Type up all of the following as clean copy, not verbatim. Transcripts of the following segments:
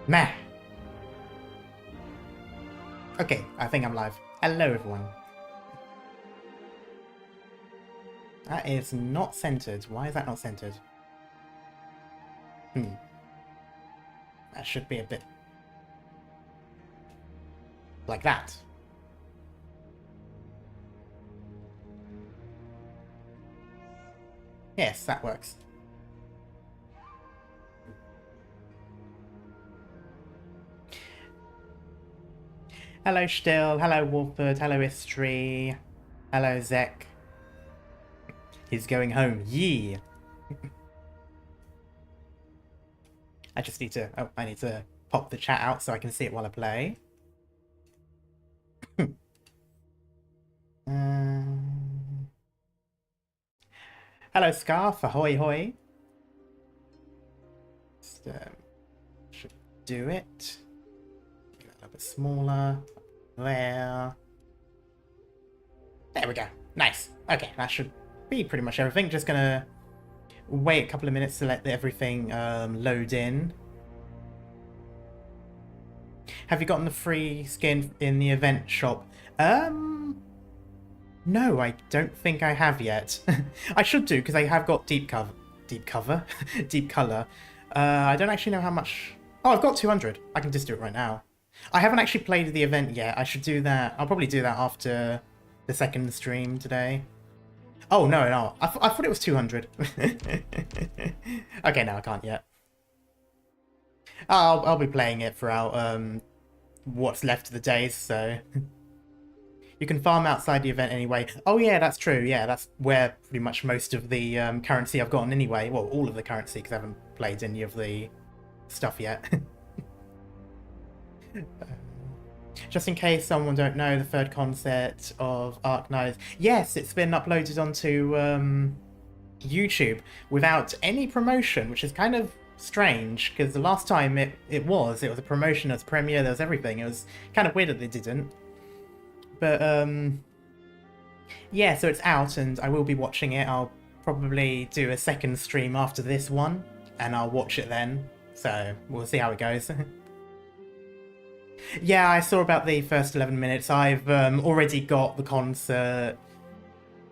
Meh. Okay, I think I'm live. Hello, everyone. That is not centered. Why is that not centered? That should be a bit like that. Yes, that works. Hello, Still. Hello, Wolford. Hello, Istri. Hello, Zek. He's going home. Yee. I just need to... Oh, I need to pop the chat out so I can see it while I play. Hello, Scarf. Ahoy, hoy. Just, should do it. Get a little bit smaller. There. There we go. Nice. Okay, that should be pretty much everything. Just gonna wait a couple of minutes to let everything load in. Have you gotten the free skin in the event shop? No, I don't think I have yet. I should do, because I have got deep color. I don't actually know how much... Oh, I've got 200. I can just do it right now. I haven't actually played the event yet. I should do that. I'll probably do that after the second stream today. Oh, no. I thought it was 200. Okay, no, I can't yet. I'll be playing it throughout what's left of the days, so... You can farm outside the event anyway. Oh yeah, that's true. Yeah, that's where pretty much most of the currency I've gotten anyway. Well, all of the currency, because I haven't played any of the stuff yet. Just in case someone don't know, the third concept of Arknights. Yes, it's been uploaded onto YouTube without any promotion, which is kind of strange, because the last time it was a promotion, it was a premiere, there was everything. It was kind of weird that they didn't. But, yeah, so it's out, and I will be watching it. I'll probably do a second stream after this one, and I'll watch it then. So, we'll see how it goes. Yeah, I saw about the first 11 minutes. I've already got the concert.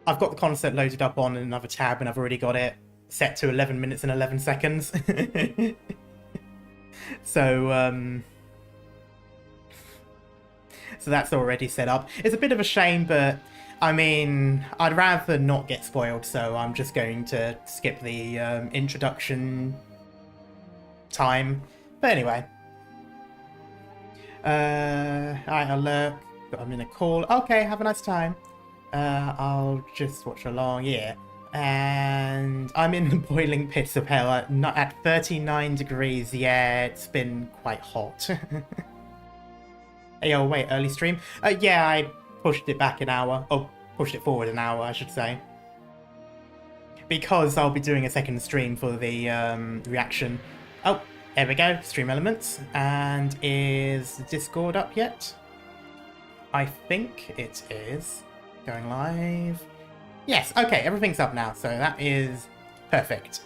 I've got the concert loaded up on another tab, and I've already got it set to 11 minutes and 11 seconds. So, so that's already set up. It's a bit of a shame, but I mean, I'd rather not get spoiled, so I'm just going to skip the introduction time. But anyway. Alright, alert. I'm in a call. Okay, have a nice time. I'll just watch along, yeah. And I'm in the boiling pits of hell. Not at 39 degrees, yeah, it's been quite hot. Hey, oh wait, early stream? Yeah, I pushed it back an hour. Oh, pushed it forward an hour, I should say. Because I'll be doing a second stream for the reaction. Oh, there we go, stream elements. And is Discord up yet? I think it is. Going live. Yes, okay, everything's up now, so that is perfect.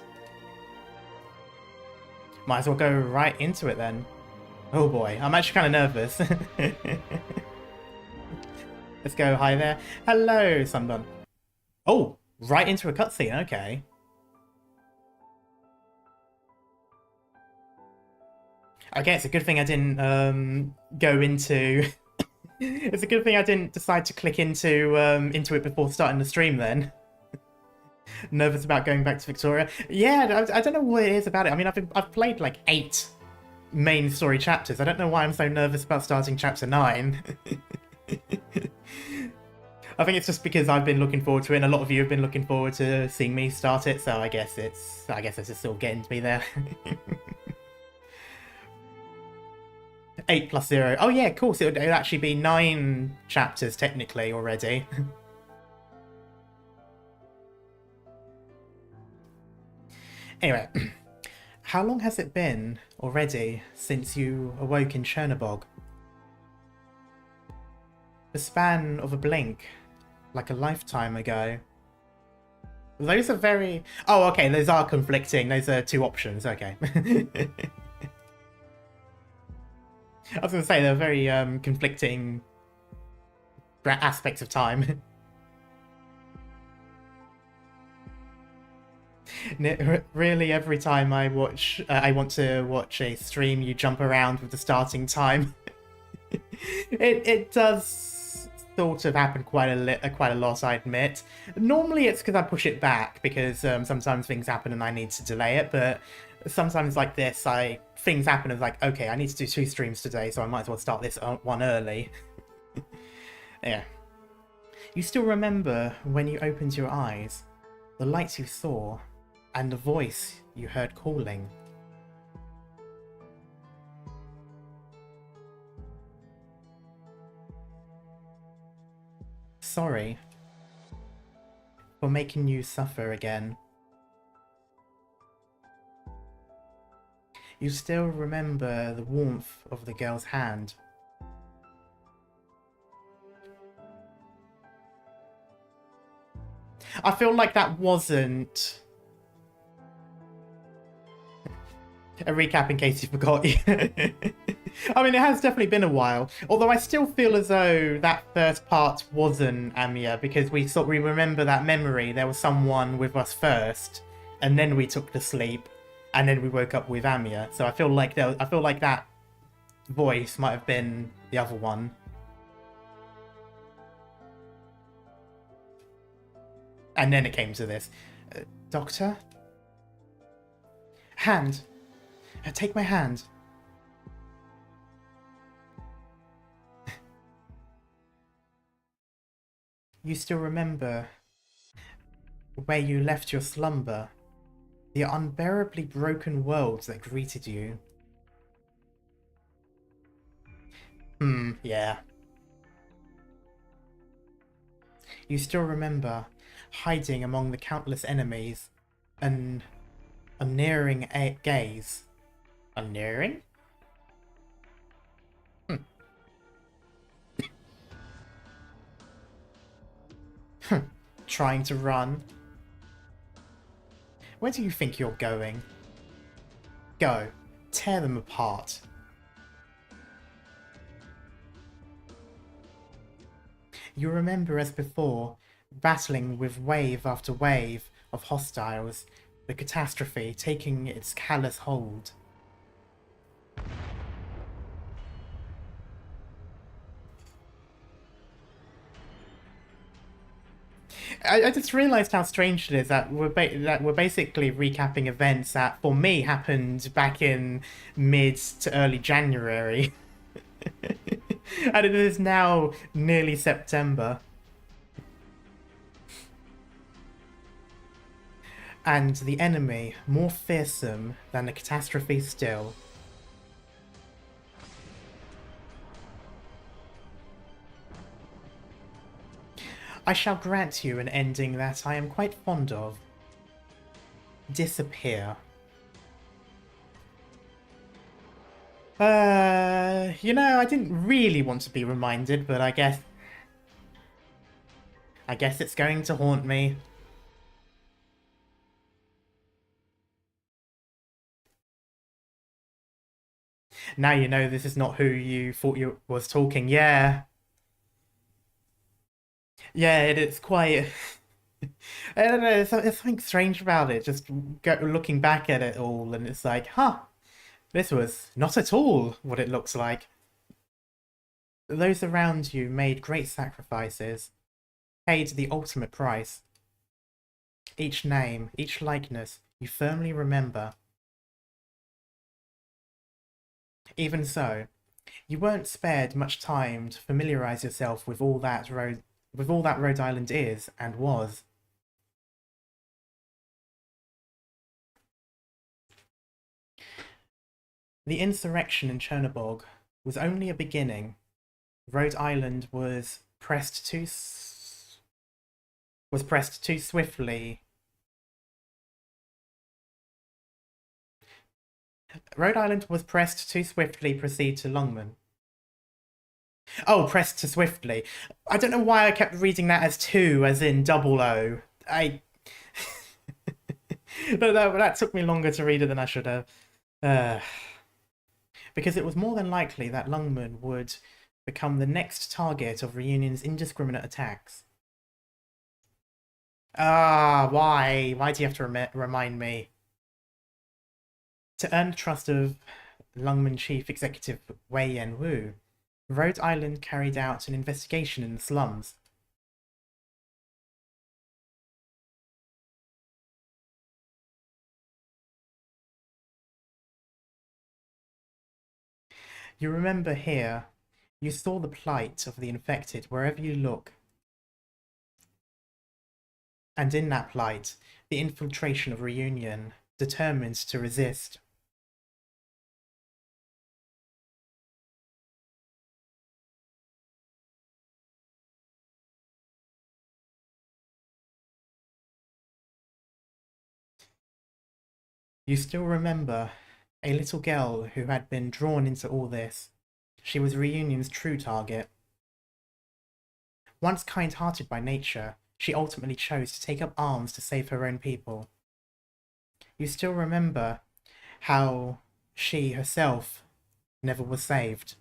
Might as well go right into it then. Oh boy, I'm actually kind of nervous. Let's go hi there. Hello, Sunburn. Oh, right into a cutscene, okay. Okay, it's a good thing I didn't go into... It's a good thing I didn't decide to click into it before starting the stream then. Nervous about going back to Victoria. Yeah, I don't know what it is about it. I mean, I've played like 8 main story chapters. I don't know why I'm so nervous about starting chapter 9. I think it's just because I've been looking forward to it, and a lot of you have been looking forward to seeing me start it, so I guess it's just still getting to me there. 8 plus 0. Oh yeah, of course, it would actually be 9 chapters technically already. Anyway, how long has it been already since you awoke in Chernobog? The span of a blink, like a lifetime ago. Those are very... Oh, okay, those are conflicting. Those are 2 options, okay. I was going to say they're very conflicting aspects of time. Really, every time I watch, I want to watch a stream, you jump around with the starting time. It does sort of happen quite a lot, I admit. Normally it's because I push it back because sometimes things happen and I need to delay it, but sometimes like this, things happen and like, okay, I need to do 2 streams today, so I might as well start this one early. Yeah. You still remember when you opened your eyes, the lights you saw, and the voice you heard calling. Sorry for making you suffer again. You still remember the warmth of the girl's hand. I feel like that wasn't a recap in case you forgot. I mean, it has definitely been a while. Although I still feel as though that first part wasn't Amiya, because we remember that memory. There was someone with us first, and then we took to sleep, and then we woke up with Amiya. So I feel like that voice might have been the other one. And then it came to this. Doctor? Hand. Take my hand. You still remember where you left your slumber, the unbearably broken world that greeted you. Yeah. You still remember hiding among the countless enemies, an unerring gaze. Unerring? Trying to run. Where do you think you're going? Go. Tear them apart. You remember as before, battling with wave after wave of hostiles, the catastrophe taking its callous hold. I just realised how strange it is that we're basically recapping events that, for me, happened back in mid to early January. And it is now nearly September. And the enemy, more fearsome than the catastrophe still. I shall grant you an ending that I am quite fond of. Disappear. You know, I didn't really want to be reminded, but I guess it's going to haunt me. Now you know this is not who you thought you was talking. Yeah. Yeah, it's quite... I don't know, there's something strange about it, just looking back at it all, and it's like, huh, this was not at all what it looks like. Those around you made great sacrifices, paid the ultimate price. Each name, each likeness, you firmly remember. Even so, you weren't spared much time to familiarize yourself with all that Rhode Island is and was. The insurrection in Chernobog was only a beginning. Rhode Island was pressed too swiftly. Rhode Island was pressed too swiftly proceed to Longman. Oh, pressed too swiftly. I don't know why I kept reading that as 2, as in double O. That took me longer to read it than I should have. because it was more than likely that Lungman would become the next target of Reunion's indiscriminate attacks. Ah, why? Why do you have to remind me? To earn the trust of Lungman Chief Executive Wei Yen-woo, Rhode Island carried out an investigation in the slums. You remember here, you saw the plight of the infected wherever you look. And in that plight, the infiltration of Reunion, determined to resist. You still remember a little girl who had been drawn into all this. She was Reunion's true target. Once kind-hearted by nature, she ultimately chose to take up arms to save her own people. You still remember how she herself never was saved.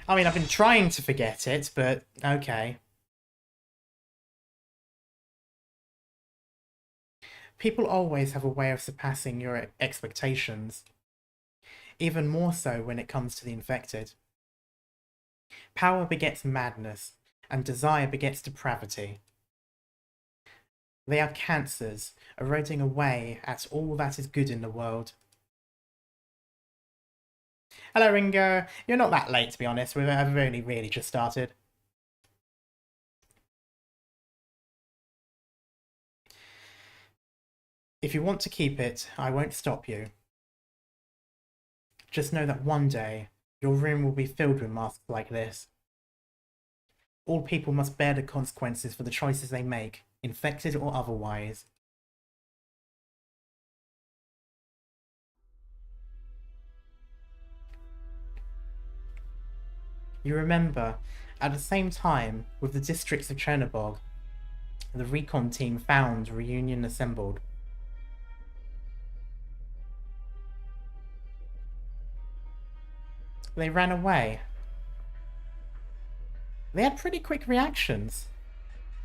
I mean, I've been trying to forget it, but okay. People always have a way of surpassing your expectations. Even more so when it comes to the infected. Power begets madness, and desire begets depravity. They are cancers, eroding away at all that is good in the world. Hello, Ringo. You're not that late, to be honest. We've only really just started. If you want to keep it, I won't stop you. Just know that one day, your room will be filled with masks like this. All people must bear the consequences for the choices they make, infected or otherwise. You remember, at the same time, with the districts of Chernobog, the recon team found Reunion assembled. They ran away. They had pretty quick reactions.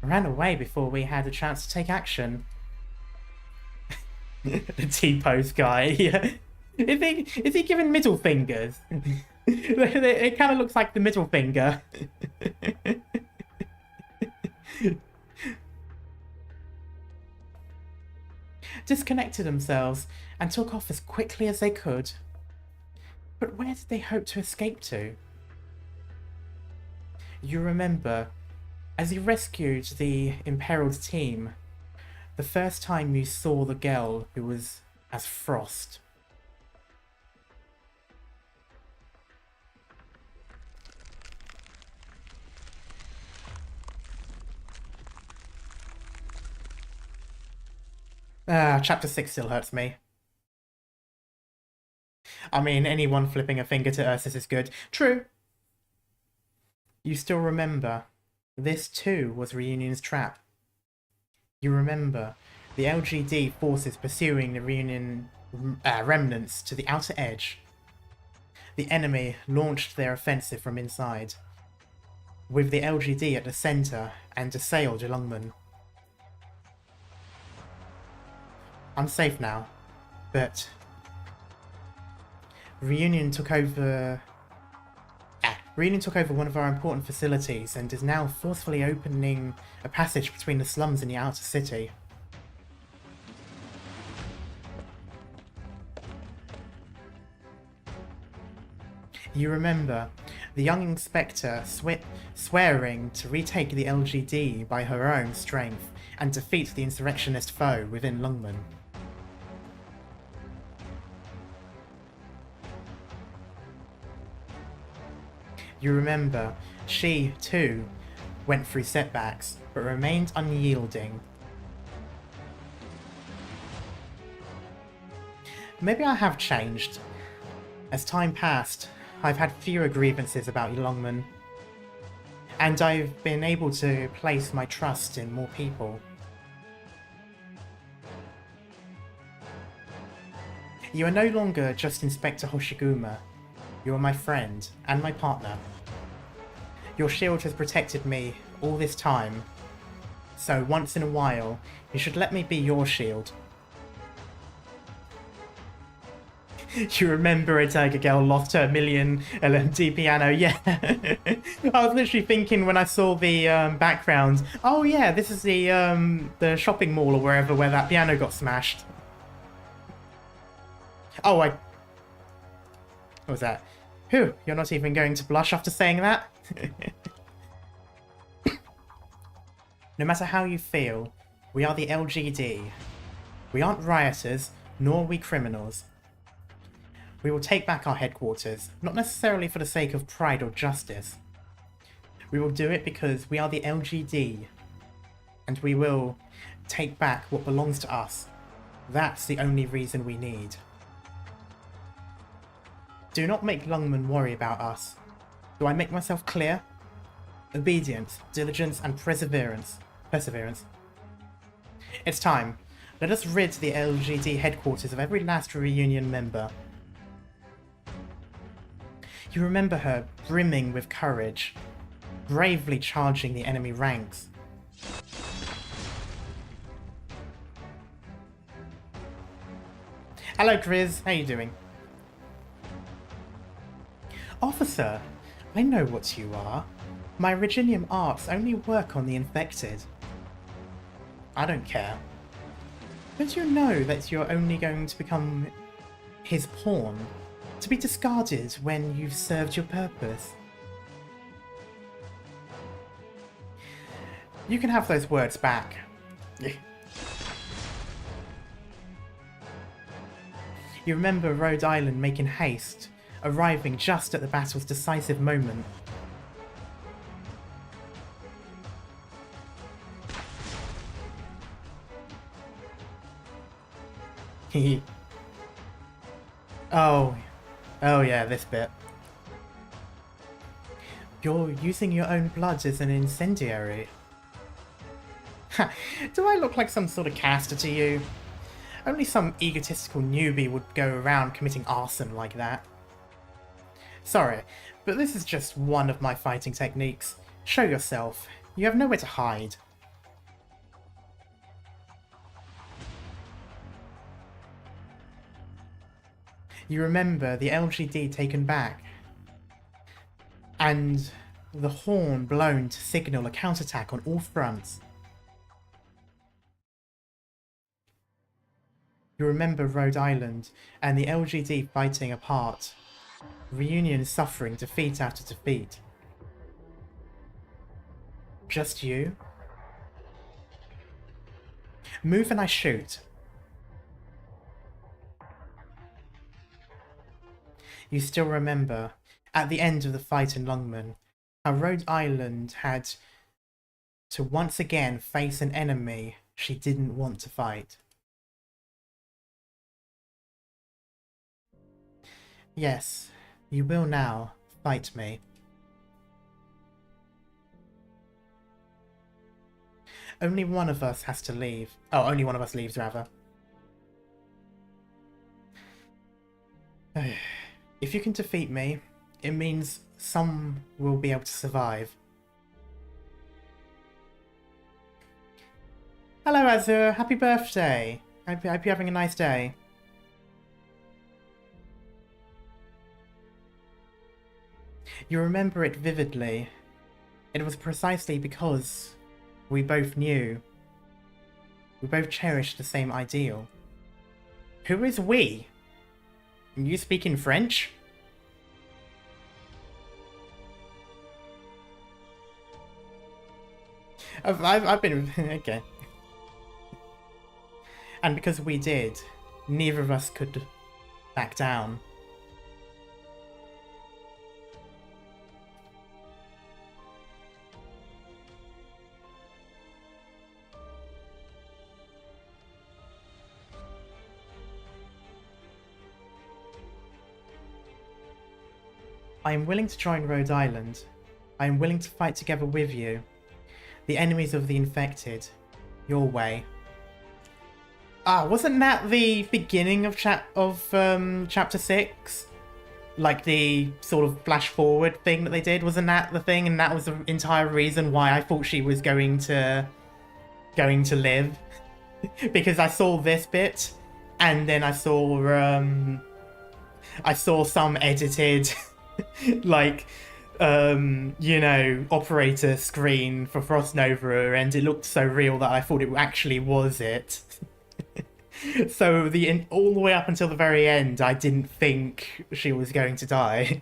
Ran away before we had a chance to take action. The T-pose guy. Is he giving middle fingers? It kind of looks like the middle finger. Disconnected themselves and took off as quickly as they could. But where did they hope to escape to? You remember, as you rescued the imperiled team, the first time you saw the girl who was as frost. Chapter 6 still hurts me. I mean, anyone flipping a finger to Ursus is good. True. You still remember, this too was Reunion's trap. You remember, the LGD forces pursuing the Reunion remnants to the outer edge. The enemy launched their offensive from inside, with the LGD at the centre and assailed Lungman. I'm safe now, but Reunion took over one of our important facilities and is now forcefully opening a passage between the slums and the outer city. You remember, the young inspector swearing to retake the LGD by her own strength and defeat the insurrectionist foe within Lungman. You remember, she, too, went through setbacks, but remained unyielding. Maybe I have changed. As time passed, I've had fewer grievances about Lungman, and I've been able to place my trust in more people. You are no longer just Inspector Hoshiguma. You are my friend and my partner. Your shield has protected me all this time, so once in a while, you should let me be your shield. You remember a Tiger Girl lost her million LMD piano? Yeah. I was literally thinking when I saw the background, oh yeah, this is the shopping mall or wherever where that piano got smashed. Oh, what was that? Whew, you're not even going to blush after saying that? No matter how you feel, we are the LGD. We aren't rioters, nor are we criminals. We will take back our headquarters, not necessarily for the sake of pride or justice. We will do it because we are the LGD, and we will take back what belongs to us. That's the only reason we need. Do not make Lungman worry about us. Do I make myself clear? Obedience, diligence, and perseverance. It's time. Let us rid the LGD headquarters of every last reunion member. You remember her brimming with courage, bravely charging the enemy ranks. Hello, Grizz. How you doing? Officer, I know what you are. My Reginium arts only work on the infected. I don't care. Don't you know that you're only going to become his pawn? To be discarded when you've served your purpose. You can have those words back. You remember Rhode Island making haste, arriving just at the battle's decisive moment. Oh yeah, this bit. You're using your own blood as an incendiary. Do I look like some sort of caster to you? Only some egotistical newbie would go around committing arson like that. Sorry, but this is just one of my fighting techniques. Show yourself. You have nowhere to hide. You remember the LGD taken back, and the horn blown to signal a counterattack on all fronts. You remember Rhode Island and the LGD fighting apart, Reunion suffering defeat after defeat. Just you? Move and I shoot. You still remember, at the end of the fight in Lungman, how Rhode Island had to once again face an enemy she didn't want to fight. Yes, you will now fight me. Only one of us has to leave. Oh, only one of us leaves, rather. If you can defeat me, it means some will be able to survive. Hello, Azur. Happy birthday. I hope you're having a nice day. You remember it vividly. It was precisely because we both knew. We both cherished the same ideal. Who is we? You speak in French? I've been... okay. And because we did, neither of us could back down. I am willing to join Rhode Island. I am willing to fight together with you. The enemies of the infected. Your way. Wasn't that the beginning of chapter 6? Like the sort of flash forward thing that they did? Wasn't that the thing? And that was the entire reason why I thought she was going to live. Because I saw this bit, and then I saw some edited like operator screen for Frost Nova, and it looked so real that I thought it actually was it. So all the way up until the very end, I didn't think she was going to die.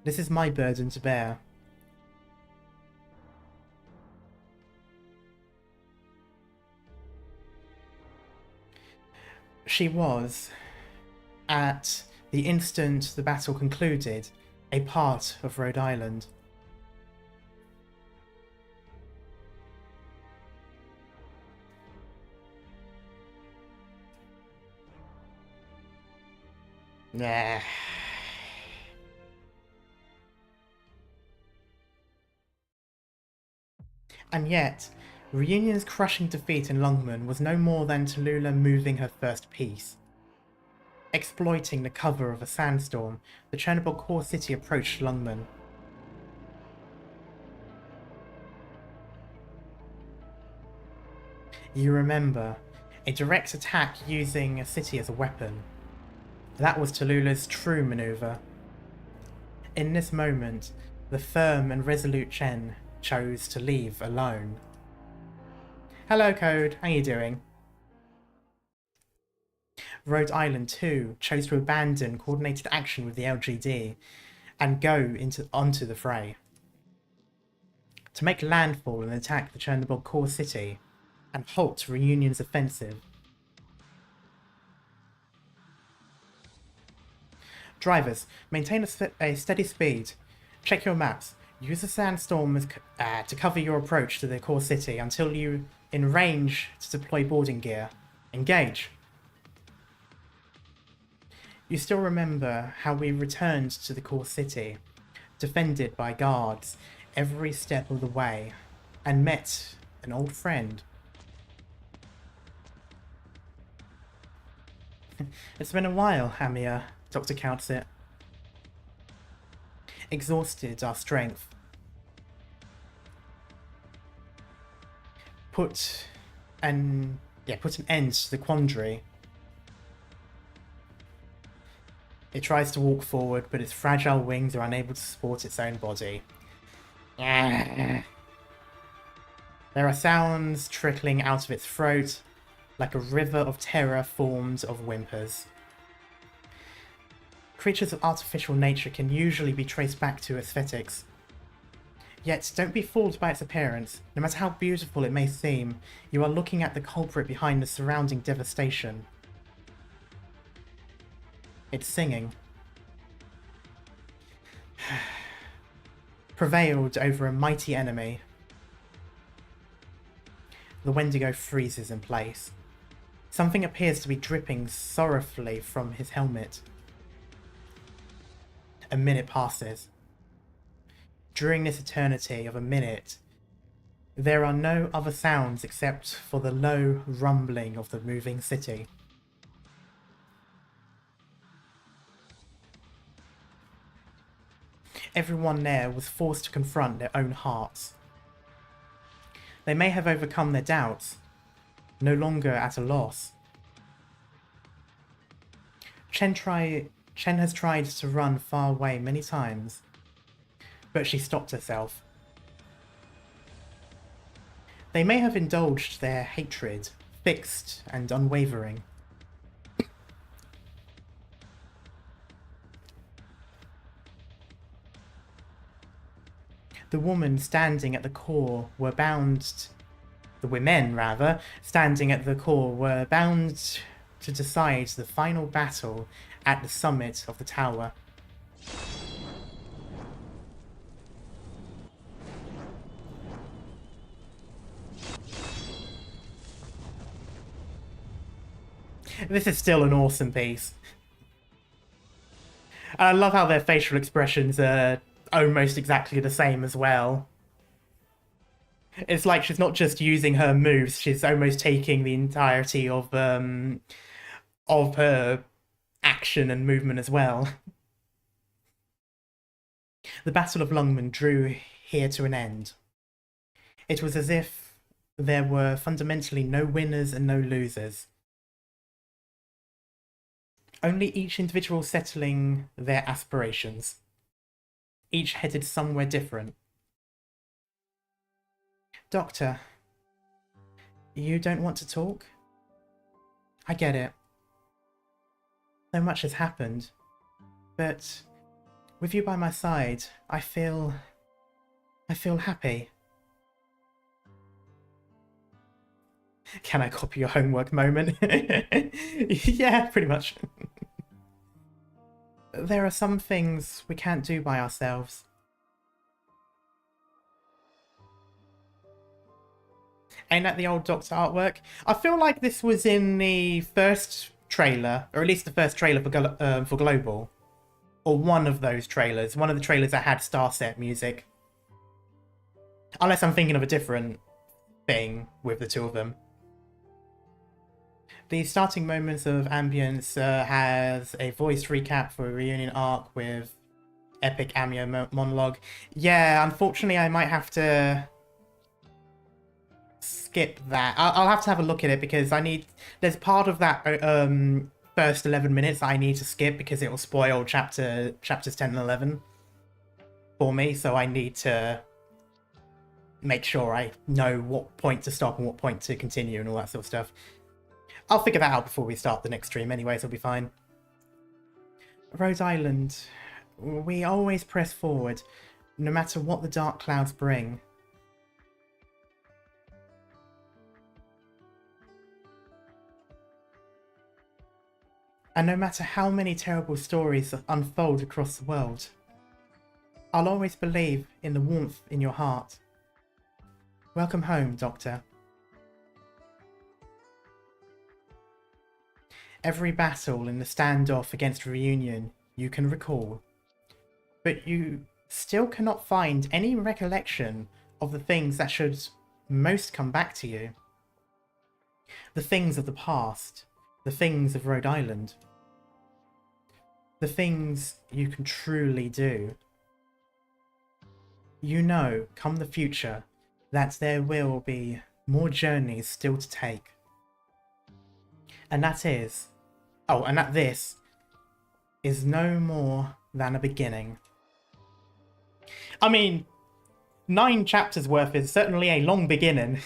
This is my burden to bear. She was, at the instant the battle concluded, a part of Rhode Island. Nah. And yet, Reunion's crushing defeat in Longman was no more than Tallulah moving her first piece. Exploiting the cover of a sandstorm, the Chernobyl core city approached Longman. You remember, a direct attack using a city as a weapon. That was Tallulah's true maneuver. In this moment, the firm and resolute Chen chose to leave alone. Hello, Code. How you doing? Rhode Island, too, chose to abandon coordinated action with the LGD and go onto the fray. To make landfall and attack the Chernobyl core city and halt Reunion's offensive. Drivers, maintain a steady speed. Check your maps. Use the sandstorm to cover your approach to the core city until you're in range to deploy boarding gear. Engage. You still remember how we returned to the core city, defended by guards every step of the way, and met an old friend. It's been a while, Hamia, Dr. counts it. Exhausted our strength. Put an end to the quandary. It tries to walk forward, but its fragile wings are unable to support its own body. There are sounds trickling out of its throat, like a river of terror formed of whimpers. Creatures of artificial nature can usually be traced back to aesthetics. Yet, don't be fooled by its appearance. No matter how beautiful it may seem, you are looking at the culprit behind the surrounding devastation. It's singing. Prevailed over a mighty enemy. The Wendigo freezes in place. Something appears to be dripping sorrowfully from his helmet. A minute passes. During this eternity of a minute, there are no other sounds except for the low rumbling of the moving city. Everyone there was forced to confront their own hearts. They may have overcome their doubts, no longer at a loss. Chen has tried to run far away many times, but she stopped herself. They may have indulged their hatred, fixed and unwavering. The women standing at the core were bound... The women, rather, standing at the core were bound to decide the final battle at the summit of the tower. This is still an awesome piece. I love how their facial expressions are almost exactly the same as well. It's like she's not just using her moves; she's almost taking the entirety of her action and movement as well. The Battle of Lungmen drew here to an end. It was as if there were fundamentally no winners and no losers. Only each individual settling their aspirations. Each headed somewhere different. Doctor, you don't want to talk? I get it. So much has happened. But with you by my side, I feel happy. Can I copy your homework moment? Yeah, pretty much. There are some things we can't do by ourselves. Ain't that the old Doctor artwork? I feel like this was in the first trailer, or at least the first trailer for Global. Or one of those trailers. One of the trailers that had Starset music. Unless I'm thinking of a different thing with the two of them. The starting moments of ambience has a voiced recap for a reunion arc with epic Amio monologue. Yeah, unfortunately I might have to skip that. I'll have to have a look at it because there's part of that first 11 minutes I need to skip because it will spoil chapters 10 and 11 for me, so I need to make sure I know what point to stop and what point to continue and all that sort of stuff. I'll figure that out before we start the next stream anyway, so it'll be fine. Rhode Island. We always press forward, no matter what the dark clouds bring. And no matter how many terrible stories unfold across the world, I'll always believe in the warmth in your heart. Welcome home, Doctor. Every battle in the standoff against Reunion you can recall, but you still cannot find any recollection of the things that should most come back to you. The things of the past, the things of Rhode Island. The things you can truly do. You know, come the future, that there will be more journeys still to take. And that this is no more than a beginning. I mean, 9 chapters worth is certainly a long beginning.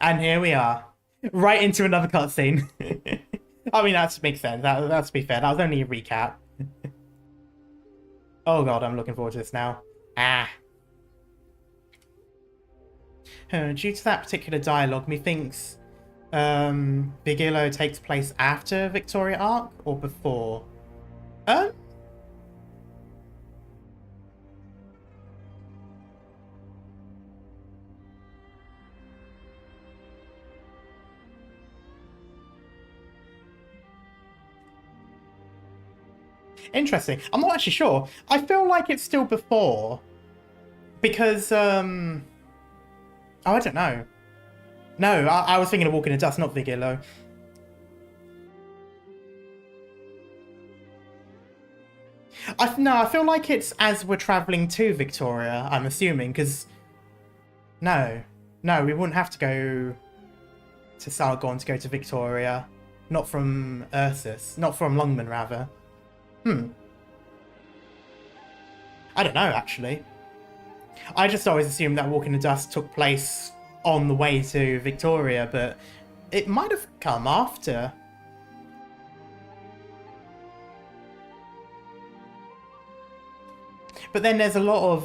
And here we are, right into another cutscene. I mean, that makes sense. That's to be fair. That was only a recap. Oh god, I'm looking forward to this now. Due to that particular dialogue, methinks Big Hilo takes place after Victoria arc or before? Interesting. I'm not actually sure. I feel like it's still before. Because, oh, I don't know. No, I was thinking of Walking in Dust, not Vigilo. I feel like it's as we're travelling to Victoria, I'm assuming, because... No, we wouldn't have to go to Sargon to go to Victoria. Not from Ursus. Not from Lungmen, rather. I don't know, actually. I just always assumed that Walk in the Dust took place on the way to Victoria, but it might have come after. But then there's a lot of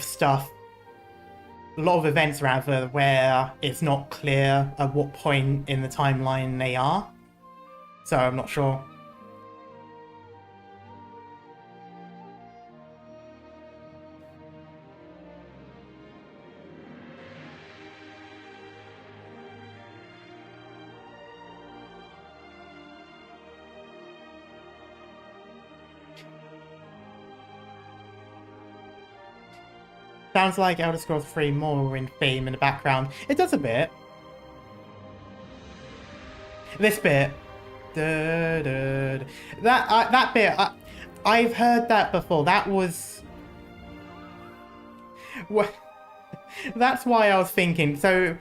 stuff, a lot of events rather, where it's not clear at what point in the timeline they are. So I'm not sure. Sounds like Elder Scrolls 3 more in theme in the background. It does a bit. This bit. That bit, I've heard that before. That was... That's why I was thinking. So,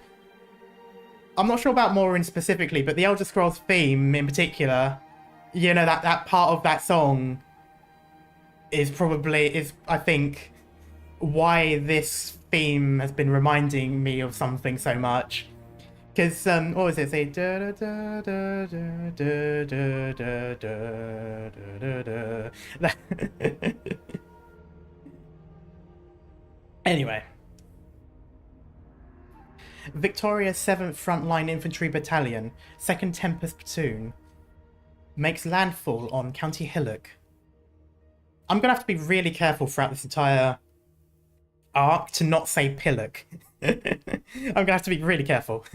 I'm not sure about Morin specifically, but the Elder Scrolls theme in particular, you know, that part of that song is I think, why this theme has been reminding me of something so much. Because, what was it? Say, da da da da da da da da da da. Anyway. Victoria's 7th Frontline Infantry Battalion, 2nd Tempest Platoon, makes landfall on County Hillock. I'm going to have to be really careful throughout this entire arc to not say Pillock. I'm going to have to be really careful.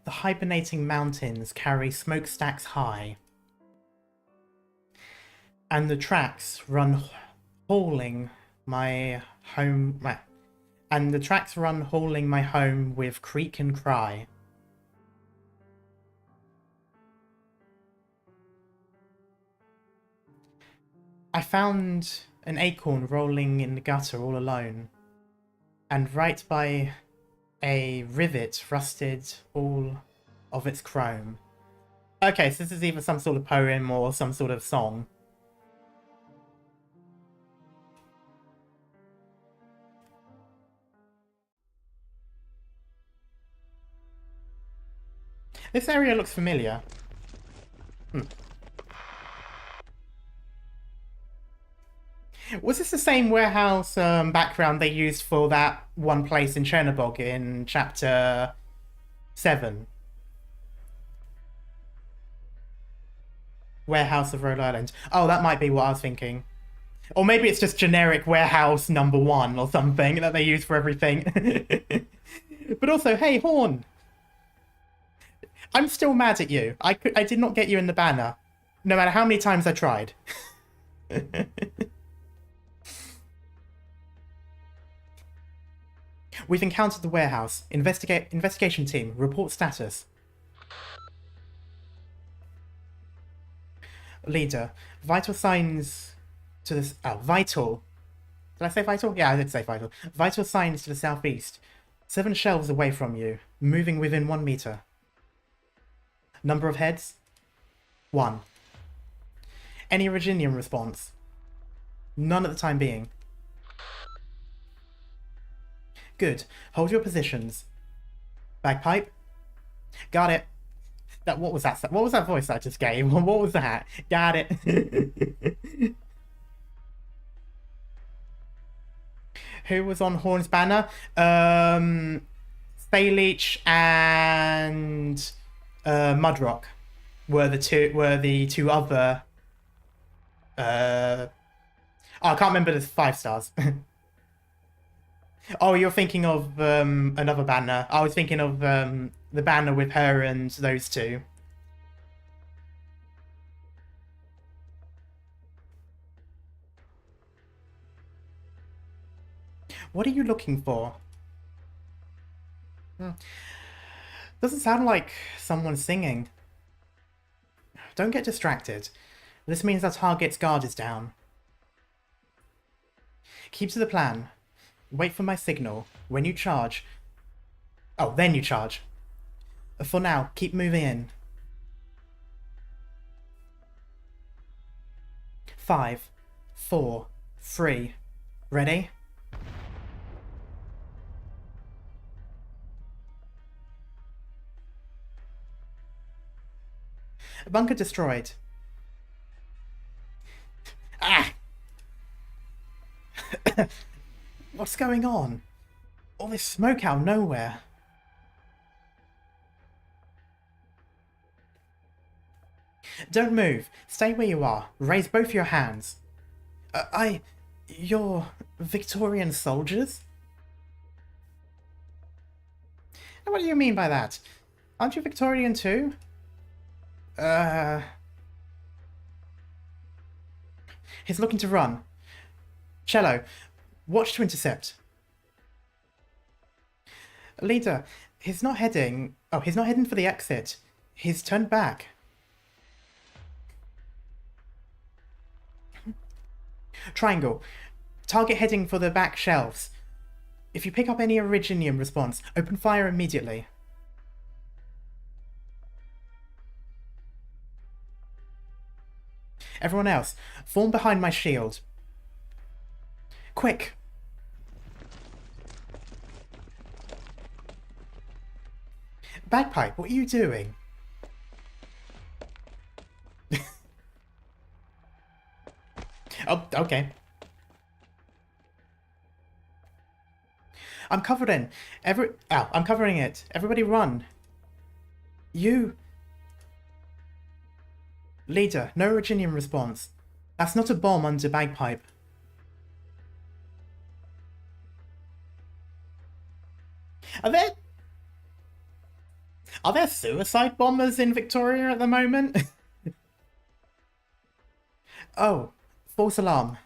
The hibernating mountains carry smokestacks high, and the tracks run hauling my home. And the tracks run hauling my home with creak and cry. I found an acorn rolling in the gutter all alone, and right by a rivet rusted all of its chrome. Okay, so this is either some sort of poem or some sort of song. This area looks familiar. Was this the same warehouse background they used for that one place in Chernobog in chapter 7? Warehouse of Rhode Island. Oh, that might be what I was thinking. Or maybe it's just generic warehouse number 1 or something that they use for everything. But also, hey, Horn! I'm still mad at you. I did not get you in the banner, no matter how many times I tried. We've encountered the warehouse. Investigation team, report status. Leader, vital signs to this... Oh, vital. Did I say vital? Yeah, I did say vital. Vital signs to the southeast. 7 shelves away from you, moving within 1 meter. Number of heads? 1. Any Reginian response? None at the time being. Good. Hold your positions. Bagpipe? Got it. What was that? What was that voice I just gave? What was that? Got it. Who was on Horn's banner? Thaleach and Mudrock were the two other. I can't remember the 5 stars. Oh, you're thinking of another banner. I was thinking of the banner with her and those two. What are you looking for? Doesn't sound like someone singing. Don't get distracted. This means our target's guard is down. Keep to the plan. Wait for my signal. When you charge... Oh, then you charge. For now, keep moving in. 5, 4, 3. Ready? Bunker destroyed. Ah! What's going on? All this smoke out of nowhere. Don't move. Stay where you are. Raise both your hands. You're Victorian soldiers? What do you mean by that? Aren't you Victorian too? Uh... He's looking to run. Cello, watch to intercept. Leader, he's not heading... Oh, he's not heading for the exit. He's turned back. Triangle. Target heading for the back shelves. If you pick up any Originium response, open fire immediately. Everyone else, form behind my shield. Quick! Bagpipe, what are you doing? Oh, okay. I'm covered in. I'm covering it. Everybody run. You... Leader, no Originium response. That's not a bomb under Bagpipe. Are there suicide bombers in Victoria at the moment? Oh, false alarm.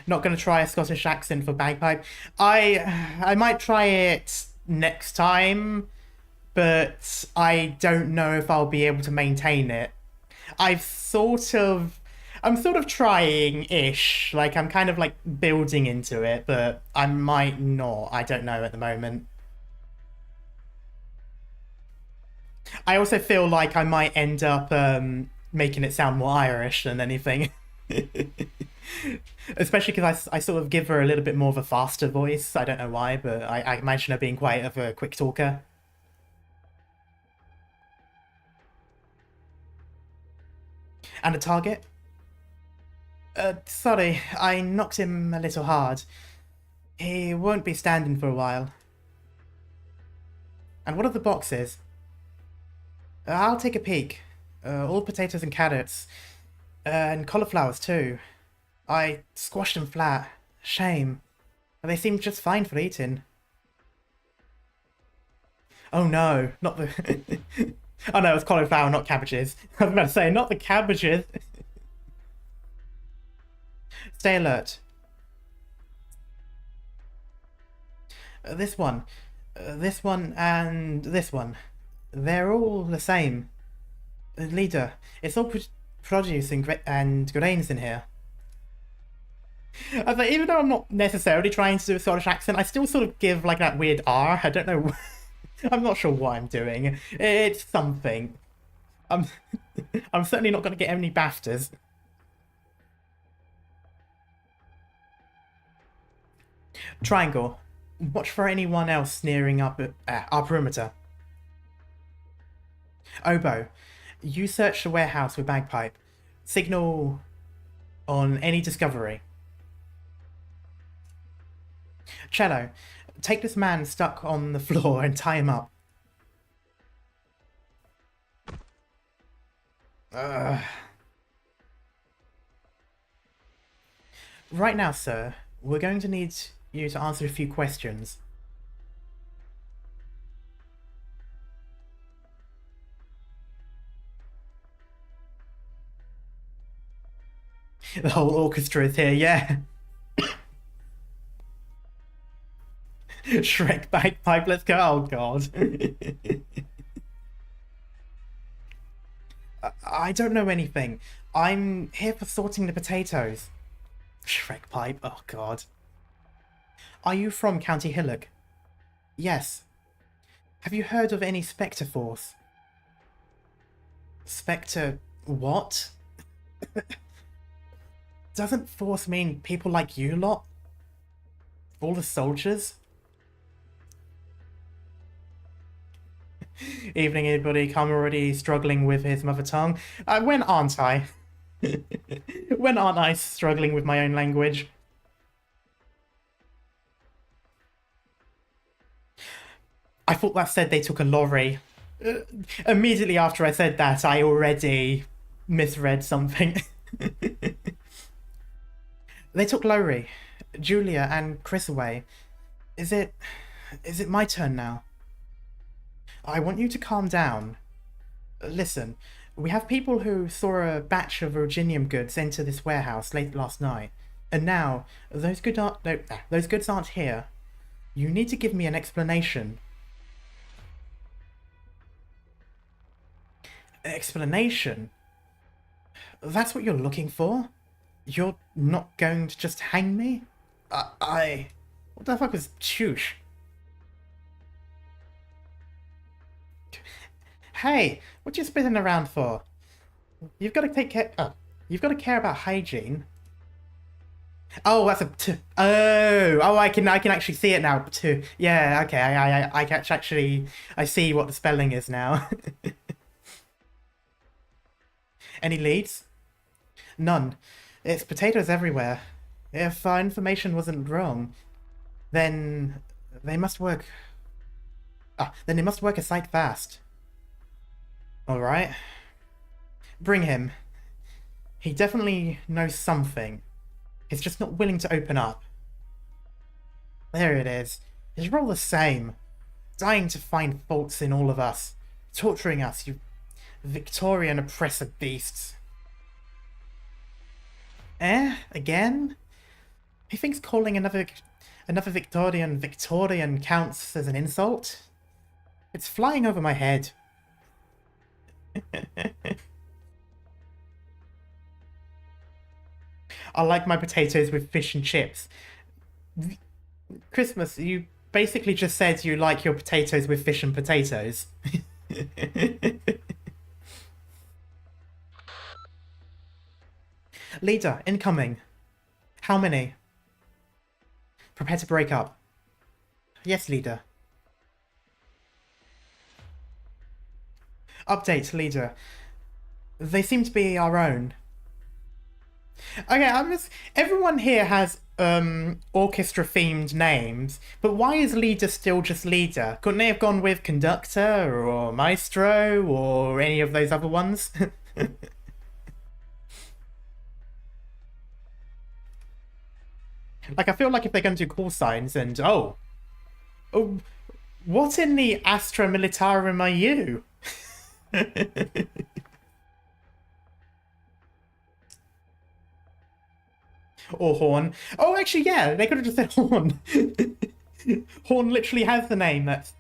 Not going to try a Scottish accent for Bagpipe. I might try it next time, but I don't know if I'll be able to maintain it. I'm sort of trying-ish. Like, I'm kind of, like, building into it, but I might not. I don't know at the moment. I also feel like I might end up making it sound more Irish than anything. Especially because I sort of give her a little bit more of a faster voice. I don't know why, but I imagine her being quite of a quick talker. And a target? Sorry, I knocked him a little hard. He won't be standing for a while. And what are the boxes? I'll take a peek. All potatoes and carrots. And cauliflowers too. I squashed them flat. Shame. But they seem just fine for eating. Oh no, not the... Oh no, it's cauliflower, not cabbages. I was about to say, not the cabbages. Stay alert. This one, and this one. They're all the same. Leader, it's all produce and grains in here. I was like, even though I'm not necessarily trying to do a Scottish accent, I still sort of give like that weird R. I don't know. I'm not sure what I'm doing. It's something. I'm certainly not going to get any BAFTAs. Triangle. Watch for anyone else nearing up our perimeter. Oboe. You search the warehouse with Bagpipe. Signal on any discovery. Cello. Take this man stuck on the floor and tie him up. Right now, sir, we're going to need you to answer a few questions. The whole orchestra is here, yeah. Shrek bagpipe, let's go. Oh god. I don't know anything. I'm here for sorting the potatoes. Shrek pipe, oh god. Are you from County Hillock? Yes. Have you heard of any Spectre Force? Spectre what? Doesn't Force mean people like you lot? All the soldiers? Evening, everybody. I'm already struggling with his mother tongue. When aren't I? When aren't I struggling with my own language? I thought that said they took a lorry. Immediately after I said that, I already misread something. They took Lowry, Julia, and Chris away. Is it Is it my turn now? I want you to calm down. Listen, we have people who saw a batch of Virginium goods enter this warehouse late last night, and now those goods aren't here. You need to give me an explanation. Explanation? That's what you're looking for? You're not going to just hang me? What the fuck was choosh? Hey, what you spitting around for? You've got to take care. Oh, you've got to care about hygiene. Oh, that's oh, I can actually see it now. Yeah, okay, I can actually I see what the spelling is now. Any leads? None. It's potatoes everywhere. If our information wasn't wrong, then they must work. Then they must work a sight fast. All right. Bring him. He definitely knows something. He's just not willing to open up. There it is. You're all the same. Dying to find faults in all of us. Torturing us, you Victorian oppressor beasts. Again? He thinks calling another Victorian counts as an insult? It's flying over my head. I like my potatoes with fish and chips. Christmas, you basically just said you like your potatoes with fish and potatoes. Leader, incoming. How many? Prepare to break up. Yes, leader. Update, leader. They seem to be our own. Okay, everyone here has orchestra-themed names, but why is leader still just leader? Couldn't they have gone with conductor or maestro or any of those other ones? Like, I feel like if they're going to do call signs and oh, what in the Astra Militarum are you? Or Horn. Oh, actually, yeah, they could have just said Horn. Horn literally has the name. That's.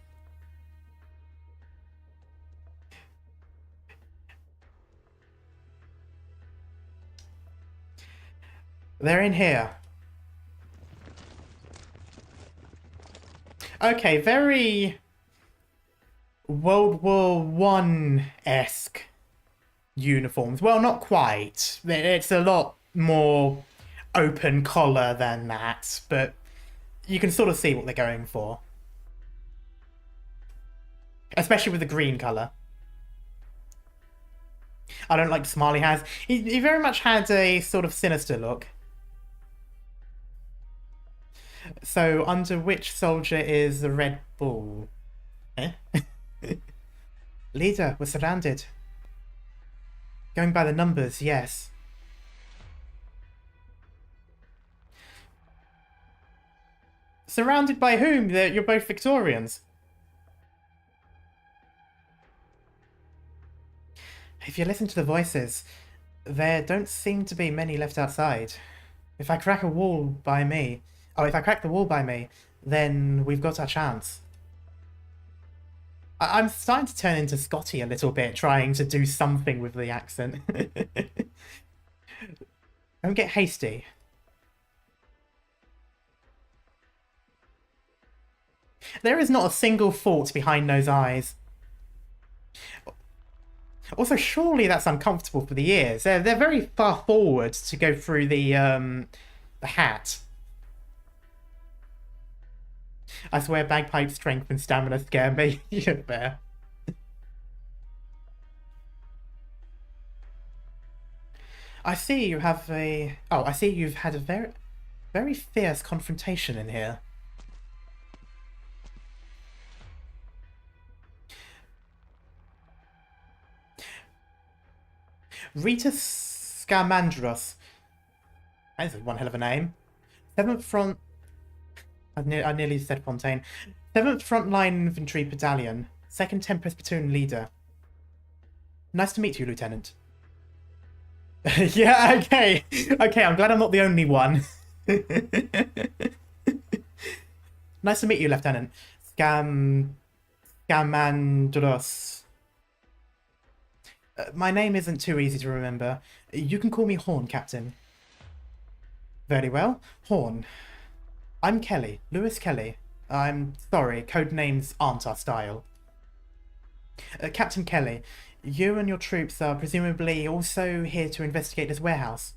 They're in here. Okay, very World War One-esque uniforms. Well, not quite. It's a lot more open collar than that, but you can sort of see what they're going for. Especially with the green colour. I don't like the smile he has. He very much had a sort of sinister look. So, under which soldier is the Red Bull? Eh? Leader, we're surrounded. Going by the numbers, yes. Surrounded by whom? You're both Victorians. If you listen to the voices, there don't seem to be many left outside. If I crack the wall by me, then we've got our chance. I'm starting to turn into Scotty a little bit, trying to do something with the accent. Don't get hasty. There is not a single fault behind those eyes. Also, surely that's uncomfortable for the ears. They're very far forward to go through the hat. I swear bagpipe strength and stamina scare me. You're fair. I see you have a... Oh, I see you've had a very fierce confrontation in here. Rita Scamandros. That's one hell of a name. 7th Front... I nearly said Fontaine. 7th Frontline Infantry Battalion, 2nd Tempest Platoon Leader. Nice to meet you, Lieutenant. Yeah, okay. Okay, I'm glad I'm not the only one. Nice to meet you, Lieutenant. Scamandros. My name isn't too easy to remember. You can call me Horn, Captain. Very well. Horn. I'm Kelly. Lewis Kelly. I'm sorry, code names aren't our style. Captain Kelly, you and your troops are presumably also here to investigate this warehouse.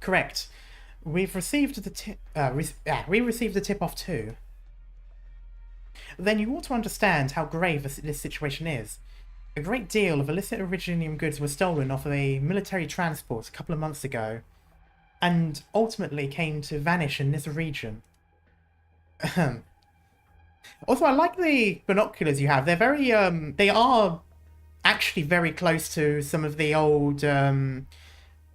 Correct. We've received the we received the tip-off too. Then you ought to understand how grave this situation is. A great deal of illicit Originium goods were stolen off of a military transport a couple of months ago, and ultimately came to vanish in this region. Also, I like the binoculars you have. They're very, they are actually very close to some of the old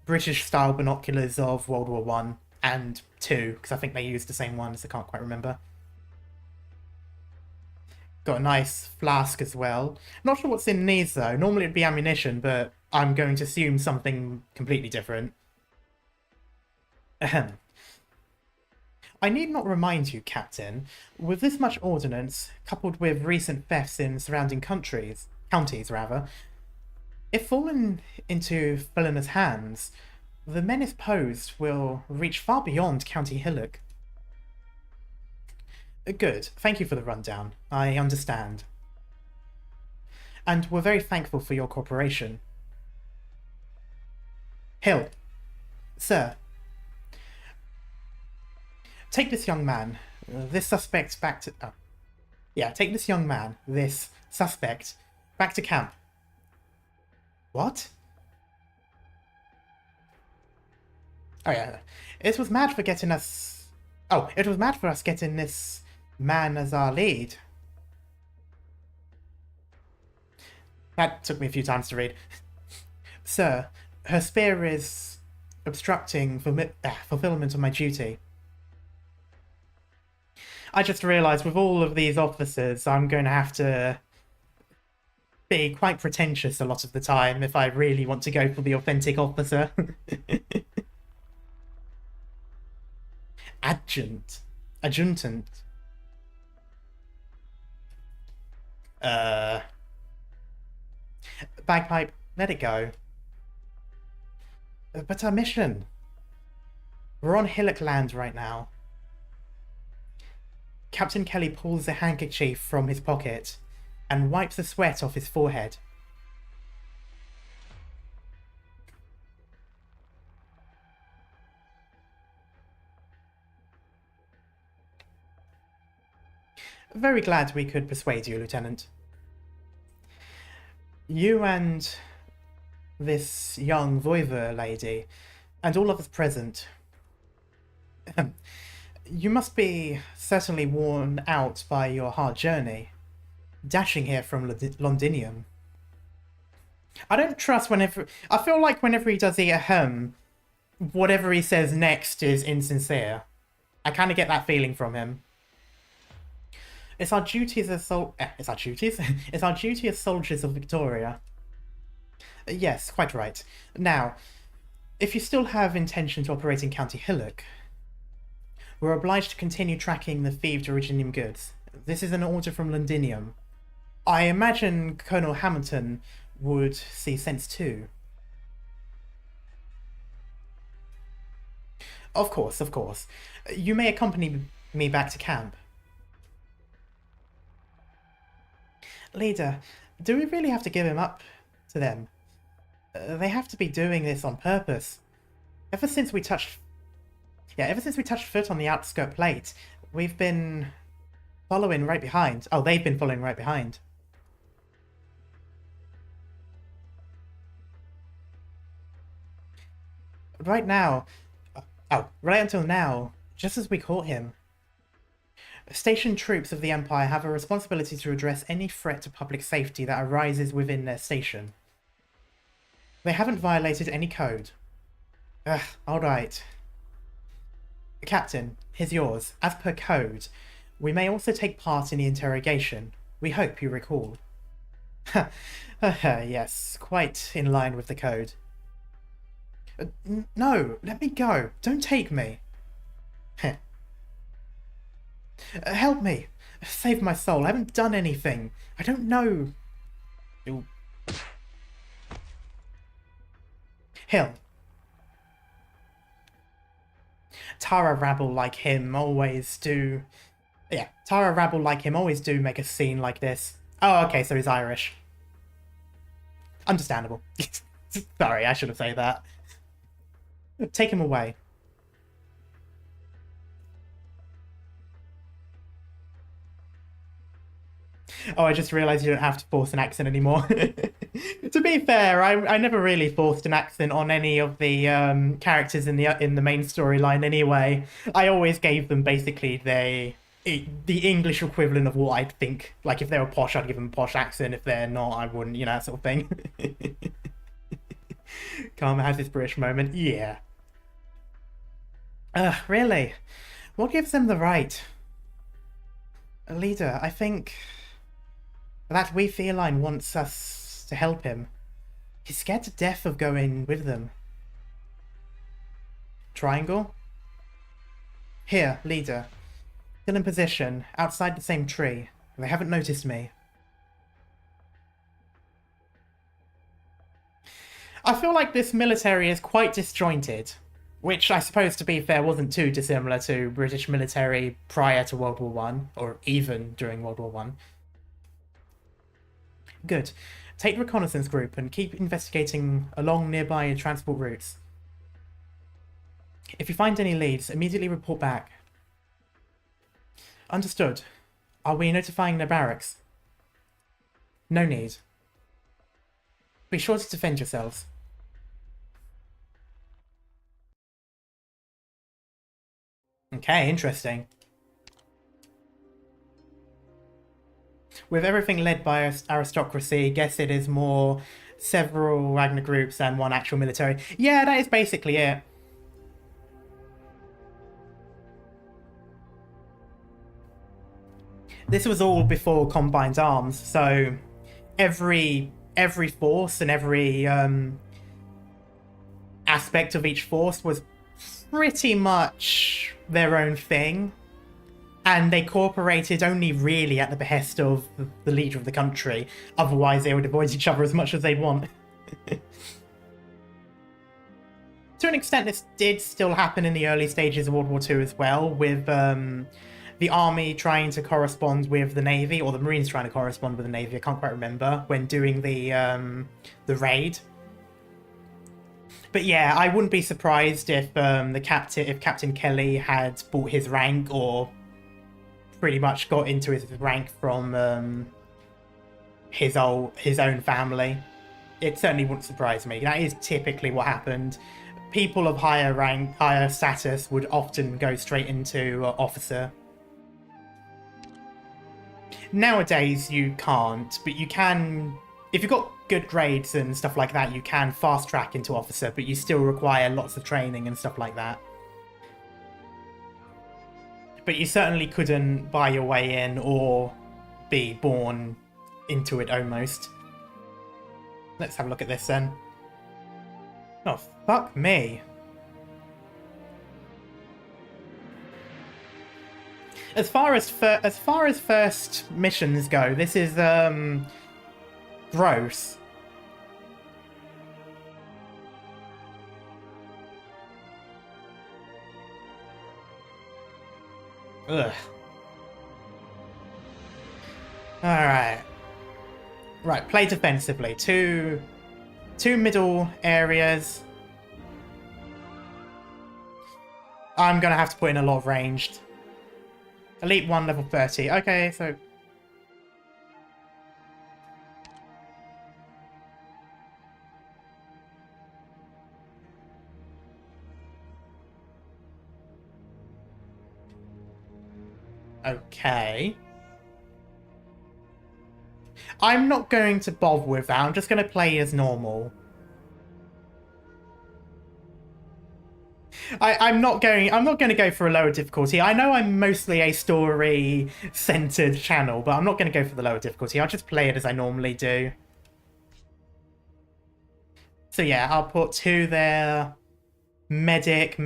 British-style binoculars of World War One and Two, because I think they used the same ones. I can't quite remember. Got a nice flask as well. Not sure what's in these, though. Normally it'd be ammunition, but I'm going to assume something completely different. Ahem. I need not remind you, Captain, with this much ordnance, coupled with recent thefts in surrounding counties, if fallen into villainous hands, the menace posed will reach far beyond County Hillock. Good. Thank you for the rundown. I understand. And we're very thankful for your cooperation. Hill. Sir. Take this young man, this suspect back to... Oh. Yeah, take this young man, this suspect, back to camp. What? Oh yeah, it was mad for getting us... Oh, it was mad for us getting this man as our lead. That took me a few times to read. Sir, her spear is obstructing fulfillment of my duty. I just realised with all of these officers, I'm going to have to be quite pretentious a lot of the time if I really want to go for the authentic officer. Adjutant. Bagpipe, let it go. But our mission. We're on Hillock land right now. Captain Kelly pulls a handkerchief from his pocket and wipes the sweat off his forehead. Very glad we could persuade you, Lieutenant. You and this young Voiver lady, and all of us present, you must be certainly worn out by your hard journey, dashing here from Londinium. I don't trust whenever... I feel like whenever he does the ahem, whatever he says next is insincere. I kind of get that feeling from him. It's our duty as it's our duties? It's our duty as soldiers of Victoria. Yes, quite right. Now, if you still have intention to operate in County Hillock, we're obliged to continue tracking the thieved Originium goods. This is an order from Londinium. I imagine Colonel Hamilton would see sense too. Of course, of course. You may accompany me back to camp. Leader, do we really have to give him up to them? They have to be doing this on purpose. Ever since we touched foot on the outskirt plate, we've been following right behind. Oh, they've been following right behind. Right now, right until now, just as we caught him, stationed troops of the Empire have a responsibility to address any threat to public safety that arises within their station. They haven't violated any code. Alright. Captain, here's yours. As per code, we may also take part in the interrogation. We hope you recall. Yes, quite in line with the code. No, let me go. Don't take me. Help me. Save my soul. I haven't done anything. I don't know. Ooh. Hill. Tara rabble like him always do. Yeah, Tara rabble like him always do make a scene like this. Oh, okay, so he's Irish. Understandable. Sorry, I should have said that. Take him away. Oh, I just realised you don't have to force an accent anymore. To be fair, I never really forced an accent on any of the characters in the main storyline anyway. I always gave them basically the English equivalent of what I'd think. Like, if they were posh, I'd give them a posh accent. If they're not, I wouldn't, you know, that sort of thing. Karma has this British moment. Yeah. Really? What gives them the right? A leader, I think that wee feline wants us to help him. He's scared to death of going with them. Triangle? Here, leader. Still in position, outside the same tree. They haven't noticed me. I feel like this military is quite disjointed, which I suppose, to be fair, wasn't too dissimilar to British military prior to World War One, or even during World War One. Good. Take the reconnaissance group and keep investigating along nearby transport routes. If you find any leads, immediately report back. Understood. Are we notifying the barracks? No need. Be sure to defend yourselves. Okay, interesting. With everything led by aristocracy, guess it is more several Ragnar groups and one actual military. Yeah, that is basically it. This was all before Combined Arms, so every force and every aspect of each force was pretty much their own thing. And they cooperated only really at the behest of the leader of the country. Otherwise, they would avoid each other as much as they'd want. To an extent, this did still happen in the early stages of World War II as well, with the army trying to correspond with the navy, or the Marines trying to correspond with the navy. I can't quite remember, when doing the raid. But yeah, I wouldn't be surprised if Captain Kelly had bought his rank, or pretty much got into his rank from his own family. It certainly wouldn't surprise me. That is typically what happened. People of higher rank, higher status would often go straight into officer. Nowadays you can't, but you can, if you've got good grades and stuff like that, you can fast track into officer, but you still require lots of training and stuff like that. But you certainly couldn't buy your way in or be born into it almost. Let's have a look at this then. Oh, fuck me. As far as first missions go, this is gross. Ugh. Alright. Right, play defensively. Two middle areas. I'm gonna have to put in a lot of ranged. Elite 1, level 30. Okay, so... Okay. I'm not going to bother with that. I'm just going to play as normal. I'm not going to go for a lower difficulty. I know I'm mostly a story-centered channel, but I'm not going to go for the lower difficulty. I'll just play it as I normally do. So yeah, I'll put 2 there. Medic,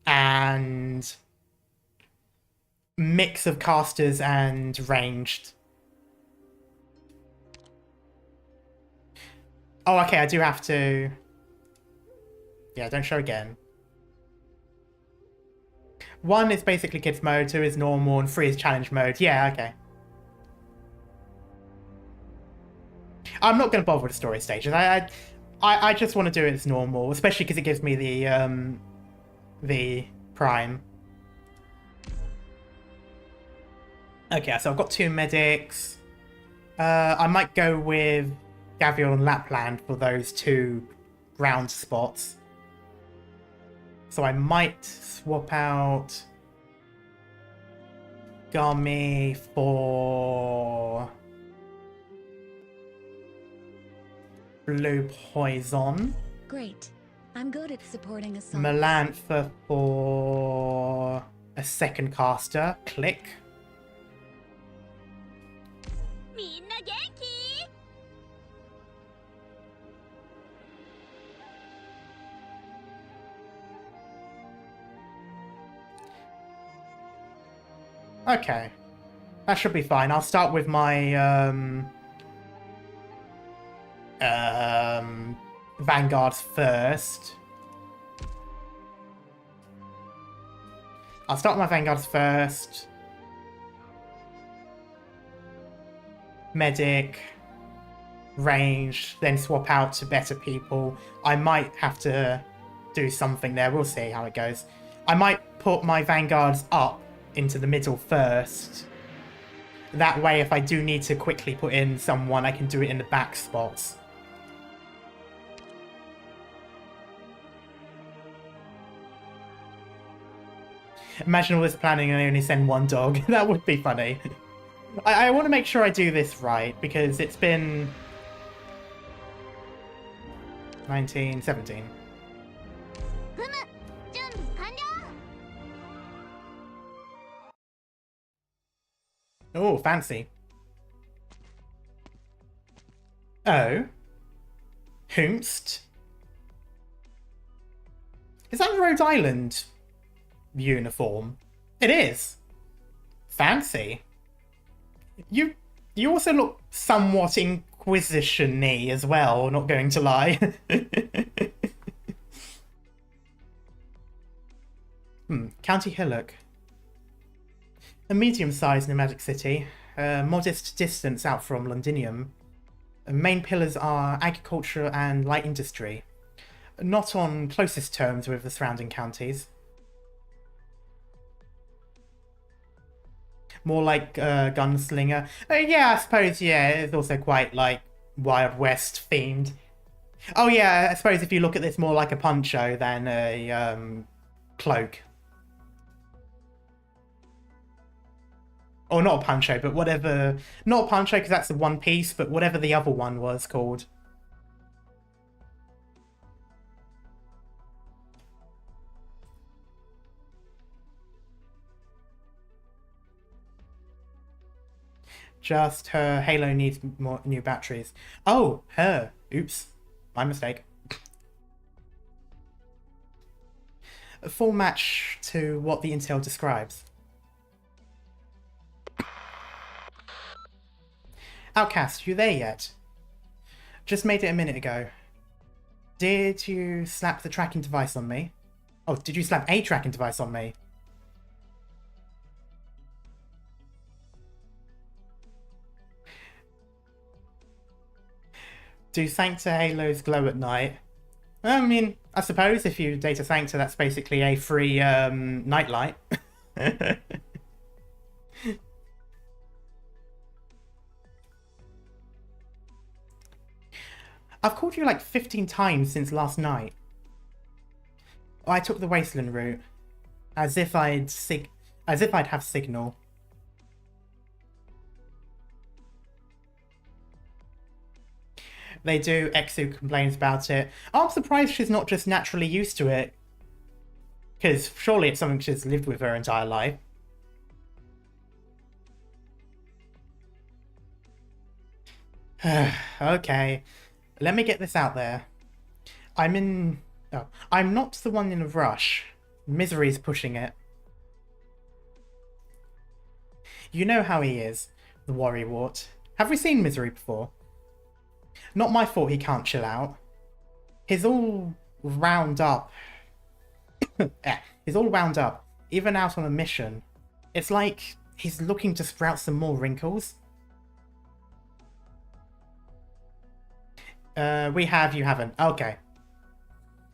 and mix of casters and ranged. Oh, okay, I do have to... Yeah, don't show again. 1 is basically kids mode, 2 is normal, and 3 is challenge mode. Yeah, okay. I'm not going to bother with the story stages. I just want to do it as normal, especially because it gives me the prime. Okay, so I've got 2 medics. I might go with Gavial and Lapland for those 2 ground spots. So I might swap out Gummy for Blue Poison. Great. I'm good at supporting a song. Melantha for a second caster. Click. Okay. That should be fine. I'll start with my Vanguards first. I'll start with my Vanguards first. Medic. Ranged. Then swap out to better people. I might have to do something there. We'll see how it goes. I might put my Vanguards up into the middle first. That way, if I do need to quickly put in someone, I can do it in the back spots. Imagine all this planning and I only send 1 dog. That would be funny. I want to make sure I do this right, because it's been 1917. Oh, fancy. Oh. Hoomst. Is that a Rhode Island uniform? It is. Fancy. You also look somewhat Inquisition-y as well, not going to lie. County Hillock. A medium-sized nomadic city, a modest distance out from Londinium. Main pillars are agriculture and light industry, not on closest terms with the surrounding counties. More like gunslinger. Yeah, I suppose, yeah, it's also quite like Wild West themed. Oh yeah, I suppose if you look at this more like a poncho than a cloak. Or not a poncho, but whatever... Not a poncho, because that's the one piece, but whatever the other one was called. Just her Halo needs more new batteries. Oh, her. Oops. My mistake. A full match to what the intel describes. Outcast, you there yet? Just made it a minute ago. Did you slap the tracking device on me? Oh, did you slap a tracking device on me? Do Sancta Halos glow at night? I mean, I suppose if you data Sancta, that's basically a free nightlight. I've called you like 15 times since last night. I took the Wasteland route, as if I'd have signal. They do. Exu complains about it. I'm surprised she's not just naturally used to it. Because surely it's something she's lived with her entire life. Okay, let me get this out there. I'm not the one in a rush. Misery's pushing it. You know how he is, the worrywart. Have we seen Misery before? Not my fault he can't chill out. He's all wound up. He's all wound up, even out on a mission. It's like he's looking to sprout some more wrinkles. We have, you haven't. Okay.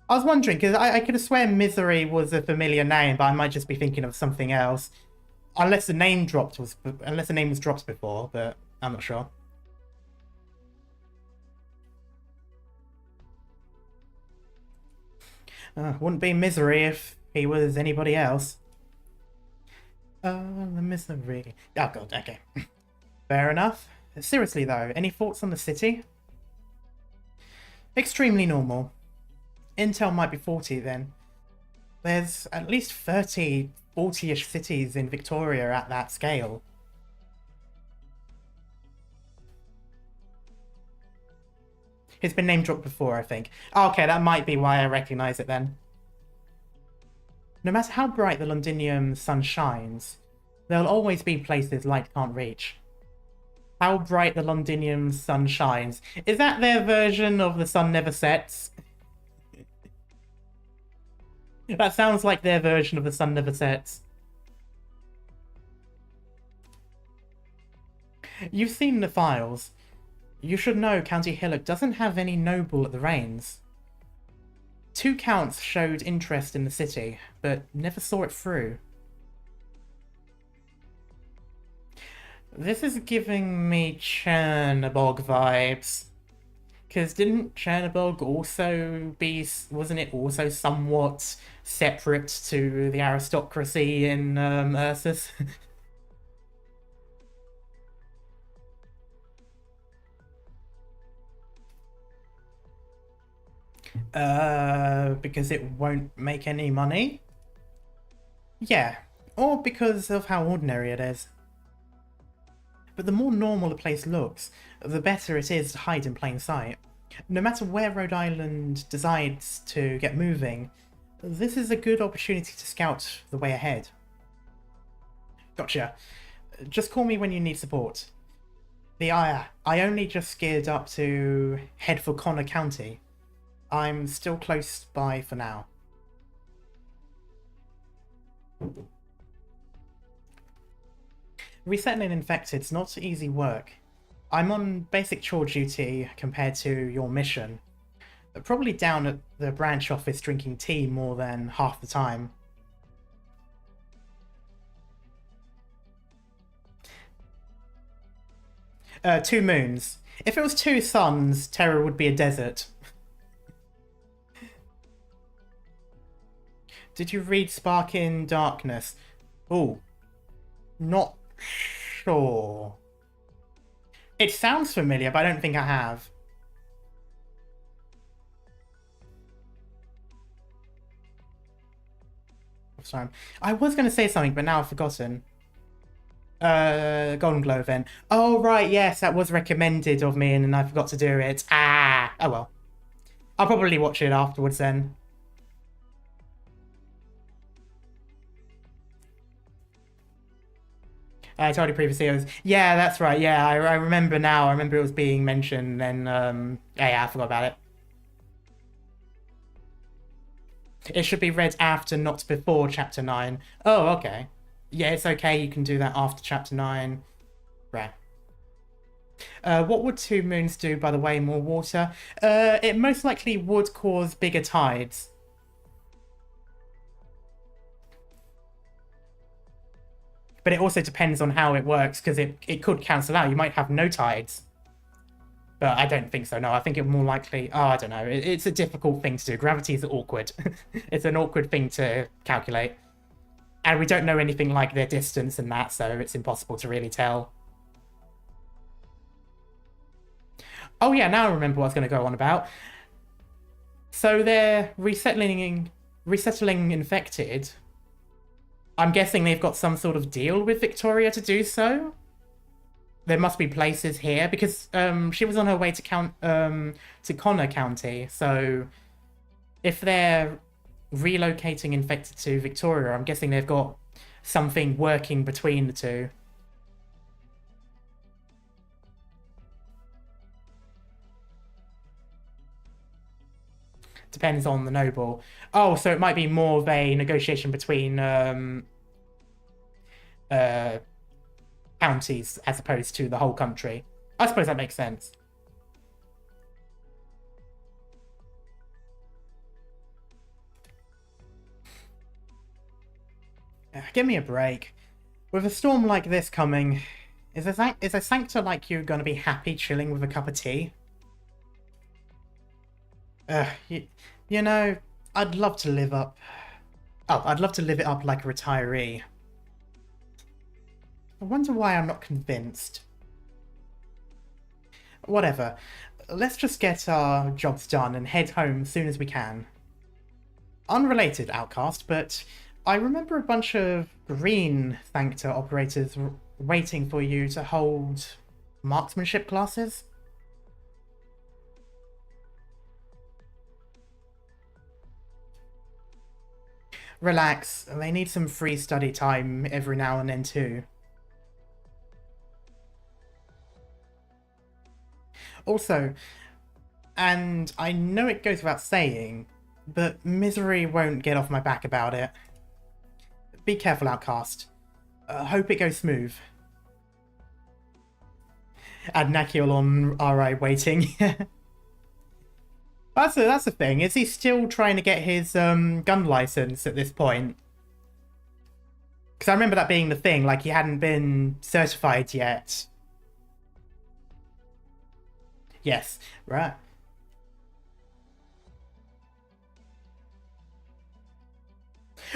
I was wondering, because I could have sworn Misery was a familiar name, but I might just be thinking of something else. Unless the name was dropped before, but I'm not sure. Wouldn't be Misery if he was anybody else. The Misery. Oh god, okay. Fair enough. Seriously though, any thoughts on the city? Extremely normal. Intel might be 40 then. There's at least 30, 40-ish cities in Victoria at that scale. It's been name dropped before, I think. Okay, that might be why I recognise it then. No matter how bright the Londinium sun shines, there'll always be places light can't reach. How bright the Londinium sun shines. Is that their version of the sun never sets? That sounds like their version of the sun never sets. You've seen the files. You should know County Hillock doesn't have any noble at the reins. 2 counts showed interest in the city, but never saw it through. This is giving me Chernobog vibes. Because didn't Chernobog also be... wasn't it also somewhat separate to the aristocracy in Ursus? Because it won't make any money? Yeah, or because of how ordinary it is. But the more normal a place looks, the better it is to hide in plain sight. No matter where Rhode Island decides to get moving, this is a good opportunity to scout the way ahead. Gotcha. Just call me when you need support. I only just geared up to head for Connor County. I'm still close by for now. Resettling infected's not easy work. I'm on basic chore duty compared to your mission. Probably down at the branch office drinking tea more than half the time. Two moons. If it was 2 suns, Terra would be a desert. Did you read Spark in Darkness? Oh, not sure. It sounds familiar, but I don't think I have. Sorry. I was going to say something, but now I've forgotten. Golden Glow event. Oh, right, yes, that was recommended of me, and I forgot to do it. Ah, oh well. I'll probably watch it afterwards then. I told you previously, yeah, that's right, yeah, I remember now, I remember it was being mentioned, and, yeah, I forgot about it. It should be read after, not before Chapter 9. Oh, okay. Yeah, it's okay, you can do that after Chapter 9. Right. What would 2 moons do, by the way, more water? It most likely would cause bigger tides. But it also depends on how it works, because it could cancel out. You might have no tides. But I don't think so, no. I think it more likely... Oh, I don't know. It's a difficult thing to do. Gravity is awkward. It's an awkward thing to calculate. And we don't know anything like their distance and that, so it's impossible to really tell. Oh yeah, now I remember what I was going to go on about. So they're resettling resettling infected, I'm guessing they've got some sort of deal with Victoria to do so. There must be places here because she was on her way to Connor County. So if they're relocating infected to Victoria, I'm guessing they've got something working between the two. Depends on the noble. Oh, so it might be more of a negotiation between counties as opposed to the whole country. I suppose that makes sense. Give me a break. With a storm like this coming, is a sanctor like you gonna be happy chilling with a cup of tea? You know, I'd love to live up... Oh, I'd love to live it up like a retiree. I wonder why I'm not convinced. Whatever. Let's just get our jobs done and head home as soon as we can. Unrelated, Outcast, but I remember a bunch of green Sanctor operators waiting for you to hold marksmanship classes. Relax, they need some free study time every now and then too. Also, and I know it goes without saying, but Misery won't get off my back about it. Be careful, Outcast. Hope it goes smooth. Add Nakiel on RI waiting. That's the thing. Is he still trying to get his gun license at this point? Because I remember that being the thing, like he hadn't been certified yet. Yes, right.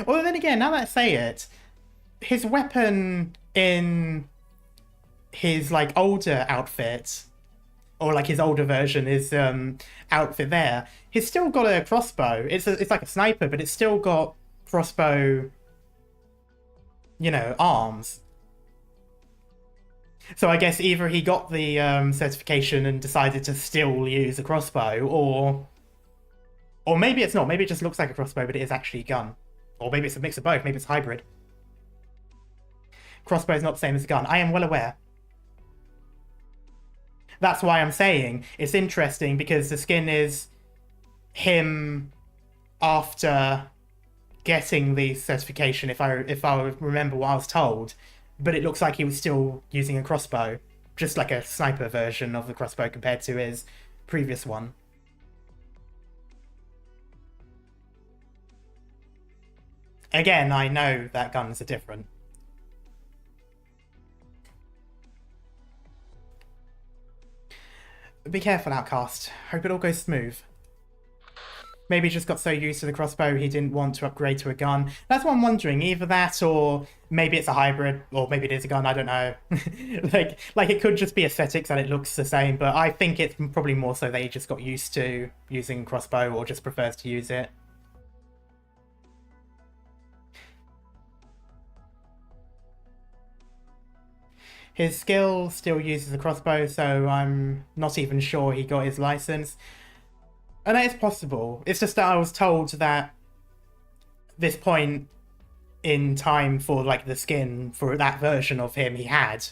Well, then again, now that I say it, his weapon in his, like, older outfit, or, like, his older version, his outfit there, he's still got a crossbow. It's like a sniper, but it's still got crossbow, you know, arms. So I guess either he got the certification and decided to still use a crossbow, or maybe it's not. Maybe it just looks like a crossbow, but it is actually a gun. Or maybe it's a mix of both. Maybe it's hybrid. Crossbow is not the same as a gun. I am well aware. That's why I'm saying it's interesting, because the skin is him after getting the certification, if I remember what I was told. But it looks like he was still using a crossbow, just like a sniper version of the crossbow compared to his previous one. Again, I know that guns are different. Be careful, Outcast. Hope it all goes smooth. Maybe he just got so used to the crossbow he didn't want to upgrade to a gun. That's what I'm wondering. Either that, or maybe it's a hybrid, or maybe it is a gun. I don't know. like it could just be aesthetics and it looks the same, but I think it's probably more so that he just got used to using crossbow, or just prefers to use it. His skill still uses a crossbow, so I'm not even sure he got his license. And that is possible. It's just that I was told that this point in time for, like, the skin for that version of him he had.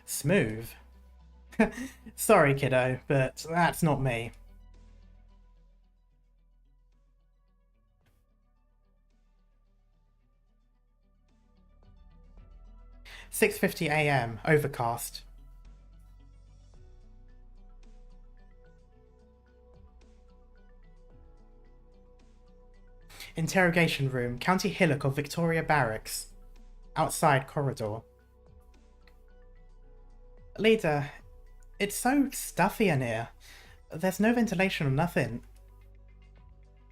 Smooth. Sorry, kiddo, but that's not me. "6:50 a.m. Overcast. Interrogation room, County Hillock of Victoria Barracks. Outside corridor. Leader, it's so stuffy in here. There's no ventilation or nothing.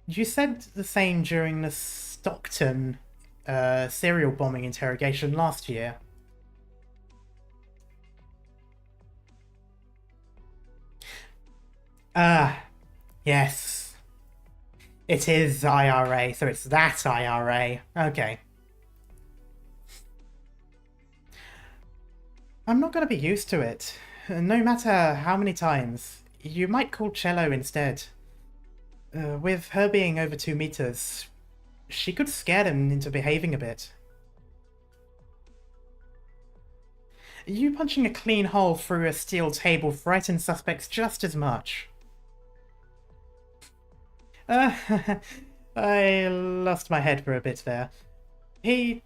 You said the same during the Stockton serial bombing interrogation last year. Ah, yes. It is IRA, so it's that IRA. Okay. I'm not going to be used to it. No matter how many times. You might call Cello instead. With her being over 2 meters, she could scare them into behaving a bit. You punching a clean hole through a steel table frightens suspects just as much. I lost my head for a bit there. He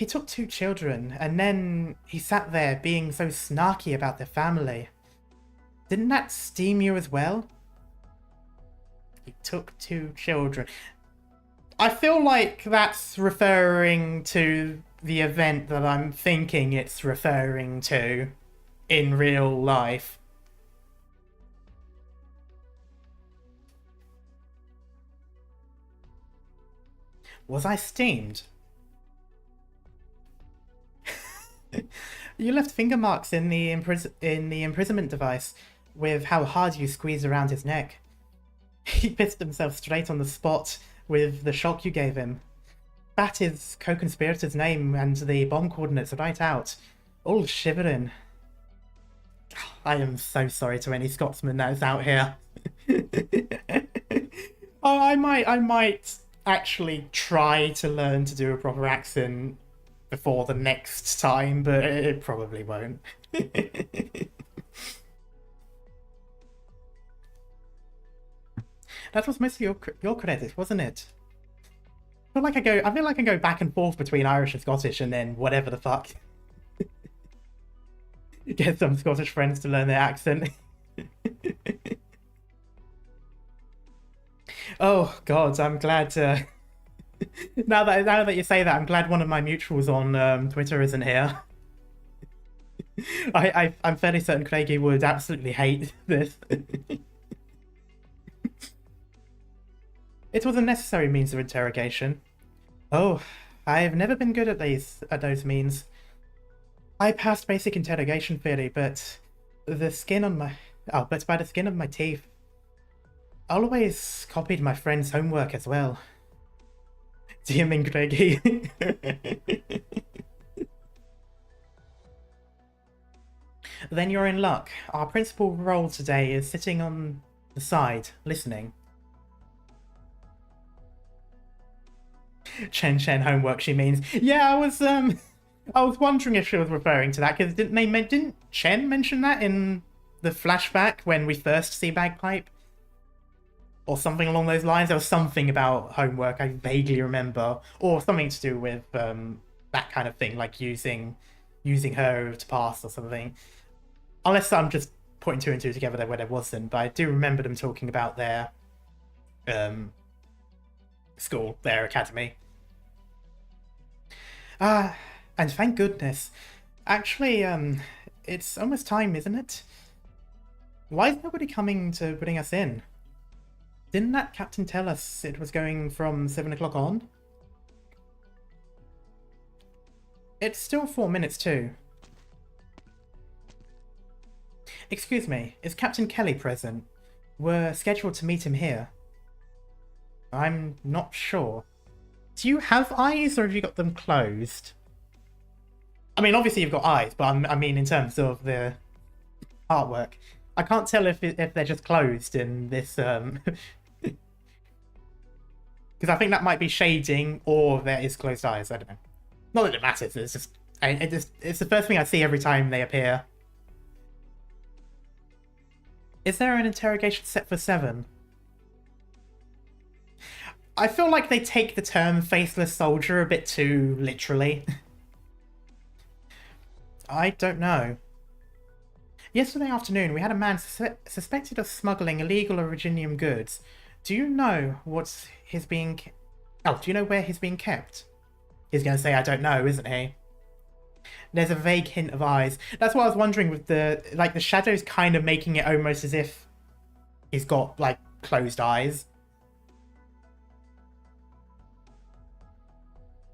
took 2 children, and then he sat there being so snarky about their family. Didn't that steam you as well? He took 2 children. I feel like that's referring to the event that I'm thinking it's referring to in real life. Was I steamed? You left finger marks in the imprisonment device with how hard you squeezed around his neck. He pissed himself straight on the spot with the shock you gave him. Spat his co-conspirator's name and the bomb coordinates right out, all shivering. I am so sorry to any Scotsman that is out here. Oh, I might actually try to learn to do a proper accent before the next time, but it probably won't. That was mostly your credit, wasn't it? I feel like I go back and forth between Irish and Scottish, and then whatever the fuck. Get some Scottish friends to learn their accent. Oh God, I'm glad to. Now that you say that, I'm glad one of my mutuals on Twitter isn't here. I'm fairly certain Craigie would absolutely hate this. It was a necessary means of interrogation. Oh, I've never been good at those means. I passed basic interrogation theory, but by the skin of my teeth. I always copied my friend's homework as well. Do you mean Craigie? Then you're in luck. Our principal role today is sitting on the side, listening. Chen homework, she means. Yeah, I was wondering if she was referring to that, because didn't Chen mention that in the flashback when we first see Bagpipe? Or something along those lines. There was something about homework I vaguely remember, or something to do with that kind of thing, like using her to pass or something. Unless I'm just putting 2 and 2 together there where there wasn't, but I do remember them talking about their school, their academy. And thank goodness. Actually, it's almost time, isn't it? Why is nobody coming to putting us in? Didn't that captain tell us it was going from 7 o'clock on? It's still 4 minutes too. Excuse me, is Captain Kelly present? We're scheduled to meet him here. I'm not sure. Do you have eyes, or have you got them closed? I mean, obviously you've got eyes, but I mean in terms of the artwork. I can't tell if they're just closed in this... Because I think that might be shading, or there is closed eyes, I don't know. Not that it matters, it's just... It's the first thing I see every time they appear. Is there an interrogation set for 7? I feel like they take the term faceless soldier a bit too literally. I don't know. Yesterday afternoon, we had a man suspected of smuggling illegal Originium goods. Do you know what's his being... Oh, do you know where he's being kept? He's going to say, I don't know, isn't he? There's a vague hint of eyes. That's what I was wondering with the... Like, the shadows kind of making it almost as if he's got, like, closed eyes.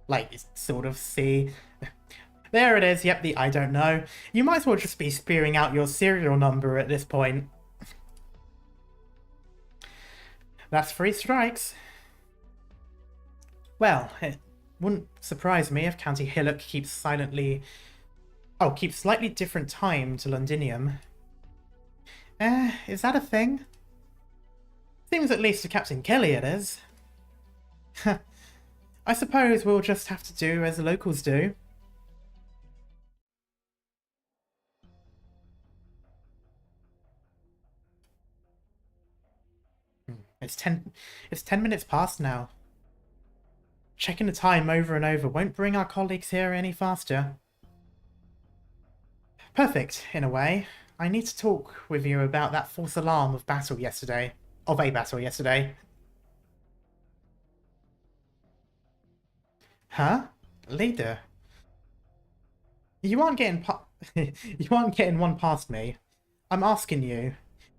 Like, you sort of see... There it is, yep, the I don't know. You might as well just be spewing out your serial number at this point. That's 3 strikes. Well, it wouldn't surprise me if County Hillock keeps keeps slightly different time to Londinium. Is that a thing? Seems at least to Captain Kelly it is. I suppose we'll just have to do as the locals do. It's 10 minutes past now. Checking the time over and over won't bring our colleagues here any faster. Perfect, in a way. I need to talk with you about that false alarm of a battle yesterday. Huh? Leader? You aren't getting you aren't getting one past me. I'm asking you,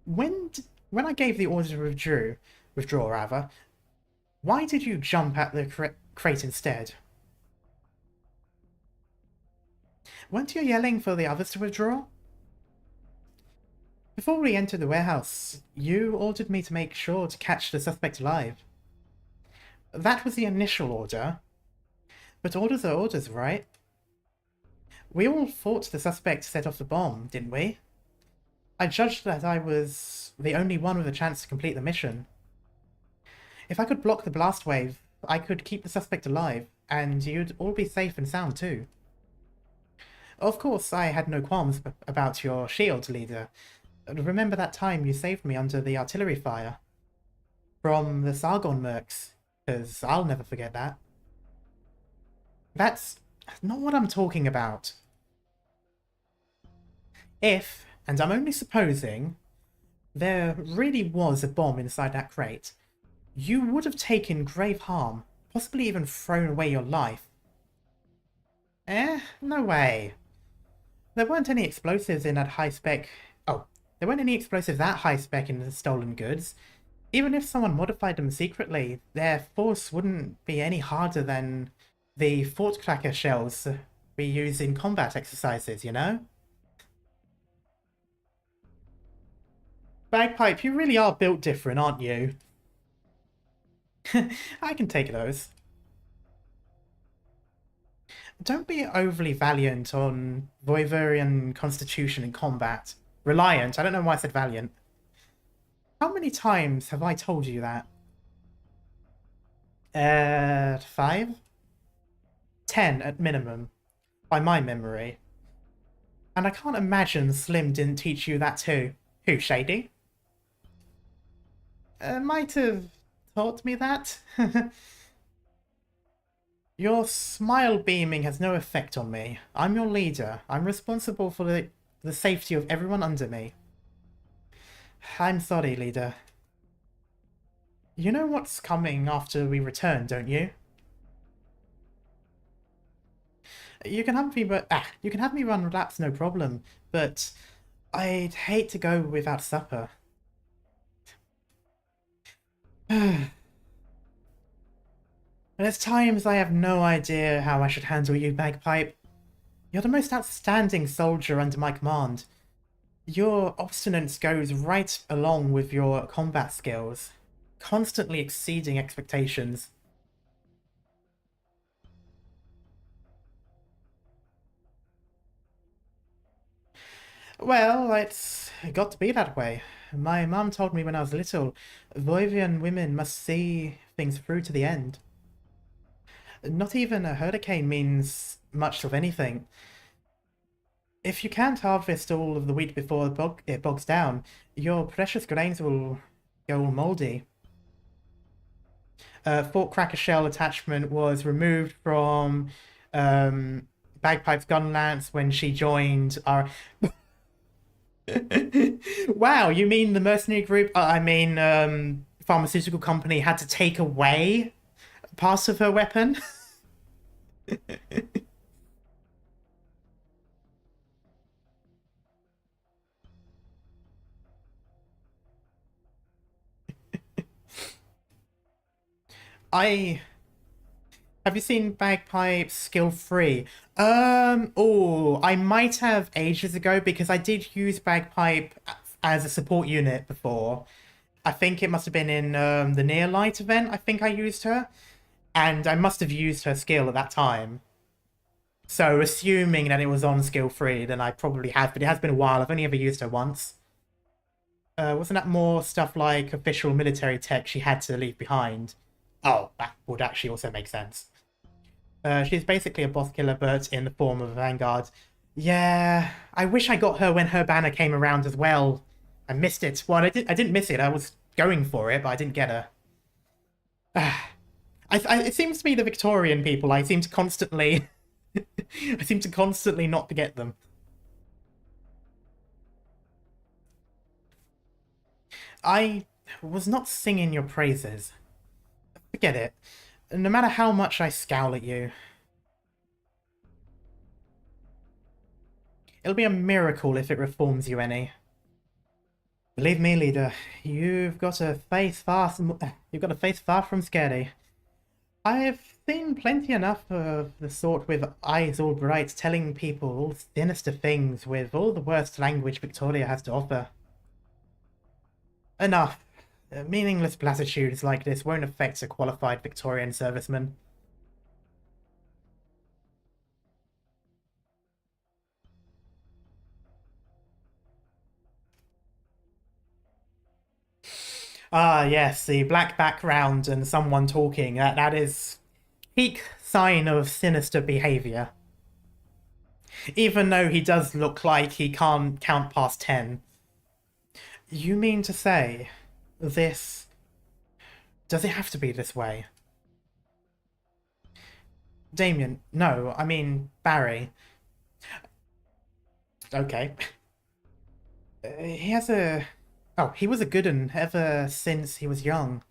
when I gave the order to withdraw rather, why did you jump at the crate instead? Weren't you yelling for the others to withdraw? Before we entered the warehouse, you ordered me to make sure to catch the suspect alive. That was the initial order. But orders are orders, right? We all thought the suspect set off the bomb, didn't we? I judged that I was the only one with a chance to complete the mission. If I could block the blast wave, I could keep the suspect alive, and you'd all be safe and sound too. Of course, I had no qualms about your shield, leader. Remember that time you saved me under the artillery fire? From the Sargon mercs, because I'll never forget that. That's not what I'm talking about. If, and I'm only supposing, there really was a bomb inside that crate, you would have taken grave harm, possibly even thrown away your life. No way. There weren't any explosives in that high-spec... Oh, there weren't any explosives that high-spec in the stolen goods. Even if someone modified them secretly, their force wouldn't be any harder than the fort cracker shells we use in combat exercises, you know? Bagpipe, you really are built different, aren't you? I can take those. Don't be overly valiant on Vyverian constitution in combat. Reliant, I don't know why I said valiant. How many times have I told you that? 5? 10 at minimum, by my memory. And I can't imagine Slim didn't teach you that too. Who, Shady? Might have taught me that. Your smile beaming has no effect on me. I'm your leader. I'm responsible for the safety of everyone under me. I'm sorry, leader. You know what's coming after we return, don't you? You can have me run laps, no problem, but I'd hate to go without supper. There's times I have no idea how I should handle you, Bagpipe. You're the most outstanding soldier under my command. Your obstinance goes right along with your combat skills, constantly exceeding expectations. Well, it's got to be that way. My mum told me when I was little, Voivian women must see things through to the end. Not even a hurricane means much of anything. If you can't harvest all of the wheat before it bogs down, your precious grains will go all mouldy. Fort Cracker Shell attachment was removed from Bagpipe's gun lance when she joined our... Wow, you mean the mercenary group, pharmaceutical company had to take away part of her weapon? Have you seen Bagpipe Skill 3? I might have ages ago because I did use Bagpipe as a support unit before. I think it must have been in the Near Light event. I think I used her, and I must have used her skill at that time. So assuming that it was on skill 3, then I probably have, but it has been a while. I've only ever used her once. Wasn't that more stuff like official military tech she had to leave behind? Oh, that would actually also make sense. She's basically a boss killer, but in the form of a Vanguard. Yeah, I wish I got her when her banner came around as well. I missed it. Well, I didn't miss it. I was going for it, but I didn't get her. It seems to be the Victorian people. I seem to constantly... I seem to constantly not get them. I was not singing your praises. Forget it. No matter how much I scowl at you. It'll be a miracle if it reforms you any. Believe me, leader, you've got a face far from scary. I've seen plenty enough of the sort with eyes all bright telling people all sinister things with all the worst language Victoria has to offer. Enough. Meaningless platitudes like this won't affect a qualified Victorian serviceman. Ah, yes, the black background and someone talking. That is peak sign of sinister behavior. Even though he does look like he can't count past 10. You mean to say this... Does it have to be this way? Damien, no, I mean Barry. Okay. He has a... Oh, he was a good un ever since he was young.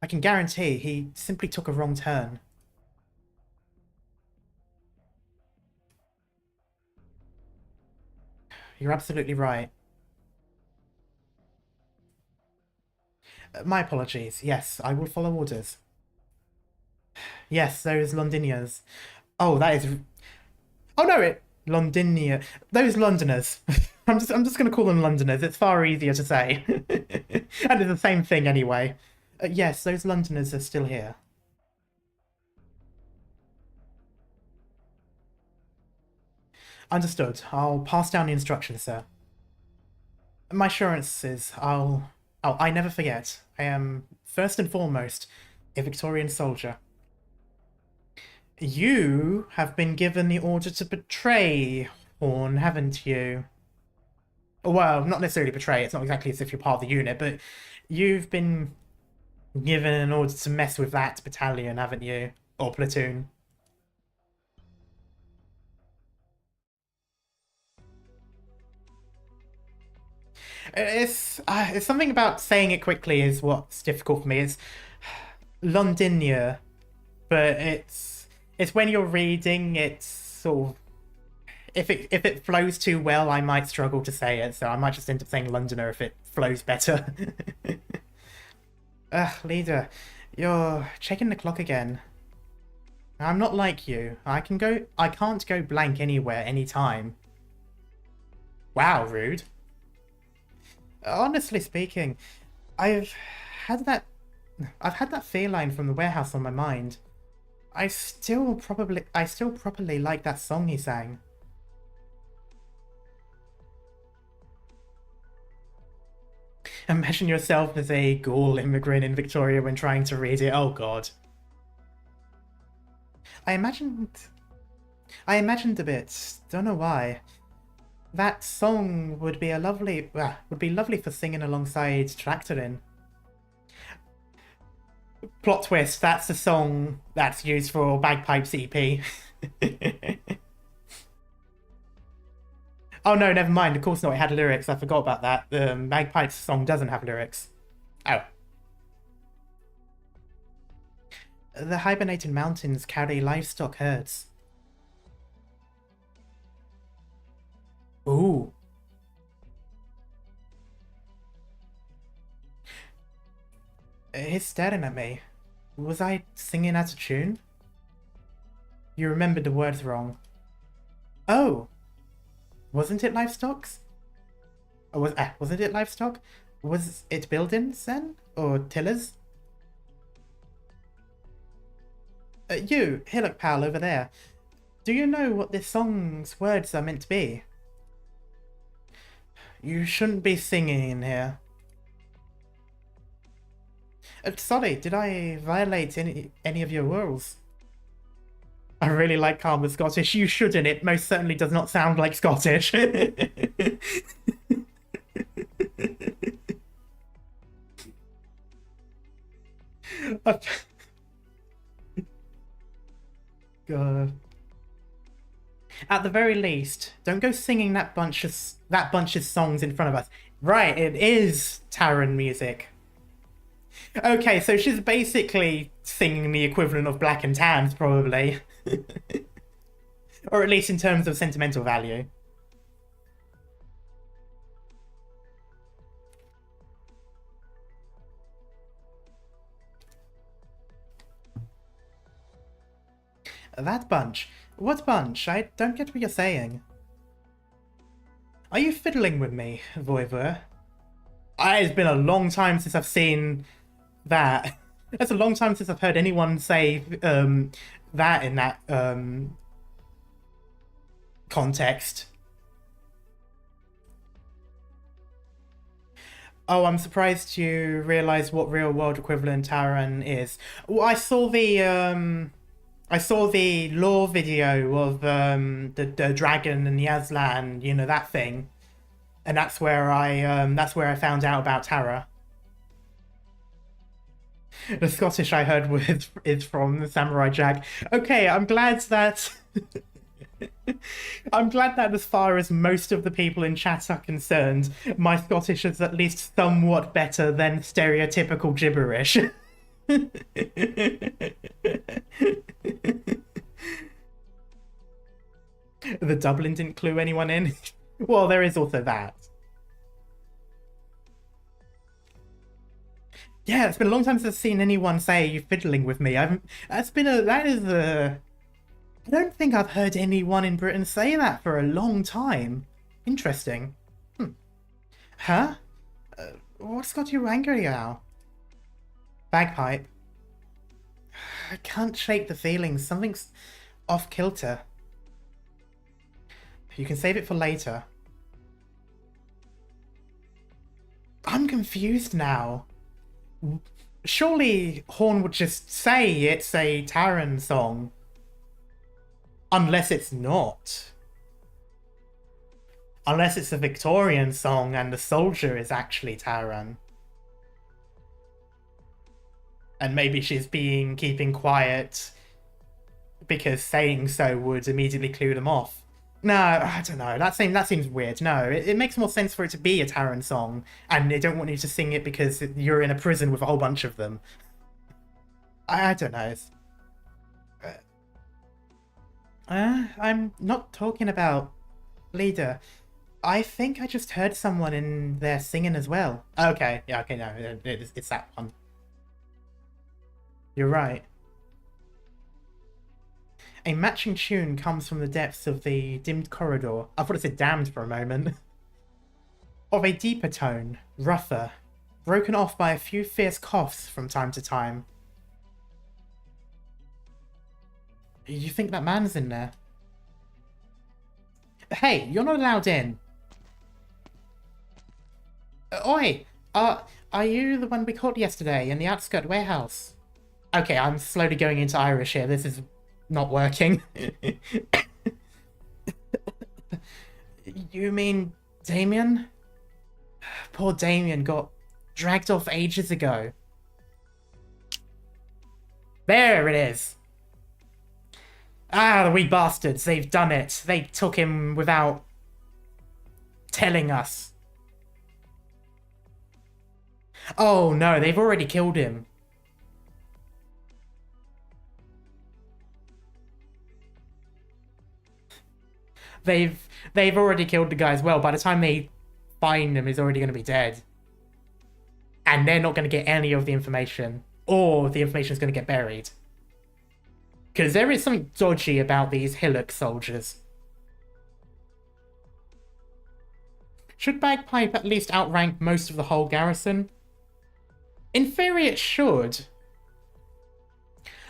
I can guarantee he simply took a wrong turn. You're absolutely right. My apologies. Yes, I will follow orders. Yes, those Londinians. Oh, that is... Oh no, Londinia. Those Londoners. I'm just gonna call them Londoners. It's far easier to say. And it's the same thing anyway. Yes, those Londoners are still here. Understood. I'll pass down the instructions, sir. My assurance is Oh, I never forget. I am, first and foremost, a Victorian soldier. You have been given the order to betray Horn, haven't you? Well, not necessarily betray. It's not exactly as if you're part of the unit, but you've been given an order to mess with that battalion, haven't you? Or platoon. It's something about saying it quickly is what's difficult for me. It's Londinia, but it's when you're reading, it's sort of if it flows too well, I might struggle to say it, so I might just end up saying Londoner if it flows better. Leader, you're checking the clock again. I'm not like you. I can't go blank anywhere, anytime. Wow, rude. Honestly speaking, I've had that feline from the warehouse on my mind. I still properly like that song he sang. Imagine yourself as a ghoul immigrant in Victoria when trying to read it. Oh god. I imagined a bit. Don't know why. That song would be lovely for singing alongside Tractorin. Plot twist, that's the song that's used for Bagpipes EP. Oh no, never mind. Of course not. It had lyrics. I forgot about that. The Bagpipes song doesn't have lyrics. Oh. The hibernating mountains carry livestock herds. Ooh. He's staring at me. Was I singing out of tune? You remembered the words wrong. Oh. Wasn't it livestocks? Oh, wasn't it livestock? Was it buildings then? Or tillers? You, Hillock pal over there. Do you know what this song's words are meant to be? You shouldn't be singing in here. Sorry, did I violate any of your rules? I really like Calm the Scottish. You shouldn't. It most certainly does not sound like Scottish. God. At the very least, don't go singing that bunch of songs in front of us. Right, it is Taran music. Okay, so she's basically singing the equivalent of Black and Tans, probably. Or at least in terms of sentimental value. That bunch? What bunch? I don't get what you're saying. Are you fiddling with me, Voivor? It's been a long time since I've seen that. That's a long time since I've heard anyone say that in that context. Oh, I'm surprised you realise what real-world equivalent Taran is. Well, I saw the lore video of the dragon and Yazlan, you know, that thing, and that's where I found out about Tara. The Scottish I heard is from the Samurai Jack. Okay, I'm glad that as far as most of the people in chat are concerned, my Scottish is at least somewhat better than stereotypical gibberish. The Dublin didn't clue anyone in. Well, there is also that. Yeah, it's been a long time since I've seen anyone say you're fiddling with me. I don't think I've heard anyone in Britain say that for a long time. Interesting. Huh? What's got you angry now? Bagpipe. I can't shake the feelings. Something's off kilter. You can save it for later. I'm confused now. Surely Horn would just say it's a Taran song. Unless it's not. Unless it's a Victorian song and the soldier is actually Taran. And maybe she's keeping quiet because saying so would immediately clue them off. No, I don't know. That seems weird. No, it makes more sense for it to be a Taran song, and they don't want you to sing it because you're in a prison with a whole bunch of them. I don't know. I'm not talking about leader. I think I just heard someone in there singing as well. Okay, yeah, okay, no, it's that one. You're right. A matching tune comes from the depths of the dimmed corridor. I thought it said damned for a moment. Of a deeper tone, rougher, broken off by a few fierce coughs from time to time. You think that man's in there? Hey, you're not allowed in. Oi! Are you the one we caught yesterday in the outskirt warehouse? Okay, I'm slowly going into Irish here. This is not working. You mean Damien? Poor Damien got dragged off ages ago. There it is. Ah, the wee bastards. They've done it. They took him without telling us. Oh no, they've already killed him. They've already killed the guy as well. By the time they find him, he's already going to be dead. And they're not going to get any of the information. Or the information is going to get buried. Because there is something dodgy about these Hillock soldiers. Should Bagpipe at least outrank most of the whole garrison? In theory, it should.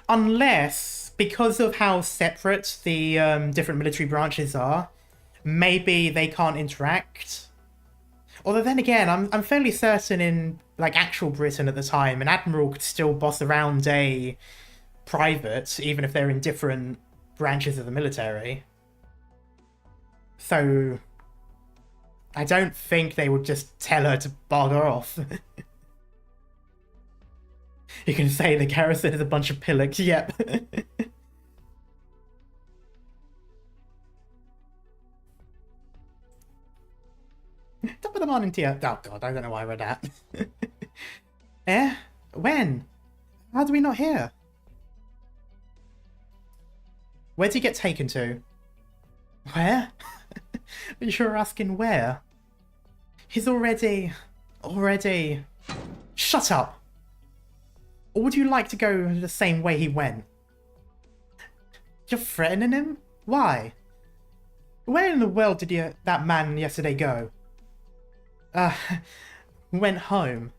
Unless, because of how separate the different military branches are, maybe they can't interact. Although then again, I'm fairly certain in like actual Britain at the time, an admiral could still boss around a private, even if they're in different branches of the military. So I don't think they would just tell her to bugger off. You can say the garrison is a bunch of pillocks, yep. Don't put them on into your... Oh god, I don't know why I read that. Eh? When? How do we not hear? Where'd he get taken to? Where? You're asking where? He's already... Shut up! Or would you like to go the same way he went? You're threatening him? Why? Where in the world did that man yesterday go? Went home.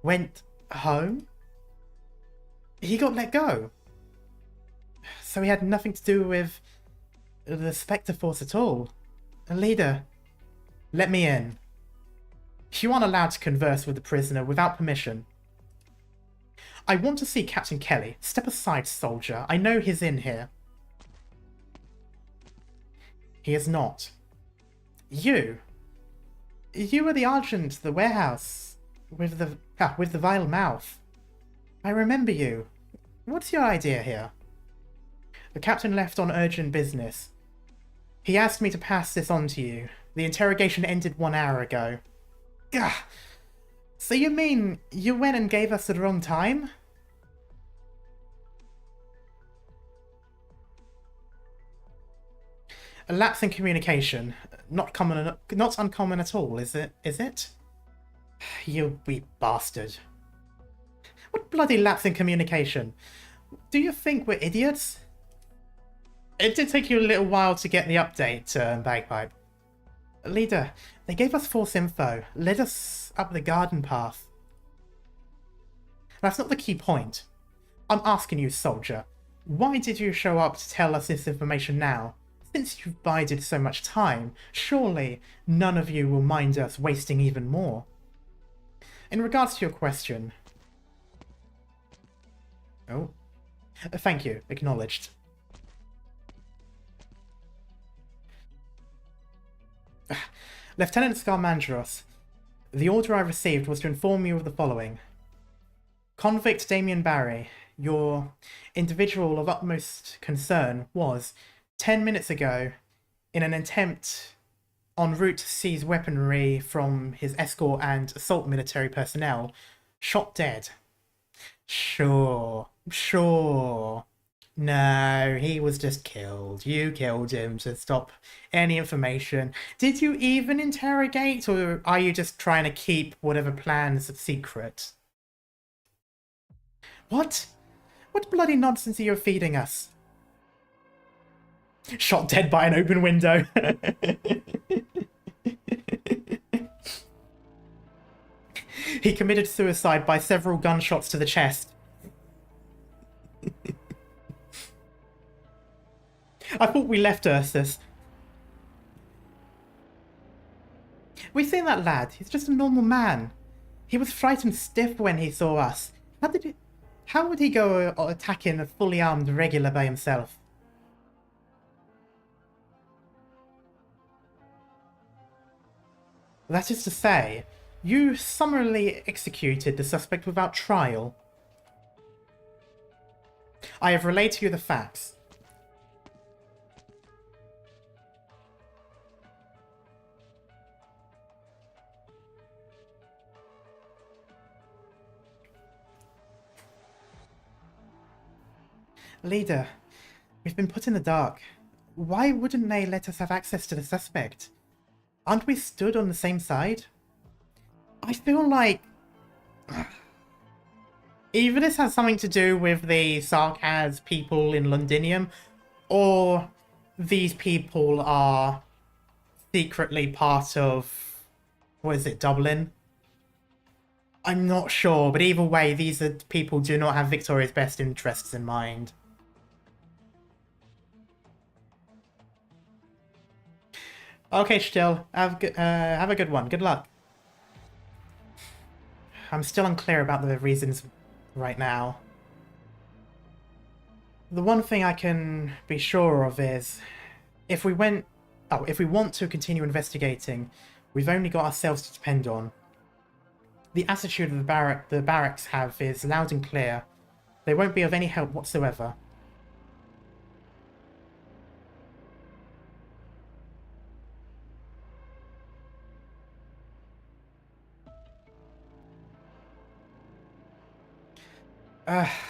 Went home? He got let go. So he had nothing to do with the Spectre Force at all. Leader, let me in. You aren't allowed to converse with the prisoner without permission. I want to see Captain Kelly. Step aside, soldier. I know he's in here. He is not. You were the Argent, the warehouse, with the vile mouth. I remember you. What's your idea here? The captain left on urgent business. He asked me to pass this on to you. The interrogation ended 1 hour ago. Gah! So you mean you went and gave us the wrong time? A lapse in communication. Not uncommon at all, is it? You wee bastard. What bloody lapse in communication? Do you think we're idiots? It did take you a little while to get the update, Bagpipe. Leader, they gave us false info, led us up the garden path. That's not the key point. I'm asking you, soldier, why did you show up to tell us this information now? Since you've bided so much time, surely none of you will mind us wasting even more. In regards to your question... Oh. Thank you. Acknowledged. Lieutenant Scarmandros, the order I received was to inform you of the following. Convict Damien Barry, your individual of utmost concern, was, 10 minutes ago, in an attempt en route to seize weaponry from his escort and assault military personnel, shot dead. Sure. No, he was just killed. You killed him to stop any information. Did you even interrogate, or are you just trying to keep whatever plans secret? What? What bloody nonsense are you feeding us? Shot dead by an open window. He committed suicide by several gunshots to the chest. I thought we left Ursus. We've seen that lad. He's just a normal man. He was frightened stiff when he saw us. How would he go attacking a fully armed regular by himself? That is to say, you summarily executed the suspect without trial. I have relayed to you the facts. Leader, we've been put in the dark. Why wouldn't they let us have access to the suspect? Aren't we stood on the same side? I feel like... either this has something to do with the Sarkaz people in Londinium, or these people are secretly part of What is it, Dublin? I'm not sure, but either way, these are people who do not have Victoria's best interests in mind. Okay, still, have a good one. Good luck. I'm still unclear about the reasons right now. The one thing I can be sure of is, if we want to continue investigating, we've only got ourselves to depend on. The attitude of the barracks have is loud and clear. They won't be of any help whatsoever.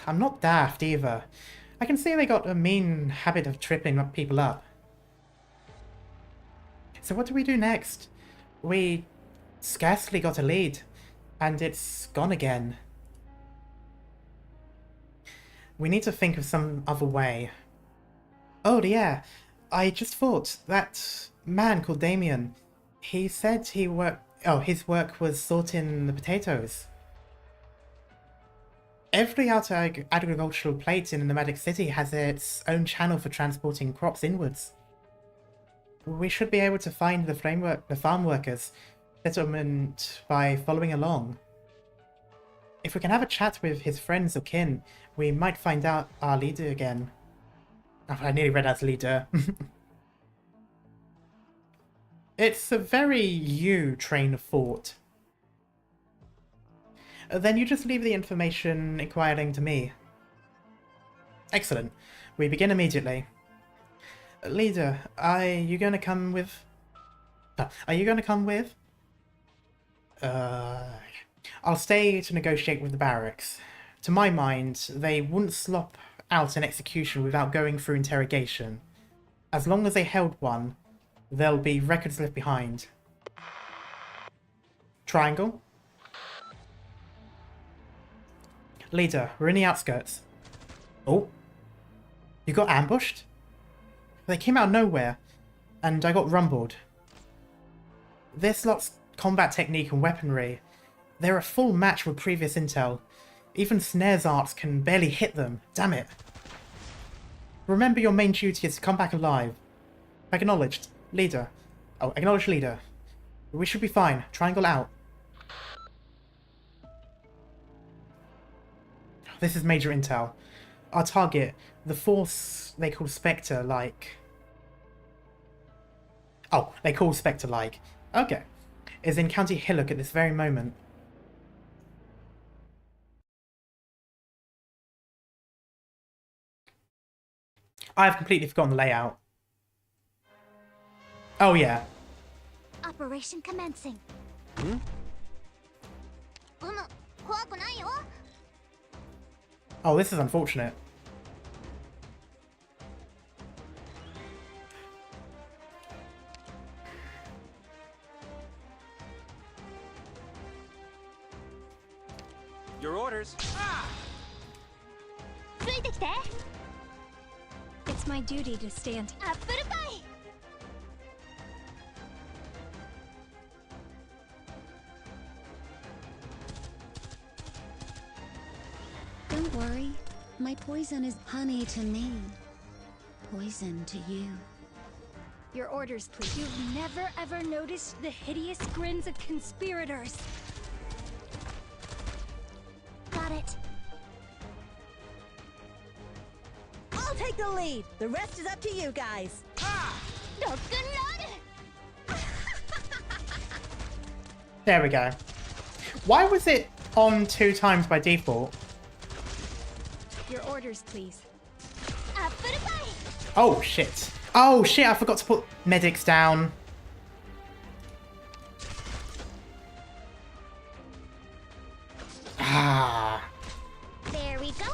I'm not daft either. I can see they got a mean habit of tripping people up. So what do we do next? We scarcely got a lead, and it's gone again. We need to think of some other way. Oh yeah, I just thought, that man called Damien, he said his work was sorting the potatoes. Every outer agricultural plate in the Nomadic City has its own channel for transporting crops inwards. We should be able to find the farm workers settlement by following along. If we can have a chat with his friends or kin, we might find out our leader again. Oh, I nearly read as leader. It's a very you train of thought. Then you just leave the information inquiring to me. Excellent. We begin immediately. Leader, are you going to come with? I'll stay to negotiate with the barracks. To my mind, they wouldn't slop out an execution without going through interrogation. As long as they held one, there'll be records left behind. Triangle? Leader, we're in the outskirts. Oh. You got ambushed? They came out of nowhere, and I got rumbled. This lot's combat technique and weaponry, they're a full match with previous intel. Even Snare's arts can barely hit them, damn it. Remember your main duty is to come back alive. Acknowledged. Leader. Oh, acknowledged leader. We should be fine. Triangle out. This is major intel. Our target, the force they call Spectre-like. Oh, they call Spectre-like. Okay. Is in County Hillock at this very moment. I have completely forgotten the layout. Oh yeah. Operation commencing. Oh, this is unfortunate. Your orders. It's my duty to stand. Don't worry. My poison is honey to me. Poison to you. Your orders, please. You've never ever noticed the hideous grins of conspirators. Got it. I'll take the lead. The rest is up to you guys. There we go. Why was it on 2 times by default? Your orders, please. Oh shit. Oh shit, I forgot to put medics down. Ah. There we go.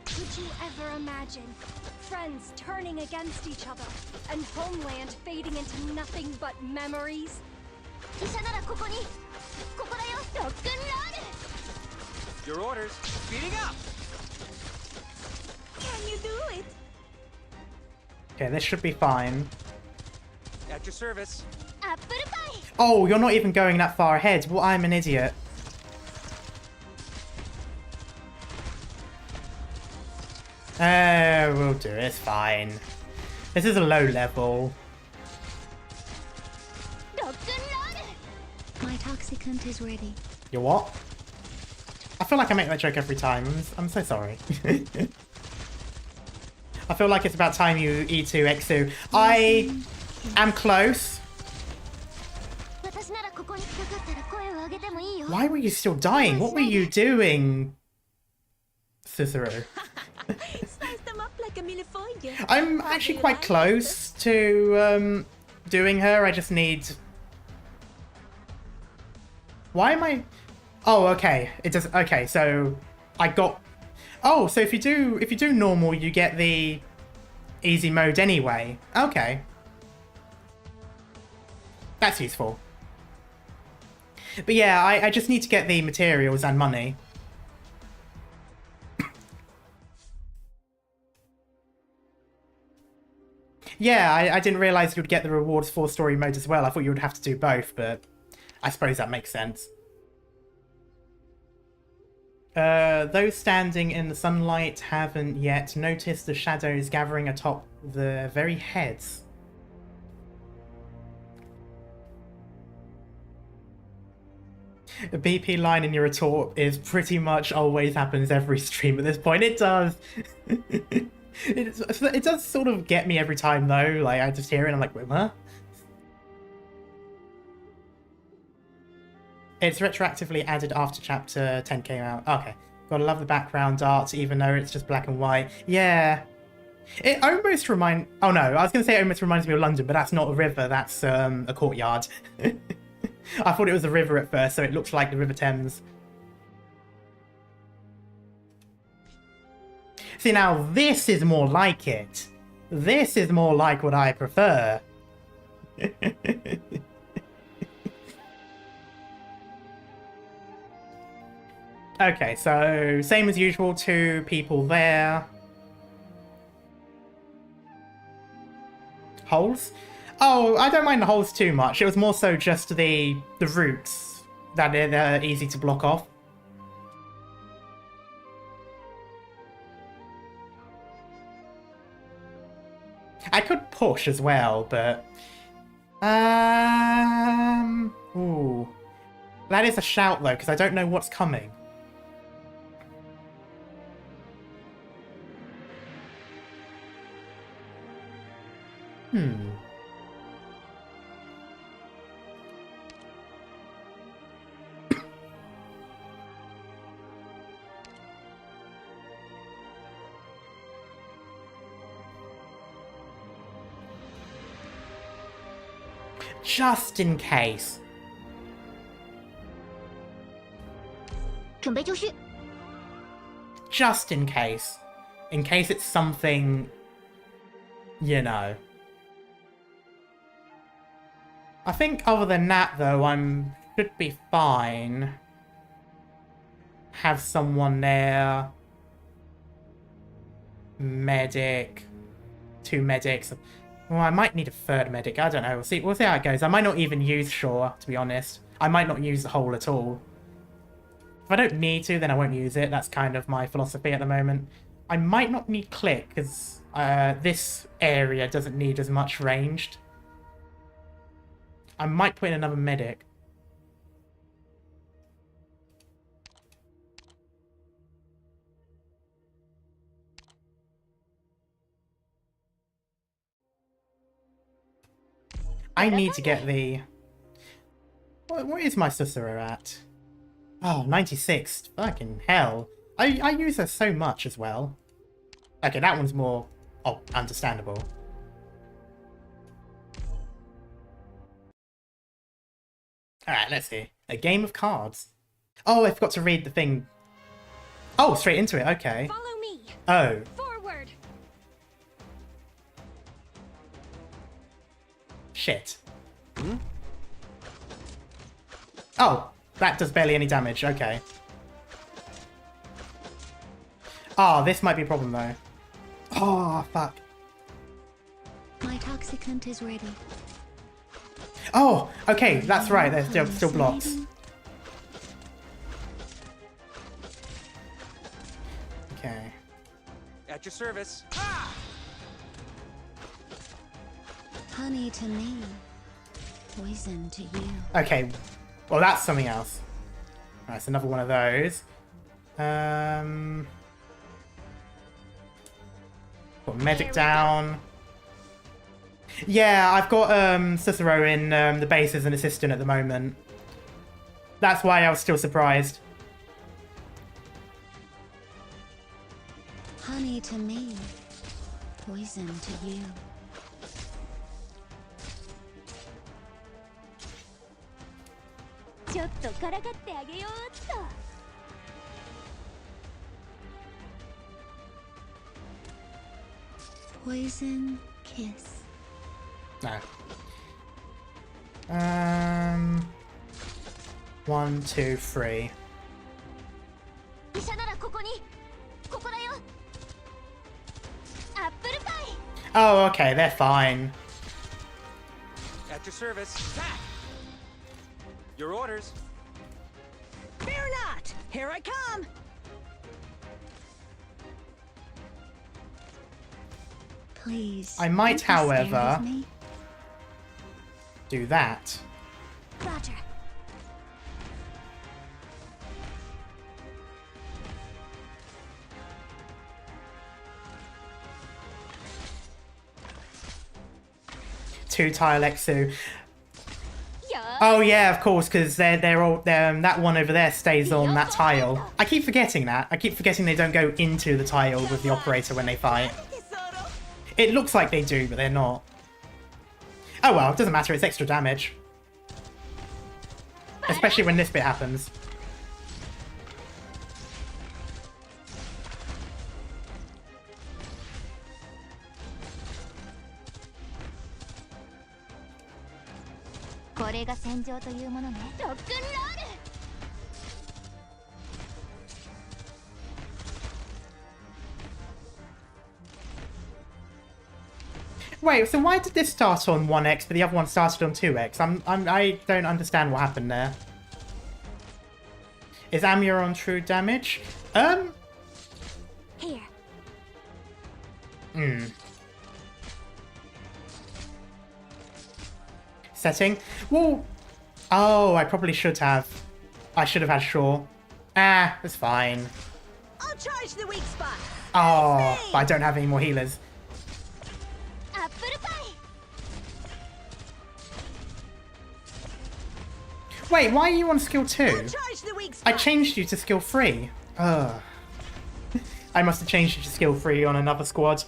Could you ever imagine friends turning against each other and homeland fading into nothing but memories? Your orders. Speeding up. Can you do it? Okay, this should be fine. At your service. Oh, you're not even going that far ahead. Well, I'm an idiot. We'll do it. It's fine. This is a low level. My toxicant is ready. You what? I feel like I make that joke every time. I'm so sorry. I feel like it's about time you E2, X2. I am close. Why were you still dying? What were you doing, Cicero? Slice them up like a millefeuille. I'm actually quite close to doing her. I just need... Why am I... Oh, okay. It does. Okay, so I got... Oh, so if you do normal, you get the easy mode anyway. Okay. That's useful. But yeah, I just need to get the materials and money. Yeah, I didn't realize you would get the rewards for story mode as well. I thought you would have to do both, but I suppose that makes sense. Those standing in the sunlight haven't yet noticed the shadows gathering atop their very heads. The BP line in your retort is pretty much always happens every stream at this point. It does. It does sort of get me every time though. Like I just hear it and I'm like, wait, what? It's retroactively added after chapter 10 came out. Okay. Gotta love the background art even though it's just black and white. Yeah. It almost reminds... Oh no, I was going to say it almost reminds me of London, but that's not a river, that's a courtyard. I thought it was a river at first, so it looks like the River Thames. See, now this is more like it. This is more like what I prefer. Okay, so same as usual, 2 people there. Holes? Oh, I don't mind the holes too much. It was more so just the routes that they're easy to block off. I could push as well, but... Ooh. That is a shout, though, because I don't know what's coming. Just in case. Just in case. In case it's something, you know. I think other than that, though, should be fine. Have someone there. Medic. 2 medics. Well, I might need a 3rd medic. I don't know. We'll see how it goes. I might not even use Shore, to be honest. I might not use the hole at all. If I don't need to, then I won't use it. That's kind of my philosophy at the moment. I might not need click, because this area doesn't need as much ranged. I might put in another medic. I need to get the... What is my Cicero at? Oh, 96. Fucking hell. I use her so much as well. Okay, that one's more... Oh, understandable. Alright, let's see. A game of cards. Oh, I forgot to read the thing. Oh, straight into it. Okay. Follow me. Oh. Forward. Shit. Oh, that does barely any damage. Okay. Oh, this might be a problem though. Oh, fuck. My toxicant is ready. Oh, okay, that's right. There's still blocks. Okay. At your service. Honey to me, poison to you. Okay. Well, that's something else. That's another one of those. Got medic down. Yeah, I've got Cicero in the base as an assistant at the moment. That's why I was still surprised. Honey to me, poison to you. Poison kiss. No. 1, 2, 3. Oh, okay, they're fine. At your service. Attack! Your orders. Fear not! Here I come! Please. I might, don't be scared however, of me. do that. Roger. Two tile Exu. Oh yeah, of course, because they're all that one over there stays on that tile. I keep forgetting that. I keep forgetting they don't go into the tile with the operator when they fight. It looks like they do, but they're not. Oh well, it doesn't matter. It's extra damage, especially when this bit happens. Wait, so why did this start on 1x but the other one started on 2x? I don't understand what happened there. Is Amir on true damage? Here. Setting? Well, oh, I probably should have. I should have had Shaw. Ah, it's fine. I'll charge the weak spot. Oh, but I don't have any more healers. Wait, why are you on skill 2? Charge the weak spot. I changed you to skill 3. Ugh. I must have changed you to skill 3 on another squad.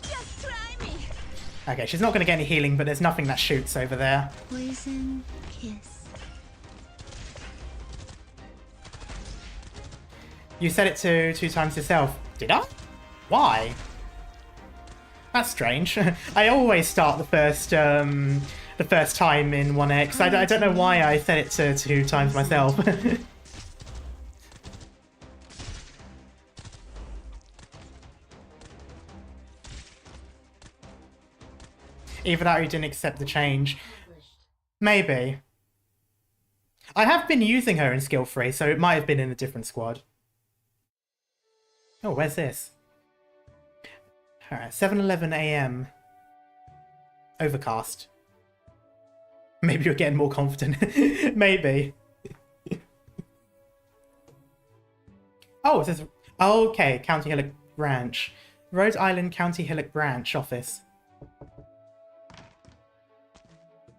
Just try me. Okay, she's not going to get any healing, but there's nothing that shoots over there. Poison kiss. You said it to 2 times yourself. Did I? Why? That's strange. I always start the first time in 1x. I don't know why I said it to 2 times myself. Either that or you didn't accept the change. Maybe. I have been using her in skill 3, so it might have been in a different squad. Oh, where's this? Alright, 7:11 AM. Overcast. Maybe you're getting more confident. Maybe. Oh, it says... Oh, okay, County Hillock Branch. Rhode Island County Hillock Branch office.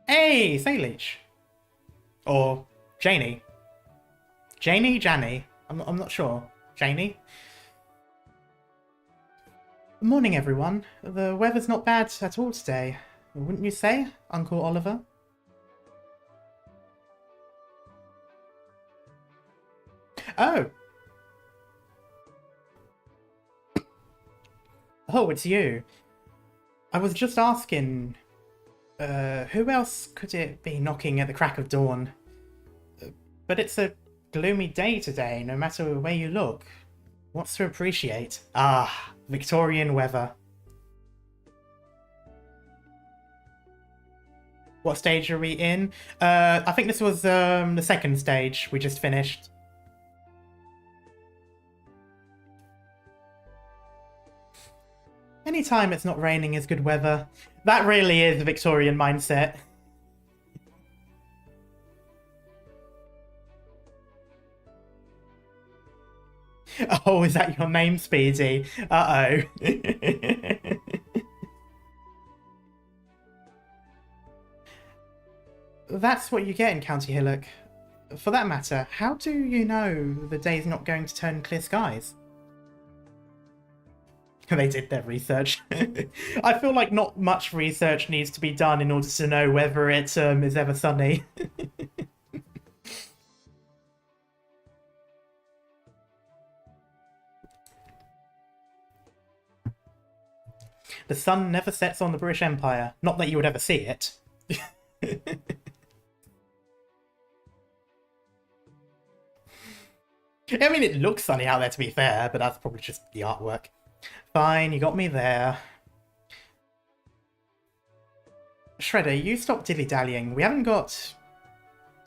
Hey, Saleach. Or Janie. Janie? I'm not sure. Janie? Good morning, everyone. The weather's not bad at all today, wouldn't you say, Uncle Oliver? Oh. Oh, it's you. I was just asking, who else could it be knocking at the crack of dawn? But it's a Gloomy day today, no matter where you look. What's to appreciate? Ah, Victorian weather. What stage are we in? I think this was the second stage we just finished. Anytime it's not raining is good weather. That really is the Victorian mindset. Oh, is that your name, Speedy? Uh-oh. That's what you get in County Hillock. For that matter, how do you know the day's not going to turn clear skies? They did their research. I feel like not much research needs to be done in order to know whether it is ever sunny. The sun never sets on the British Empire. Not that you would ever see it. I mean, it looks sunny out there, to be fair, but that's probably just the artwork. Fine, you got me there. Shredder, you stop dilly-dallying. We haven't got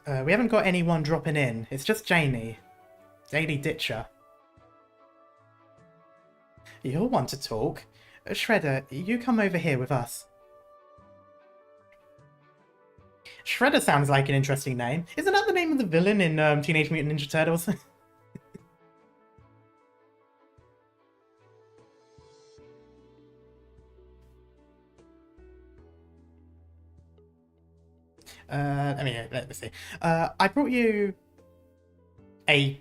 anyone dropping in. It's just Janie. Daily Ditcher. You're one to talk. Shredder, you come over here with us. Shredder sounds like an interesting name. Isn't that the name of the villain in Teenage Mutant Ninja Turtles? I mean, let me see. I brought you a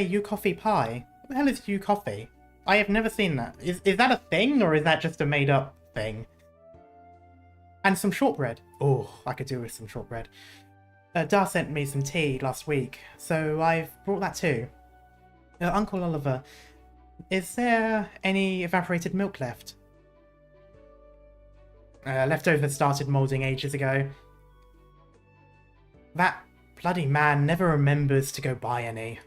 U coffee pie. What the hell is U coffee? I have never seen that. Is that a thing, or is that just a made up thing? And some shortbread. Oh, I could do with some shortbread. Dar sent me some tea last week, so I've brought that too. Uncle Oliver, is there any evaporated milk left? Leftovers started moulding ages ago. That bloody man never remembers to go buy any.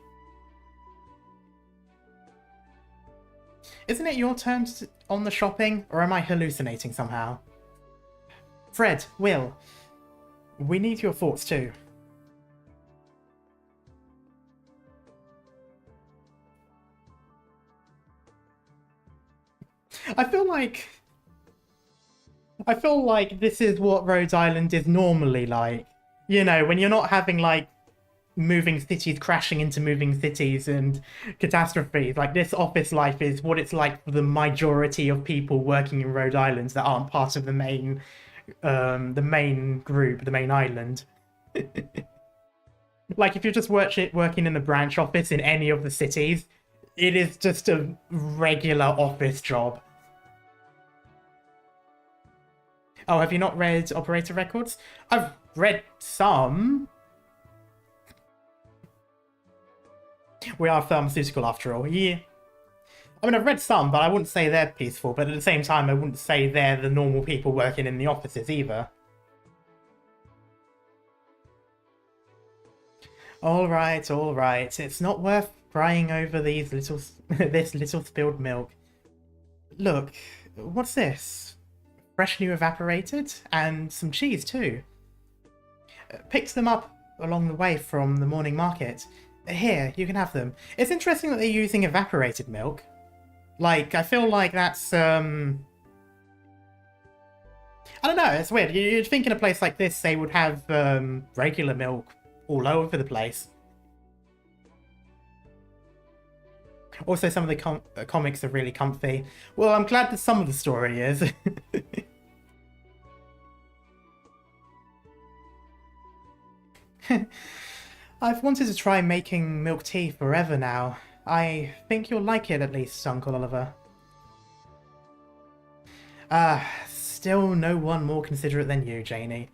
Isn't it your turn on the shopping, or am I hallucinating somehow? Fred, Will, we need your thoughts too. I feel like this is what Rhode Island is normally like. You know, when you're not having, like, moving cities crashing into moving cities and catastrophes. Like, this office life is what it's like for the majority of people working in Rhode Island that aren't part of the main group, the main island. Like, if you're just working in a branch office in any of the cities, it is just a regular office job. Oh, have you not read Operator Records? I've read some. We are pharmaceutical after all. Yeah. I mean, I've read some, but I wouldn't say they're peaceful. But at the same time, I wouldn't say they're the normal people working in the offices either. All right. It's not worth crying over these this little spilled milk. Look, what's this? Fresh new evaporated, and some cheese too. Picked them up along the way from the morning market. Here, you can have them. It's interesting that they're using evaporated milk. Like, I feel like that's, I don't know, it's weird. You'd think in a place like this they would have regular milk all over the place. Also, some of the comics are really comfy. Well, I'm glad that some of the story is. I've wanted to try making milk tea forever now. I think you'll like it at least, Uncle Oliver. Still no one more considerate than you, Janie.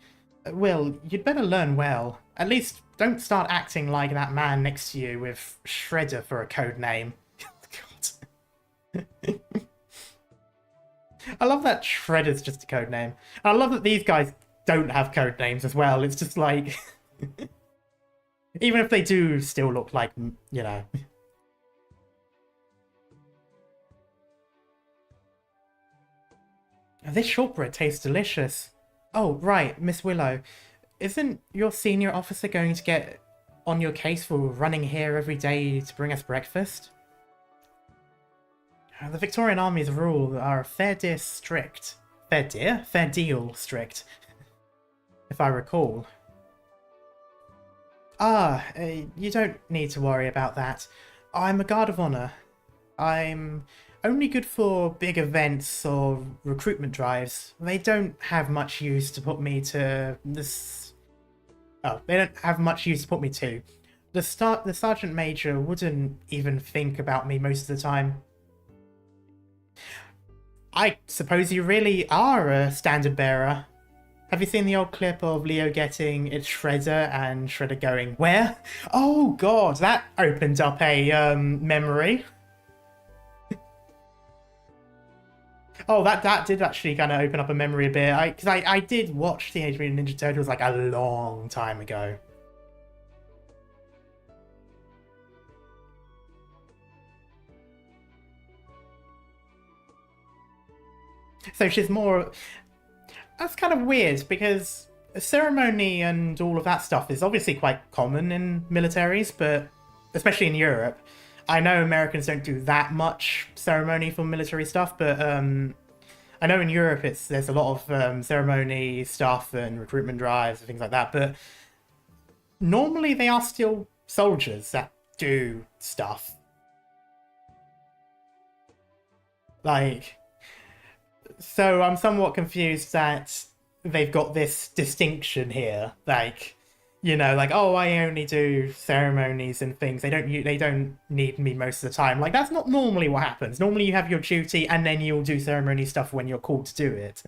Will, you'd better learn well. At least don't start acting like that man next to you with Shredder for a code name. God. I love that Shredder's just a code name. And I love that these guys don't have code names as well. It's just like... Even if they do still look like, you know. This shortbread tastes delicious. Oh, right, Miss Willow. Isn't your senior officer going to get on your case for running here every day to bring us breakfast? The Victorian Army's rule are a fair deal strict. Fair deal strict, if I recall. You don't need to worry about that. I'm a guard of honor. I'm only good for big events or recruitment drives. They don't have much use to put me to this. Oh, they don't have much use to put me to. The sergeant major wouldn't even think about me most of the time. I suppose you really are a standard bearer. Have you seen the old clip of Leo getting its Shredder and Shredder going, where? Oh god, that opened up a memory. Oh, that did actually kind of open up a memory a bit. Because I did watch Teenage Mutant Ninja Turtles like a long time ago. So she's more... That's kind of weird, because ceremony and all of that stuff is obviously quite common in militaries, but especially in Europe. I know Americans don't do that much ceremony for military stuff, but I know in Europe there's a lot of ceremony stuff and recruitment drives and things like that, but normally they are still soldiers that do stuff. Like... So I'm somewhat confused that they've got this distinction here, like, you know, like, oh, I only do ceremonies and things. They don't need me most of the time. Like, that's not normally what happens. Normally you have your duty and then you'll do ceremony stuff when you're called to do it.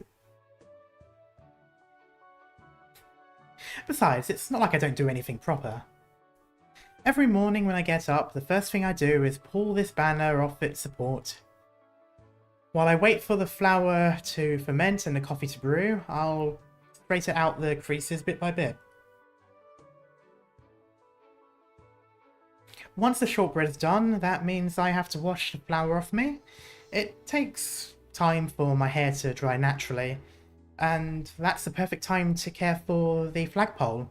Besides, it's not like I don't do anything proper. Every morning when I get up, the first thing I do is pull this banner off its support. While I wait for the flour to ferment and the coffee to brew, I'll straighten out the creases bit by bit. Once the shortbread's done, that means I have to wash the flour off me. It takes time for my hair to dry naturally, and that's the perfect time to care for the flagpole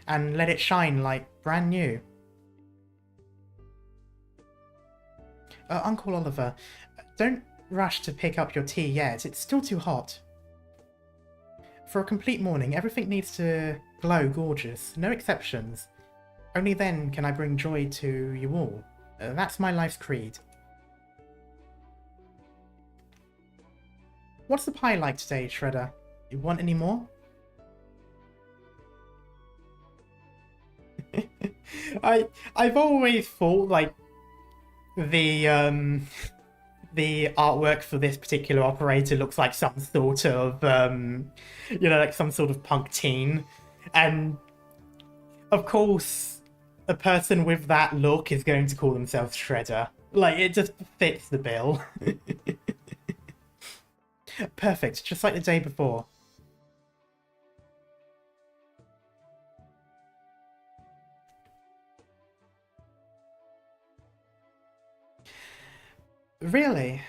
and let it shine like brand new. Uncle Oliver, don't rush to pick up your tea yet, it's still too hot. For a complete morning, everything needs to glow gorgeous, no exceptions. Only then can I bring joy to you all. That's my life's creed. What's the pie like today, Shredder? You want any more? I've always thought, like, the artwork for this particular operator looks like some sort of, you know, like some sort of punk teen. And, of course, a person with that look is going to call themselves Shredder. Like, it just fits the bill. Perfect, just like the day before. Really?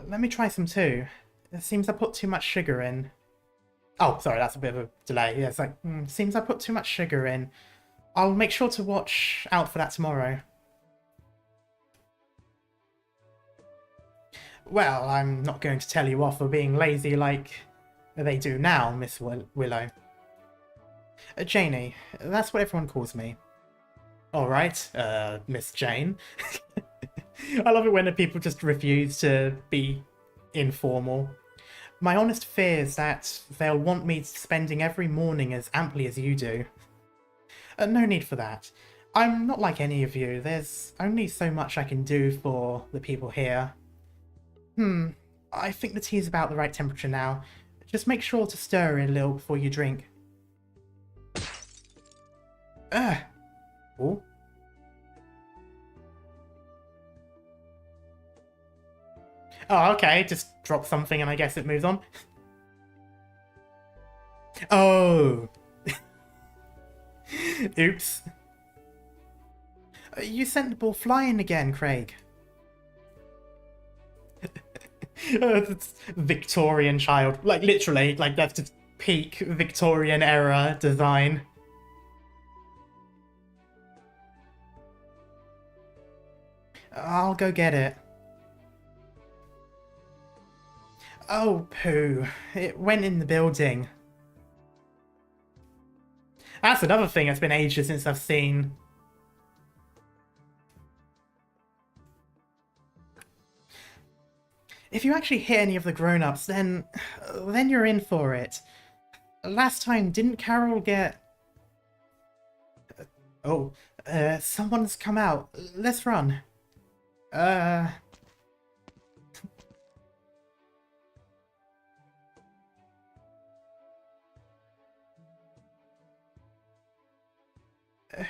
Let me try some too. It seems I put too much sugar in. Oh, sorry, that's a bit of a delay. Yeah, it's like, seems I put too much sugar in. I'll make sure to watch out for that tomorrow. Well, I'm not going to tell you off for being lazy like they do now, Miss Willow. Janie, that's what everyone calls me. Alright, Miss Jane. I love it when the people just refuse to be informal. My honest fear is that they'll want me spending every morning as amply as you do. No need for that. I'm not like any of you. There's only so much I can do for the people here. I think the tea's about the right temperature now. Just make sure to stir it a little before you drink. Oh. Oh, okay, just drop something and I guess it moves on. Oh. Oops. You sent the ball flying again, Craig. It's Victorian child. Like, literally, like, that's just peak Victorian era design. I'll go get it. Oh, poo. It went in the building. That's another thing that's been ages since I've seen. If you actually hit any of the grown-ups, then you're in for it. Last time, didn't Carol get... someone's come out. Let's run.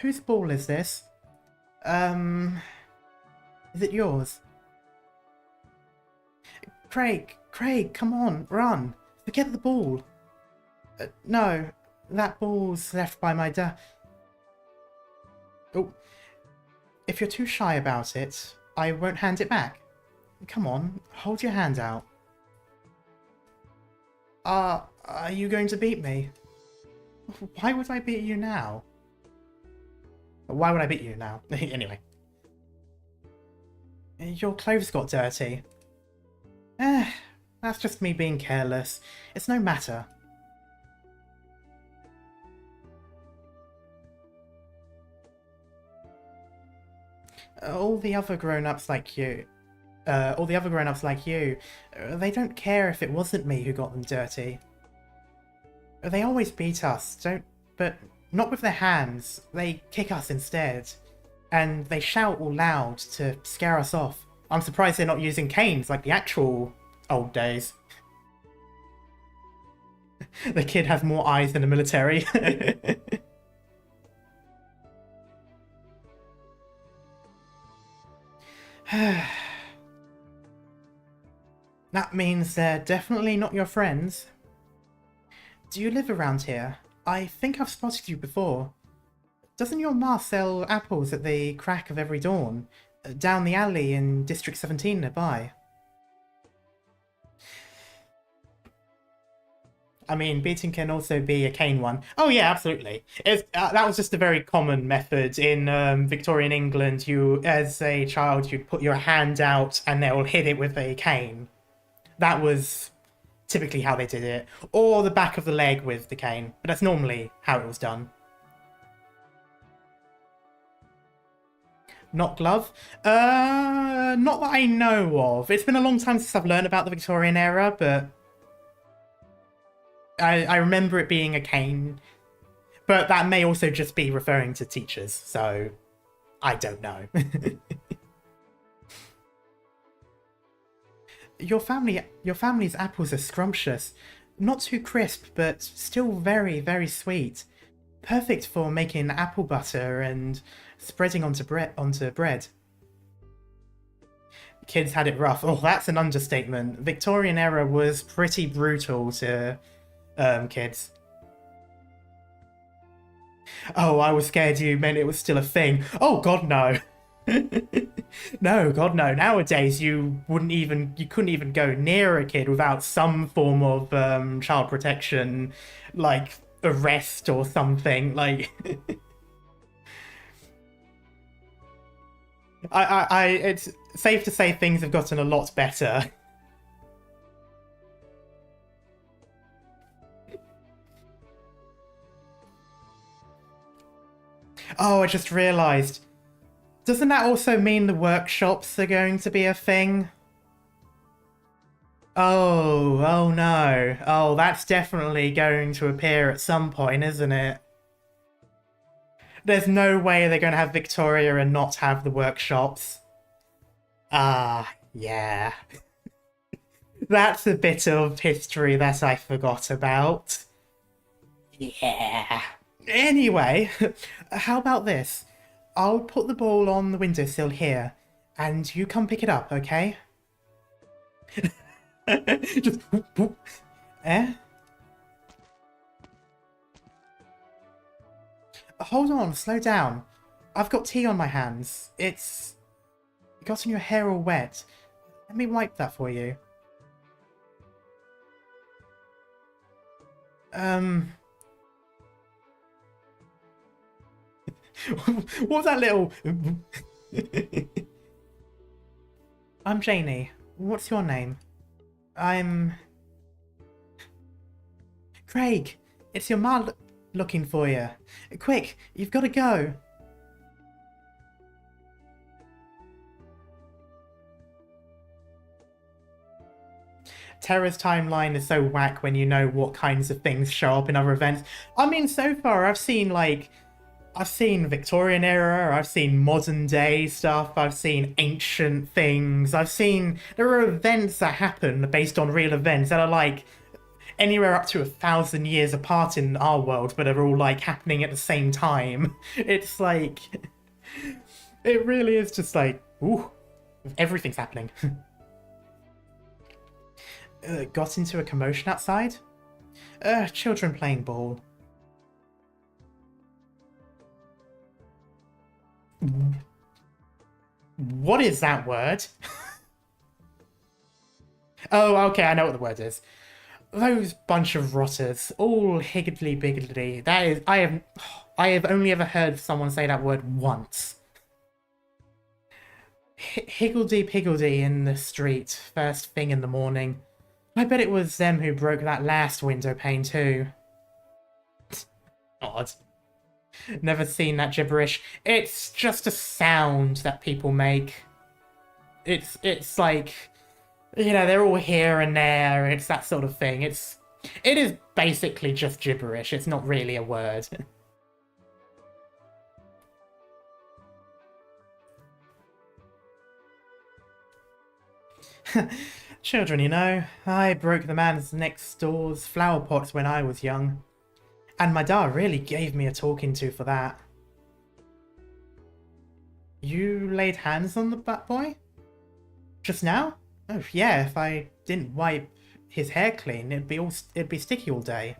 Whose ball is this? Is it yours? Craig, come on, run. Forget the ball. No, that ball's left by my dad. Oh, if you're too shy about it, I won't hand it back. Come on, hold your hand out. Are you going to beat me? Why would I beat you now? Why would I beat you now? Anyway. Your clothes got dirty. That's just me being careless. It's no matter. All the other grown-ups like you, they don't care if it wasn't me who got them dirty. They always beat us, but not with their hands. They kick us instead. And they shout all loud to scare us off. I'm surprised they're not using canes like the actual old days. The kid has more eyes than the military. That means they're definitely not your friends. Do you live around here? I think I've spotted you before. Doesn't your ma sell apples at the crack of every dawn? Down the alley in District 17 nearby. I mean, beating can also be a cane one. Oh yeah, absolutely. That was just a very common method in Victorian England. You, as a child, you'd put your hand out and they'll hit it with a cane. That was typically how they did it. Or the back of the leg with the cane. But that's normally how it was done. Not glove? Not that I know of. It's been a long time since I've learned about the Victorian era, but I remember it being a cane. But that may also just be referring to teachers, so I don't know. Your family's apples are scrumptious. Not too crisp, but still very, very sweet. Perfect for making apple butter and spreading onto bread. Kids had it rough. Oh, that's an understatement. Victorian era was pretty brutal to kids. Oh, I was scared you meant it was still a thing. Oh god, no. No, god no. Nowadays you couldn't even go near a kid without some form of child protection, like arrest or something. Like it's safe to say things have gotten a lot better. Oh, I just realised. Doesn't that also mean the workshops are going to be a thing? Oh no. Oh, that's definitely going to appear at some point, isn't it? There's no way they're going to have Victoria and not have the workshops. Ah, yeah. That's a bit of history that I forgot about. Yeah. Anyway, how about this? I'll put the ball on the windowsill here, and you come pick it up, okay? Just whoop, whoop. Eh? Hold on, slow down. I've got tea on my hands. It got on your hair all wet. Let me wipe that for you. What was that little... I'm Janie. What's your name? I'm... Craig, it's your ma looking for you. Quick, you've got to go. Terra's timeline is so whack when you know what kinds of things show up in other events. I mean, so far I've seen Victorian era, I've seen modern day stuff, I've seen ancient things, there are events that happen based on real events that are like anywhere up to 1,000 years apart in our world, but are all like happening at the same time. It's like, it really is just like, ooh, everything's happening. Got into a commotion outside? Children playing ball. What is that word? Oh, okay, I know what the word is. Those bunch of rotters, all higgledy-biggledy. That is, I have only ever heard someone say that word once. Higgledy-piggledy in the street, first thing in the morning. I bet it was them who broke that last window pane too. Odd. Never seen that gibberish. It's just a sound that people make. It's like, you know, they're all here and there. It's that sort of thing. It is basically just gibberish. It's not really a word. Children, you know, I broke the man's next door's flower pots when I was young. And my dad really gave me a talking to for that. You laid hands on the bat boy? Just now? Oh yeah, if I didn't wipe his hair clean, it'd be sticky all day.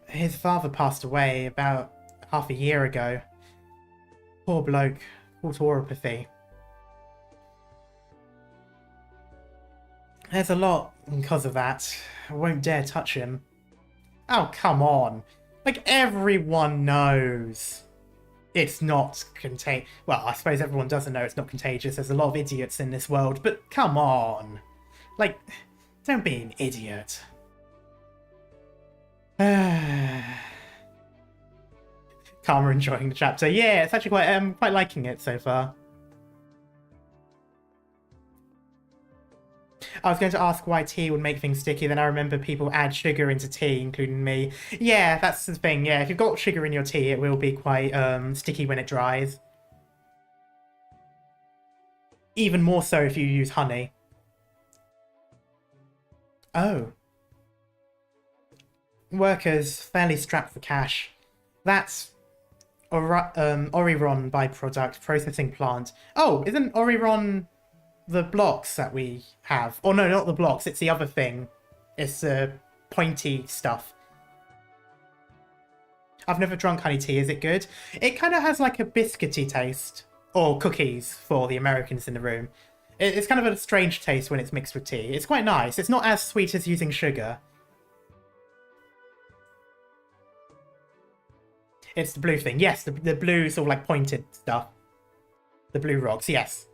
His father passed away about half a year ago. Poor bloke. Autoropathy. There's a lot because of that. I won't dare touch him. Oh, come on. Like, everyone knows it's not contagious. Well, I suppose everyone doesn't know it's not contagious. There's a lot of idiots in this world, but come on. Like, don't be an idiot. Karma enjoying the chapter. Yeah, it's actually quite liking it so far. I was going to ask why tea would make things sticky, then I remember people add sugar into tea, including me. Yeah, that's the thing, yeah. If you've got sugar in your tea, it will be quite sticky when it dries. Even more so if you use honey. Oh. Workers fairly strapped for cash. That's Oriron byproduct processing plant. Oh, isn't Oriron the blocks that we have? Oh no, not the blocks, it's the other thing. It's pointy stuff. I've never drunk honey tea, is it good? It kind of has like a biscuity taste. Or cookies for the Americans in the room. It's kind of a strange taste when it's mixed with tea. It's quite nice. It's not as sweet as using sugar. It's the blue thing. Yes, the blue sort of like pointed stuff. The blue rocks, yes.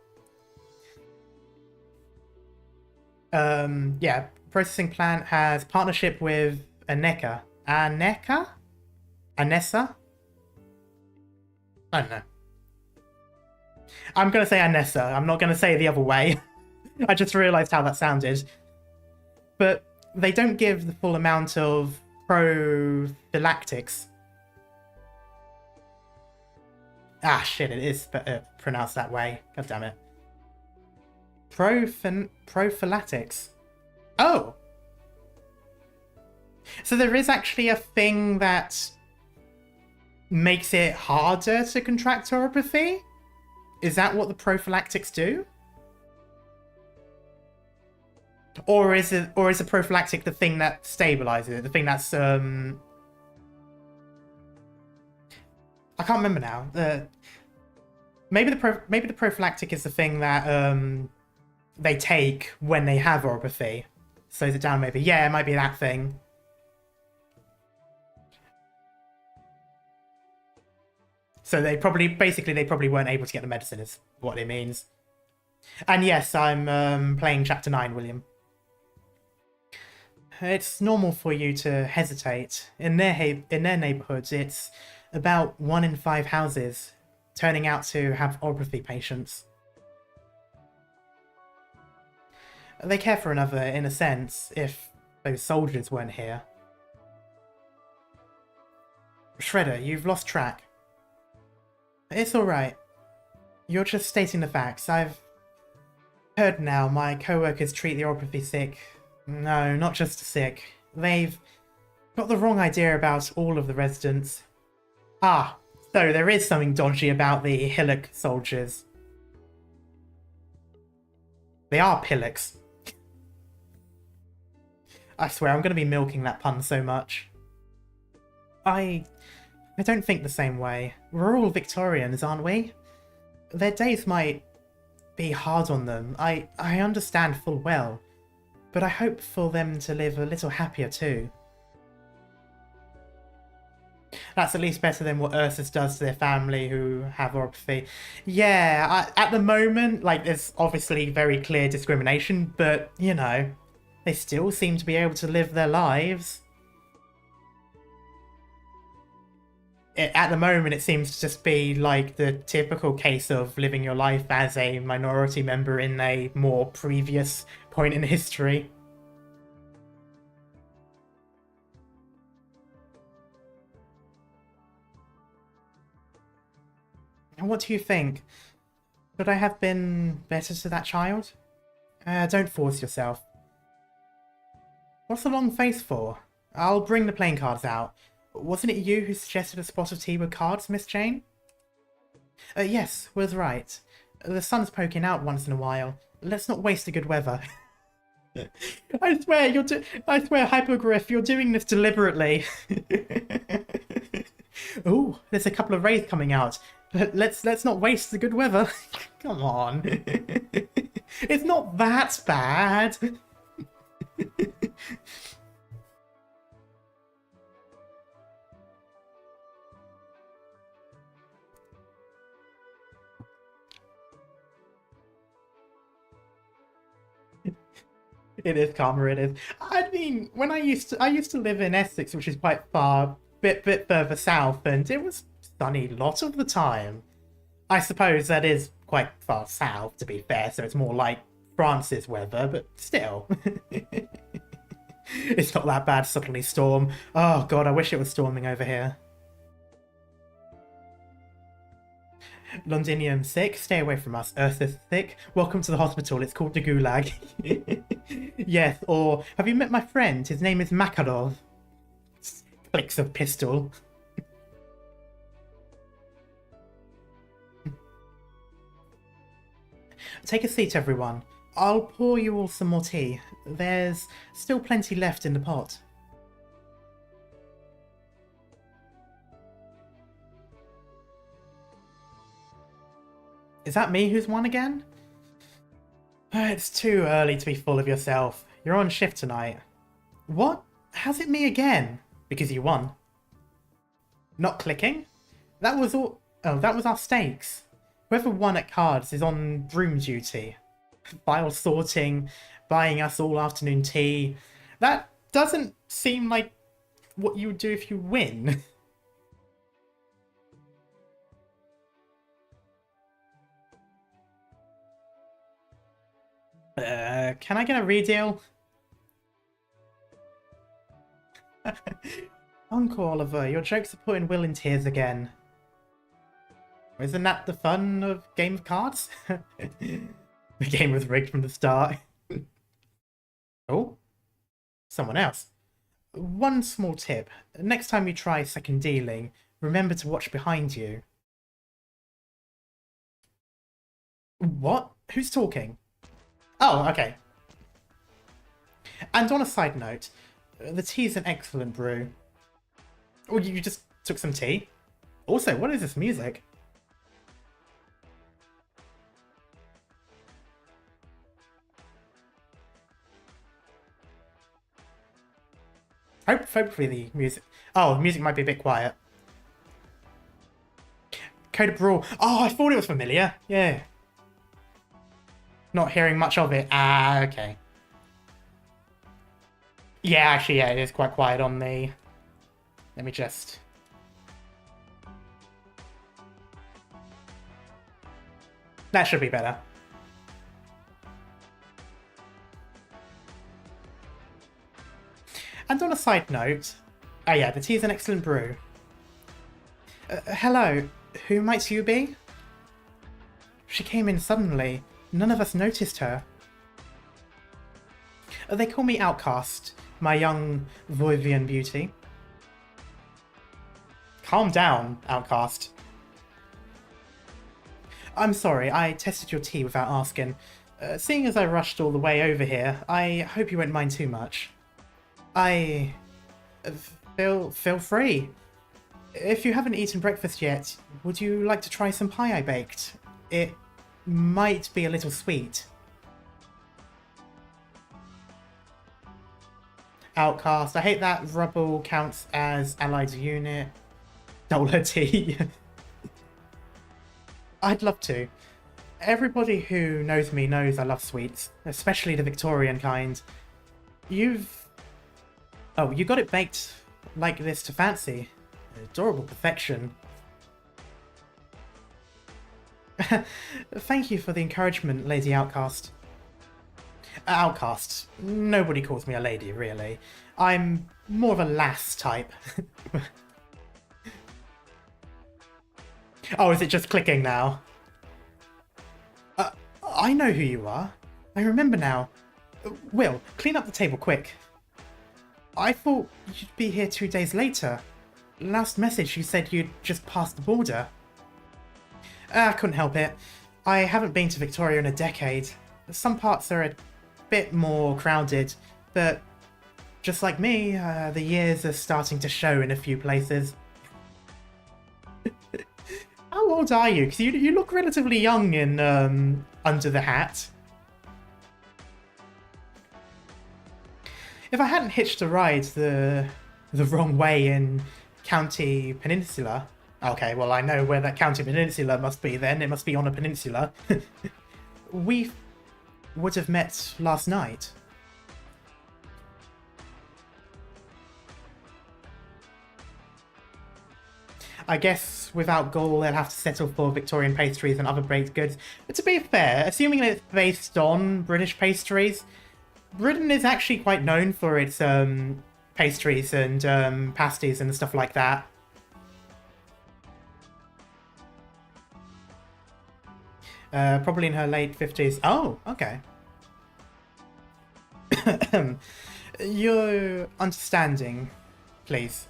Yeah, processing plant has partnership with Aneka. Anessa? I don't know. I'm going to say Anessa. I'm not going to say it the other way. I just realised how that sounded. But they don't give the full amount of prophylactics. Ah, shit, it is pronounced that way. God damn it. Prophylactics. Oh! So there is actually a thing that makes it harder to contract oropathy? Is that what the prophylactics do? Or is a prophylactic the thing that stabilizes it? The thing that's I can't remember now. Maybe the prophylactic is the thing that they take when they have oropathy. Slows it down, maybe. Yeah, it might be that thing. So they probably weren't able to get the medicine, is what it means. And yes, I'm playing Chapter 9, William. It's normal for you to hesitate. In their neighborhoods, it's about 1 in 5 houses turning out to have oropathy patients. They care for another, in a sense, if those soldiers weren't here. Shredder, you've lost track. It's alright. You're just stating the facts. I've heard now my co-workers treat the oropathy sick. No, not just the sick. They've got the wrong idea about all of the residents. Ah, so there is something dodgy about the Hillock soldiers. They are Hillocks. I swear, I'm going to be milking that pun so much. I don't think the same way. We're all Victorians, aren't we? Their days might be hard on them. I understand full well. But I hope for them to live a little happier too. That's at least better than what Ursus does to their family who have oropathy. Yeah, at the moment, like, there's obviously very clear discrimination, but, you know, they still seem to be able to live their lives. At the moment, it seems to just be like the typical case of living your life as a minority member in a more previous point in history. And what do you think? Should I have been better to that child? Don't force yourself. What's the long face for? I'll bring the playing cards out. Wasn't it you who suggested a spot of tea with cards, Miss Jane? Yes, was right. The sun's poking out once in a while. Let's not waste the good weather. I swear, Hypogriff, you're doing this deliberately. Ooh, there's a couple of rays coming out. Let's not waste the good weather. Come on. It's not that bad. It is calmer, it is. I mean, when I used to live in Essex, which is quite far, bit further south, and it was sunny a lot of the time. I suppose that is quite far south, to be fair, so it's more like France's weather, but still. It's not that bad, suddenly storm. Oh god, I wish it was storming over here. Londinium sick, stay away from us. Ursus sick, welcome to the hospital, it's called the Gulag. Yes, or have you met my friend? His name is Makarov. Clicks of pistol. Take a seat, everyone. I'll pour you all some more tea. There's still plenty left in the pot. Is that me who's won again? It's too early to be full of yourself. You're on shift tonight. What? How's it me again? Because you won. Not clicking? That was all... Oh, that was our stakes. Whoever won at cards is on broom duty. File sorting, buying us all afternoon tea. That doesn't seem like what you would do if you win. Can I get a redeal? Uncle Oliver, your jokes are putting Will in tears again. Isn't that the fun of Game of Cards? The game was rigged from the start. Oh, someone else. One small tip. Next time you try second dealing, remember to watch behind you. What? Who's talking? Oh, okay. And on a side note, the tea's an excellent brew. Oh, you just took some tea? Also, what is this music? Hopefully the music... Oh, the music might be a bit quiet. Code of Brawl. Oh, I thought it was familiar. Yeah. Not hearing much of it. Ah, okay. Yeah, actually, yeah, it is quite quiet on me. Let me just... That should be better. And on a side note... Oh yeah, the tea is an excellent brew. Hello, who might you be? She came in suddenly. None of us noticed her. They call me Outcast, my young Voivian beauty. Calm down, Outcast. I'm sorry, I tested your tea without asking. Seeing as I rushed all the way over here, I hope you won't mind too much. Feel free. If you haven't eaten breakfast yet, would you like to try some pie I baked? It might be a little sweet. Outcast. I hate that rubble counts as allied unit. Dollar tea. I'd love to. Everybody who knows me knows I love sweets, especially the Victorian kind. Oh, you got it baked like this to fancy. Adorable perfection. Thank you for the encouragement, Lady Outcast. Outcast. Nobody calls me a lady, really. I'm more of a lass type. Oh, is it just clicking now? I know who you are. I remember now. Will, clean up the table quick. I thought you'd be here 2 days later. Last message you said you'd just passed the border. I couldn't help it. I haven't been to Victoria in a decade. Some parts are a bit more crowded, but just like me, the years are starting to show in a few places. How old are you? Because you look relatively young in Under the Hat. If I hadn't hitched a ride the wrong way in County Peninsula... Okay, well, I know where that County Peninsula must be then. It must be on a peninsula. We would have met last night. I guess without Gaul, they'll have to settle for Victorian pastries and other baked goods. But to be fair, assuming that it's based on British pastries, Britain is actually quite known for its pastries and pasties and stuff like that. Probably in her late 50s. Oh, okay. Your understanding, please.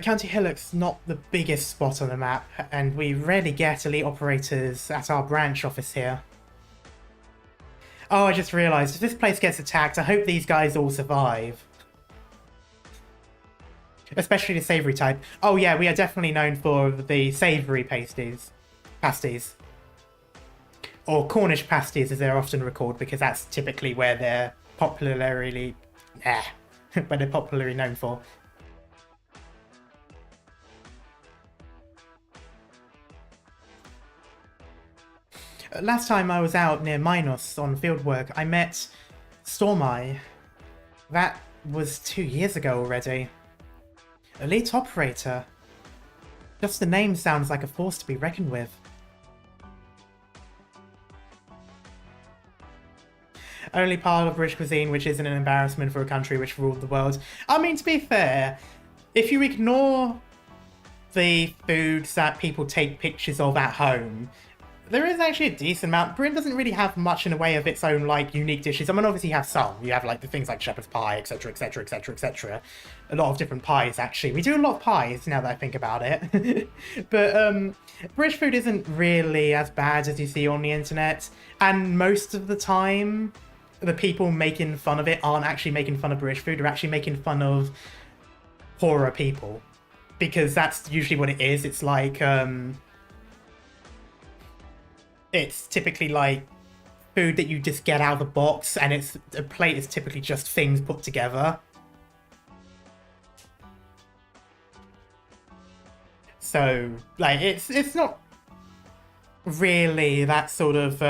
County Hillock's not the biggest spot on the map, and we rarely get elite operators at our branch office here. Oh, I just realised, if this place gets attacked, I hope these guys all survive. Especially the savoury type. Oh yeah, we are definitely known for the savoury pasties. Or Cornish pasties, as they're often recalled, because that's typically where they're popularly known for. Last time I was out near Minos on fieldwork, I met Stormeye. That was 2 years ago already. Elite operator. Just the name sounds like a force to be reckoned with. Only part of British cuisine which isn't an embarrassment for a country which ruled the world. I mean, to be fair, if you ignore the foods that people take pictures of at home, there is actually a decent amount. Britain doesn't really have much in the way of its own, like, unique dishes. I mean, obviously you have some. You have, like, the things like shepherd's pie, etc, etc, etc, etc. A lot of different pies, actually. We do a lot of pies, now that I think about it. But, British food isn't really as bad as you see on the internet. And most of the time, the people making fun of it aren't actually making fun of British food. They're actually making fun of poorer people. because that's usually what it is. It's like, it's typically like food that you just get out of the box, and it's a plate is typically just things put together. So, like, it's not really that sort of,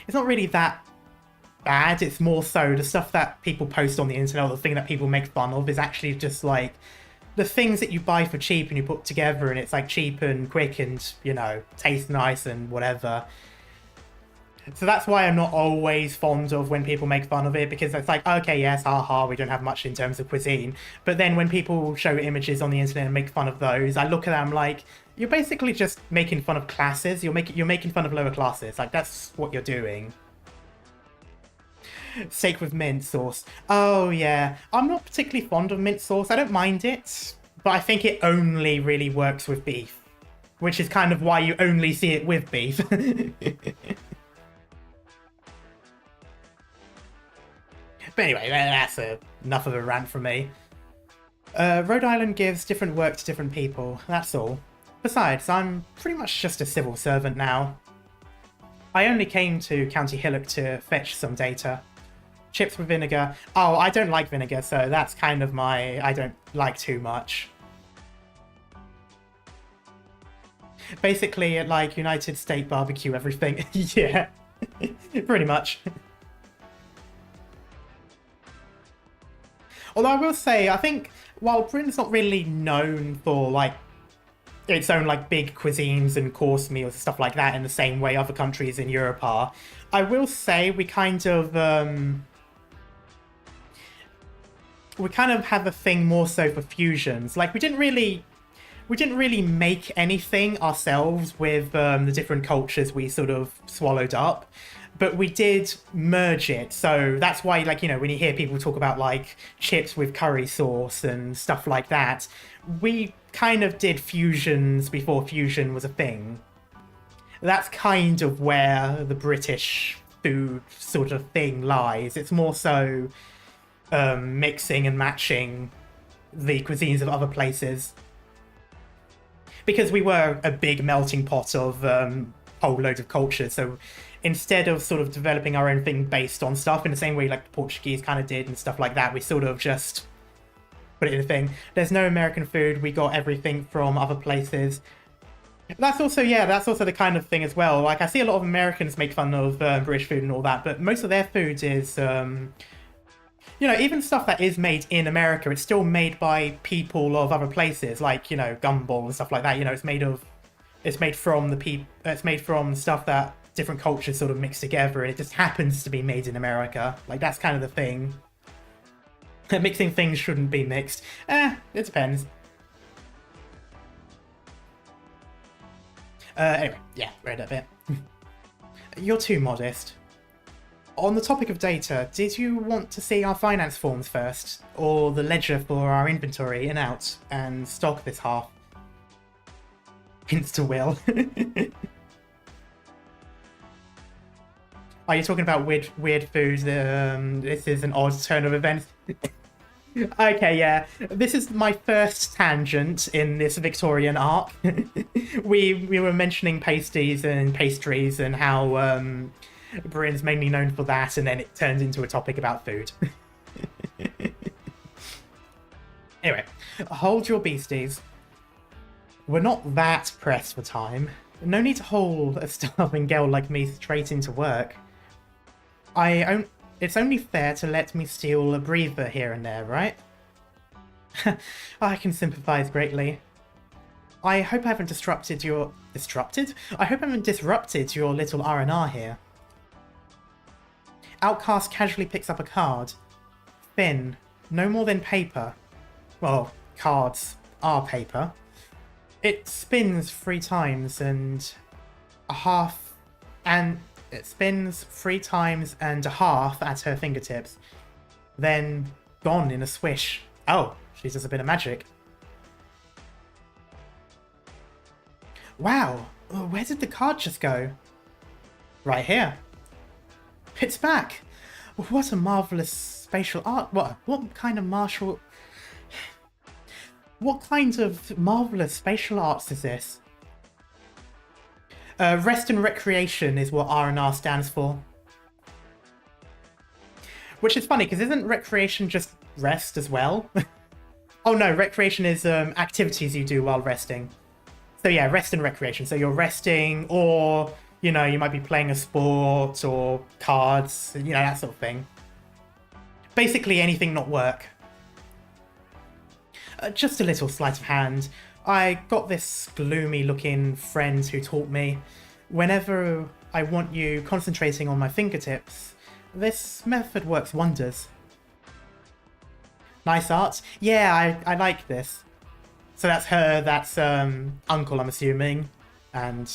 it's not really that bad. It's more so the stuff that people post on the internet, or the thing that people make fun of, is actually just, like, the things that you buy for cheap and you put together, and it's, like, cheap and quick and, you know, tastes nice and whatever. So that's why I'm not always fond of when people make fun of it, because it's like, okay, yes, haha, we don't have much in terms of cuisine. But then when people show images on the internet and make fun of those, I look at them like, you're basically just making fun of classes. You're making fun of lower classes. Like, that's what you're doing. Steak with mint sauce. Oh, yeah. I'm not particularly fond of mint sauce. I don't mind it, but I think it only really works with beef, which is kind of why you only see it with beef. But anyway, that's enough of a rant from me. Rhode Island gives different work to different people, that's all. Besides, I'm pretty much just a civil servant now. I only came to County Hillock to fetch some data. Chips with vinegar. Oh, I don't like vinegar, so that's kind of my... I don't like too much. Basically, like United State barbecue everything. Yeah, pretty much. Although I will say, I think, while Britain's not really known for, like, its own, like, big cuisines and course meals and stuff like that in the same way other countries in Europe are, I will say we kind of have a thing more so for fusions. Like, we didn't really make anything ourselves with the different cultures we sort of swallowed up. But we did merge it, so that's why, like, you know, when you hear people talk about, like, chips with curry sauce and stuff like that, we kind of did fusions before fusion was a thing. That's kind of where the British food sort of thing lies. It's more so mixing and matching the cuisines of other places. Because we were a big melting pot of whole loads of cultures, so instead of sort of developing our own thing based on stuff in the same way like the Portuguese kind of did and stuff like that, we sort of just put it in a thing. There's no American food. We got everything from other places. That's also, yeah, that's also the kind of thing as well. Like, I see a lot of Americans make fun of British food and all that, but most of their food is, you know, even stuff that is made in America, it's still made by people of other places, like, you know, gumball and stuff like that. You know, it's made from stuff that different cultures sort of mix together, and it just happens to be made in America. Like, that's kind of the thing. Mixing things shouldn't be mixed. It depends. Anyway, yeah, read that bit. You're too modest. On the topic of data, did you want to see our finance forms first? Or the ledger for our inventory in out and stock this half? Hints to Will. Are you talking about weird foods? This is an odd turn of events. Okay, yeah. This is my first tangent in this Victorian arc. we were mentioning pasties and pastries and how Britain's mainly known for that, and then it turned into a topic about food. Anyway, hold your beasties. We're not that pressed for time. No need to haul a starving girl like me straight into work. It's only fair to let me steal a breather here and there, right? I can sympathize greatly. I hope I haven't disrupted your... Disrupted? I hope I haven't disrupted your little R&R here. Outcast casually picks up a card. Thin. No more than paper. Well, cards are paper. It spins 3 times and a half... And... It spins 3 times and a half at her fingertips. Then gone in a swish. Oh, she does a bit of magic. Wow, where did the card just go? Right here. It's back. What a marvelous spatial art. What kind of martial... What kind of marvellous spatial arts is this? Rest and recreation is what R&R stands for. Which is funny, because isn't recreation just rest as well? Oh no, recreation is activities you do while resting. So yeah, rest and recreation. So you're resting, or, you know, you might be playing a sport, or cards, you know, that sort of thing. Basically anything not work. Just a little sleight of hand. I got this gloomy looking friend who taught me, whenever I want you concentrating on my fingertips, this method works wonders. Nice art? Yeah, I like this. So that's her, that's Uncle, I'm assuming. And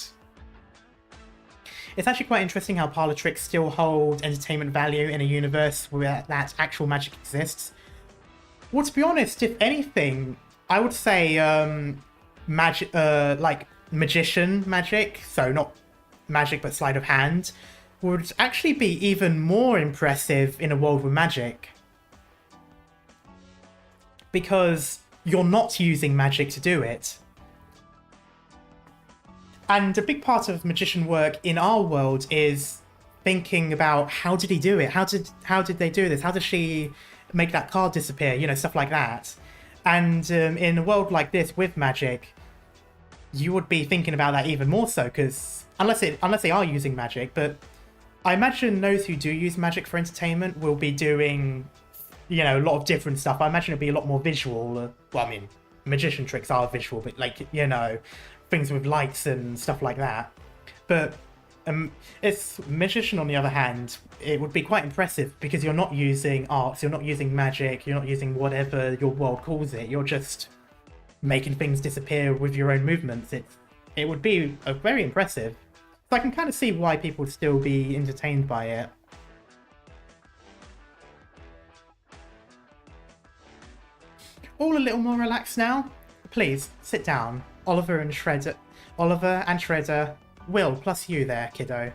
it's actually quite interesting how parlor tricks still hold entertainment value in a universe where that actual magic exists. Well, to be honest, if anything, I would say magic, like magician magic, so not magic but sleight of hand, would actually be even more impressive in a world with magic. Because you're not using magic to do it. And a big part of magician work in our world is thinking about how did he do it? How did they do this? How did she make that card disappear? You know, stuff like that. And in a world like this with magic, you would be thinking about that even more so, because unless they are using magic, but I imagine those who do use magic for entertainment will be doing, you know, a lot of different stuff. I imagine it'd be a lot more visual. Well, I mean, magician tricks are visual, but like, you know, things with lights and stuff like that. But it's magician, on the other hand, it would be quite impressive because you're not using arts, you're not using magic, you're not using whatever your world calls it. You're just making things disappear with your own movements. It would be very impressive. So I can kind of see why people would still be entertained by it. All a little more relaxed now? Please, sit down. Oliver and Shredder, Will, plus you there, kiddo.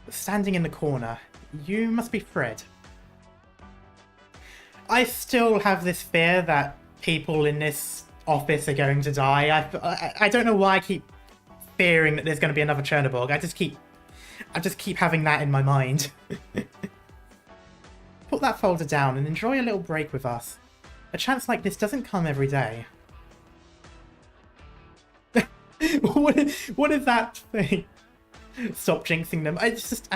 Standing in the corner. You must be Fred. I still have this fear that people in this office are going to die. I don't know why I keep fearing that there's going to be another Chernobog. I just keep having that in my mind. Put that folder down and enjoy a little break with us. A chance like this doesn't come every day. What is that thing? Stop jinxing them. It's just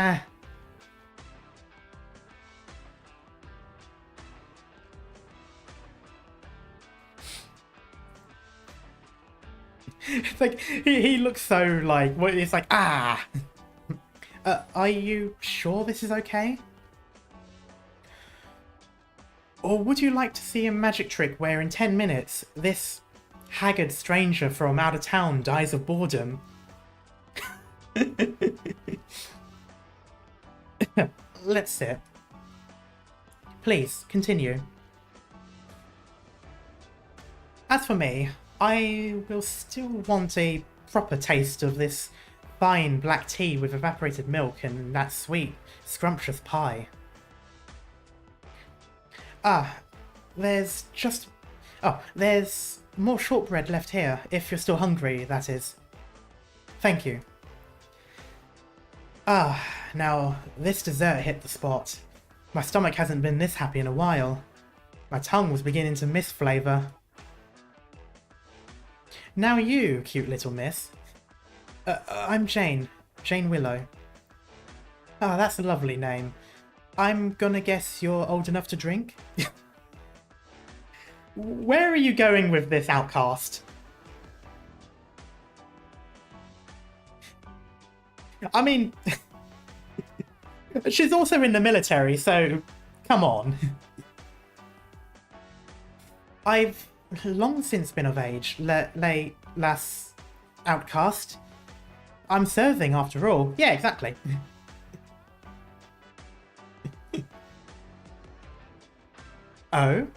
It's like he looks so like it's like are you sure this is okay? Or would you like to see a magic trick where in 10 minutes this haggard stranger from out of town dies of boredom? Let's sit. Please, continue. As for me, I will still want a proper taste of this fine black tea with evaporated milk and that sweet, scrumptious pie. There's more shortbread left here, if you're still hungry, that is. Thank you. Now, this dessert hit the spot. My stomach hasn't been this happy in a while. My tongue was beginning to miss flavour. Now you, cute little miss. I'm Jane. Jane Willow. That's a lovely name. I'm gonna guess you're old enough to drink? Where are you going with this, Outcast? I mean, she's also in the military, so come on. I've long since been of age, lass Outcast. I'm serving after all. Yeah, exactly. Oh?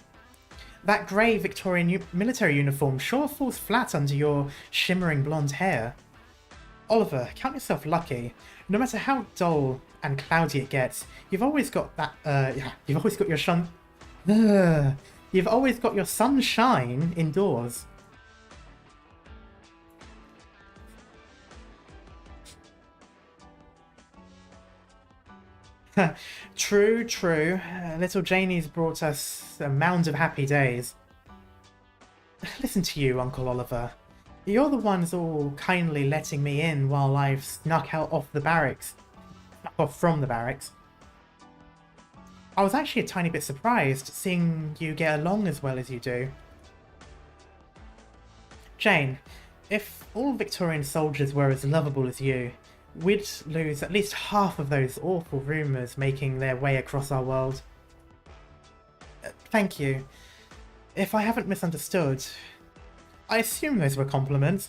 That grey Victorian military uniform sure falls flat under your shimmering blonde hair. Oliver, count yourself lucky. No matter how dull and cloudy it gets, you've always got that, you've always got your You've always got your sunshine indoors. True, true. Little Janie's brought us a mound of happy days. Listen to you, Uncle Oliver. You're the ones all kindly letting me in while I've snuck out off the barracks. Off from the barracks. I was actually a tiny bit surprised seeing you get along as well as you do. Jane, if all Victorian soldiers were as lovable as you, we'd lose at least half of those awful rumours making their way across our world. Thank you. If I haven't misunderstood, I assume those were compliments.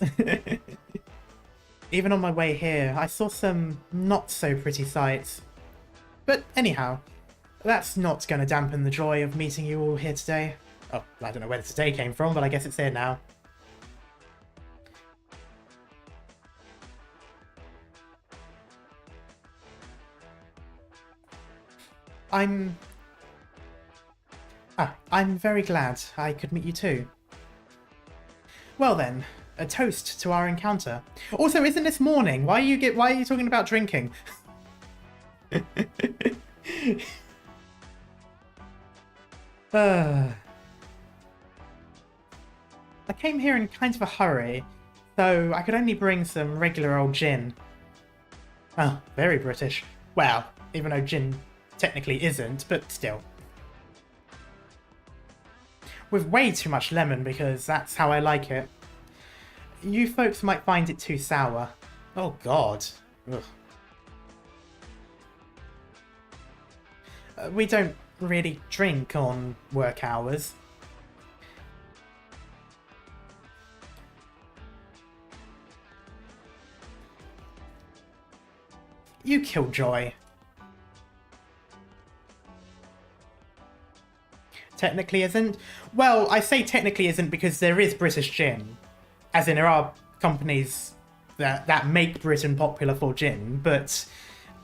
Even on my way here, I saw some not-so-pretty sights. But anyhow, that's not going to dampen the joy of meeting you all here today. Oh, I don't know where the today came from, but I guess it's here now. I'm very glad I could meet you too. Well then, a toast to our encounter. Also, isn't this morning? Why are you talking about drinking? I came here in kind of a hurry, so I could only bring some regular old gin. Oh, very British. Well, even though gin technically isn't, but still. With way too much lemon because that's how I like it. You folks might find it too sour. Oh god. Ugh. We don't really drink on work hours. You killjoy. Technically isn't? Well, I say technically isn't because there is British gin. As in, there are companies that make Britain popular for gin, but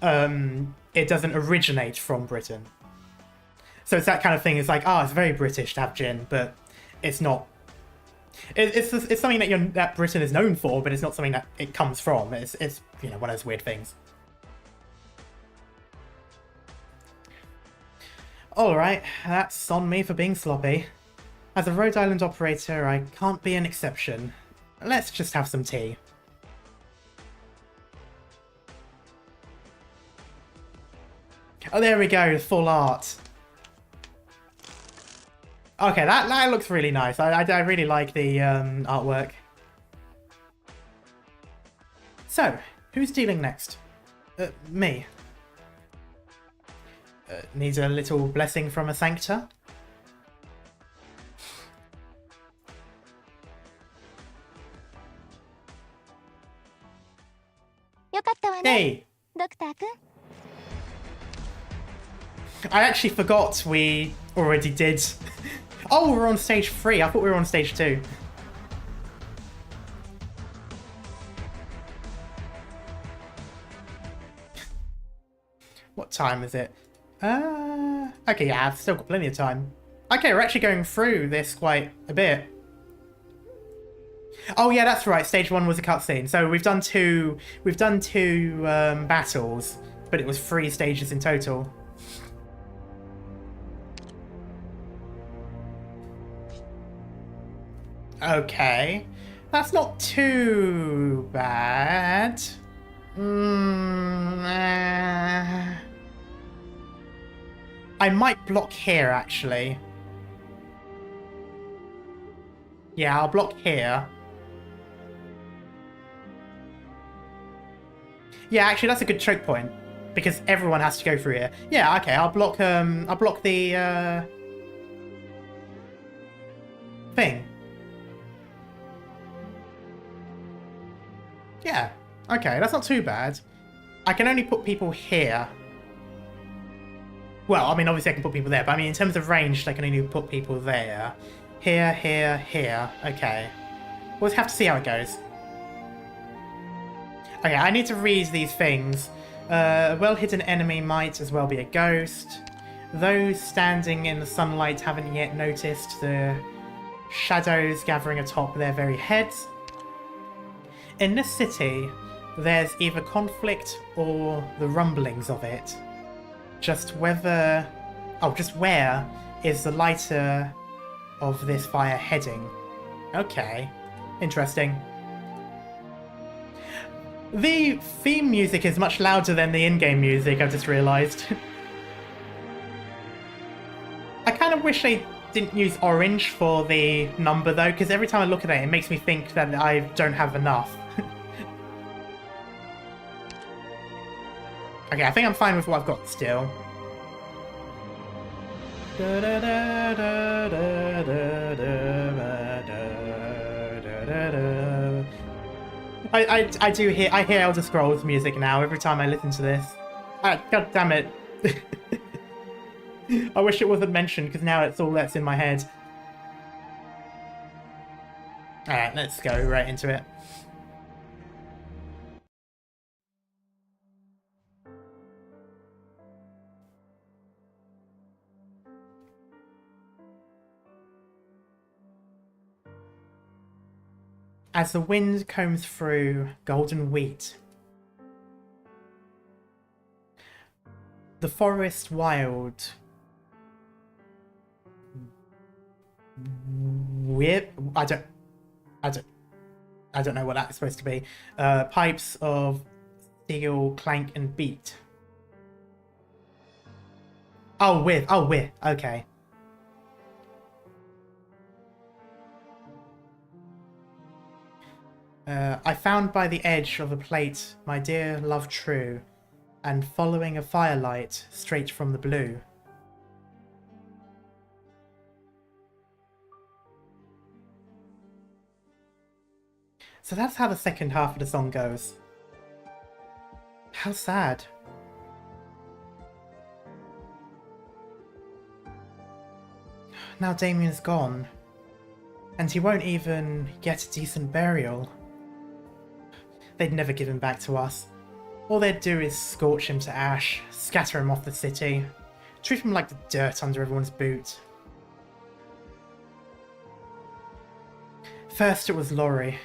it doesn't originate from Britain. So it's that kind of thing. It's like, it's very British to have gin, but it's not. It's something that Britain is known for, but it's not something that it comes from. It's one of those weird things. Alright, that's on me for being sloppy. As a Rhode Island operator, I can't be an exception. Let's just have some tea. Oh, there we go, full art. Okay, that looks really nice. I really like the artwork. So, who's dealing next? Me. Needs a little blessing from a sancta? Hey! I actually forgot we already did. Oh, we're on stage 3. I thought we were on stage 2. What time is it? Okay, yeah, I've still got plenty of time. Okay, we're actually going through this quite a bit. Oh yeah, that's right. Stage 1 was a cutscene. So we've done two battles, but it was 3 stages in total. Okay, that's not too bad. I might block here, actually. Yeah, I'll block here. Yeah, actually, that's a good choke point because everyone has to go through here. Yeah, okay, I'll block the thing. Yeah, okay, that's not too bad. I can only put people here. Well, I mean, obviously I can put people there, but I mean, in terms of range, I can only put people there. Here, here, here. Okay. We'll have to see how it goes. Okay, I need to read these things. A well-hidden enemy might as well be a ghost. Those standing in the sunlight haven't yet noticed the shadows gathering atop their very heads. In this city, there's either conflict or the rumblings of it. Just where is the lighter of this fire heading? Okay, interesting. The theme music is much louder than the in-game music, I've just realised. I kind of wish they didn't use orange for the number though, because every time I look at it, it makes me think that I don't have enough. Okay, I think I'm fine with what I've got still. I hear Elder Scrolls music now every time I listen to this. God damn it. I wish it wasn't mentioned because now it's all that's in my head. Alright, let's go right into it. As the wind combs through golden wheat, the forest wild whip. I don't know what that's supposed to be. Pipes of steel clank and beat. Oh, with. Okay. I found by the edge of a plate my dear love true, and following a firelight straight from the blue. So that's how the second half of the song goes. How sad. Now Damien's gone, and he won't even get a decent burial. They'd never give him back to us. All they'd do is scorch him to ash, scatter him off the city, treat him like the dirt under everyone's boot. First it was Lowry.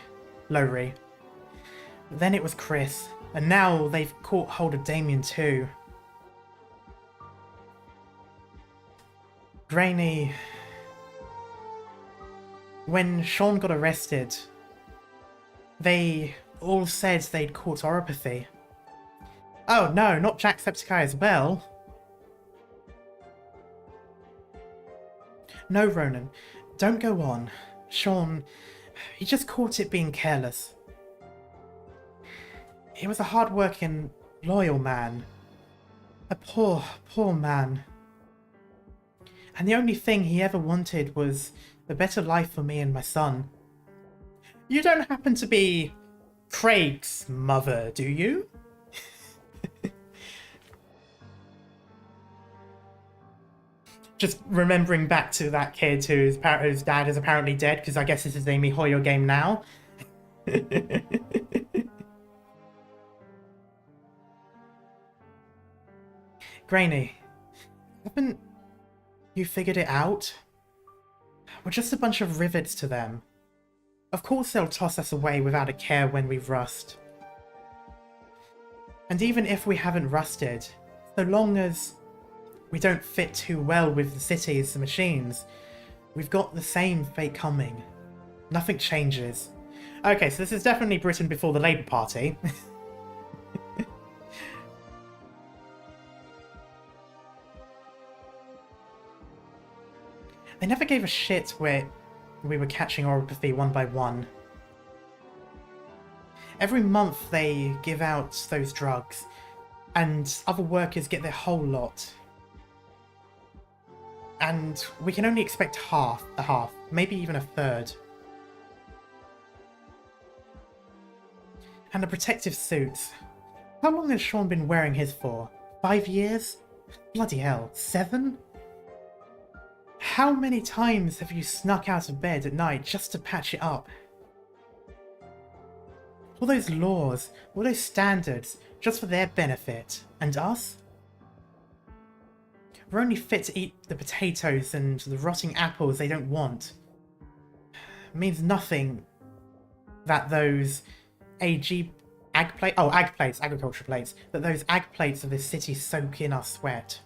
Then it was Chris, and now they've caught hold of Damien too. Grainy... When Sean got arrested, they all said they'd caught oropathy. Oh no, not Jacksepticeye as well. No, Ronan, don't go on. Sean, he just caught it being careless. He was a hard-working, loyal man. A poor, poor man. And the only thing he ever wanted was a better life for me and my son. You don't happen to be Craig's mother, do you? Just remembering back to that kid whose dad is apparently dead, because I guess this is Amy Hoyle game now. Grainy, haven't you figured it out? We're just a bunch of rivets to them. Of course they'll toss us away without a care when we've rust. And even if we haven't rusted, so long as we don't fit too well with the cities and machines, we've got the same fate coming. Nothing changes. Okay, so this is definitely Britain before the Labour Party. They never gave a shit where we were catching oropathy one by one. Every month they give out those drugs, and other workers get their whole lot. And we can only expect a half, maybe even a third. And the protective suits. How long has Sean been wearing his for? 5 years? Bloody hell, 7? How many times have you snuck out of bed at night just to patch it up? All those laws, all those standards, just for their benefit. And us? We're only fit to eat the potatoes and the rotting apples they don't want. It means nothing that those agriculture plates, that those ag plates of this city soak in our sweat.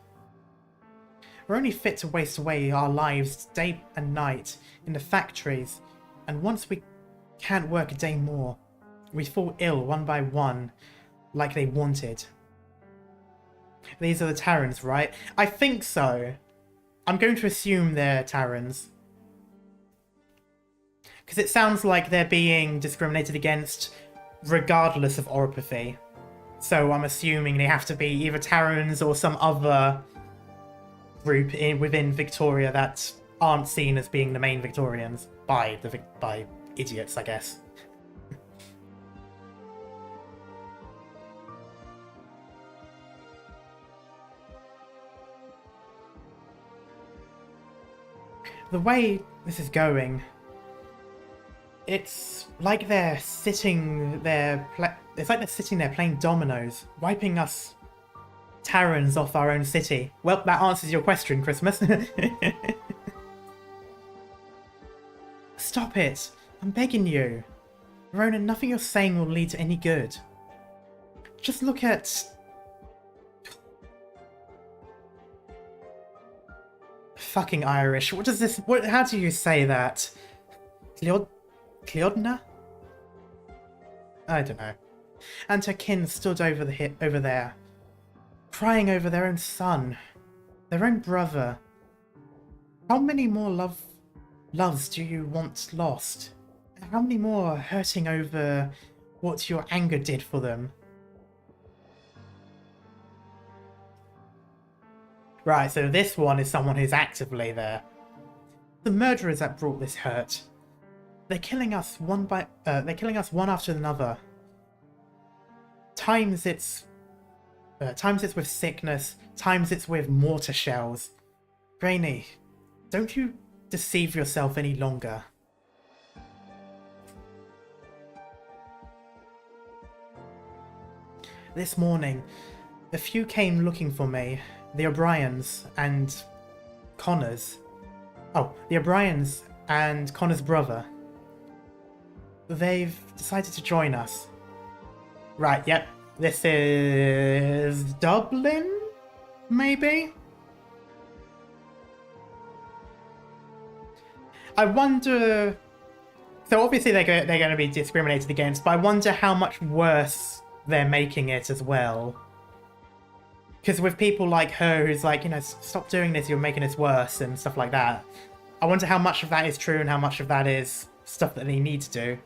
We're only fit to waste away our lives day and night in the factories, and once we can't work a day more, we fall ill one by one, like they wanted. These are the Terrans, right? I think so. I'm going to assume they're Terrans. Because it sounds like they're being discriminated against regardless of oropathy. So I'm assuming they have to be either Terrans or some other group within Victoria that aren't seen as being the main Victorians by idiots, I guess. The way this is going, it's like they're sitting there. It's like they're sitting there playing dominoes, wiping us Terrans off our own city. Well, that answers your question, Christmas. Stop it! I'm begging you, Ronan. Nothing you're saying will lead to any good. Just look at fucking Irish. What does this? What? How do you say that? Cleodna? I don't know. And her kin stood over there, crying over their own son, their own brother. How many more loves do you want lost? How many more hurting over what your anger did for them? Right, so this one is someone who's actively there. The murderers that brought this hurt. They're killing us one after another. Times it's with sickness, times it's with mortar shells. Brainy, don't you deceive yourself any longer. This morning, a few came looking for me. The O'Briens and Connor's. Oh, the O'Briens and Connor's brother. They've decided to join us. Right, yep. This is Dublin? Maybe? I wonder... So obviously they're going to be discriminated against, but I wonder how much worse they're making it as well. Because with people like her who's like, you know, stop doing this, you're making this worse and stuff like that. I wonder how much of that is true and how much of that is stuff that they need to do.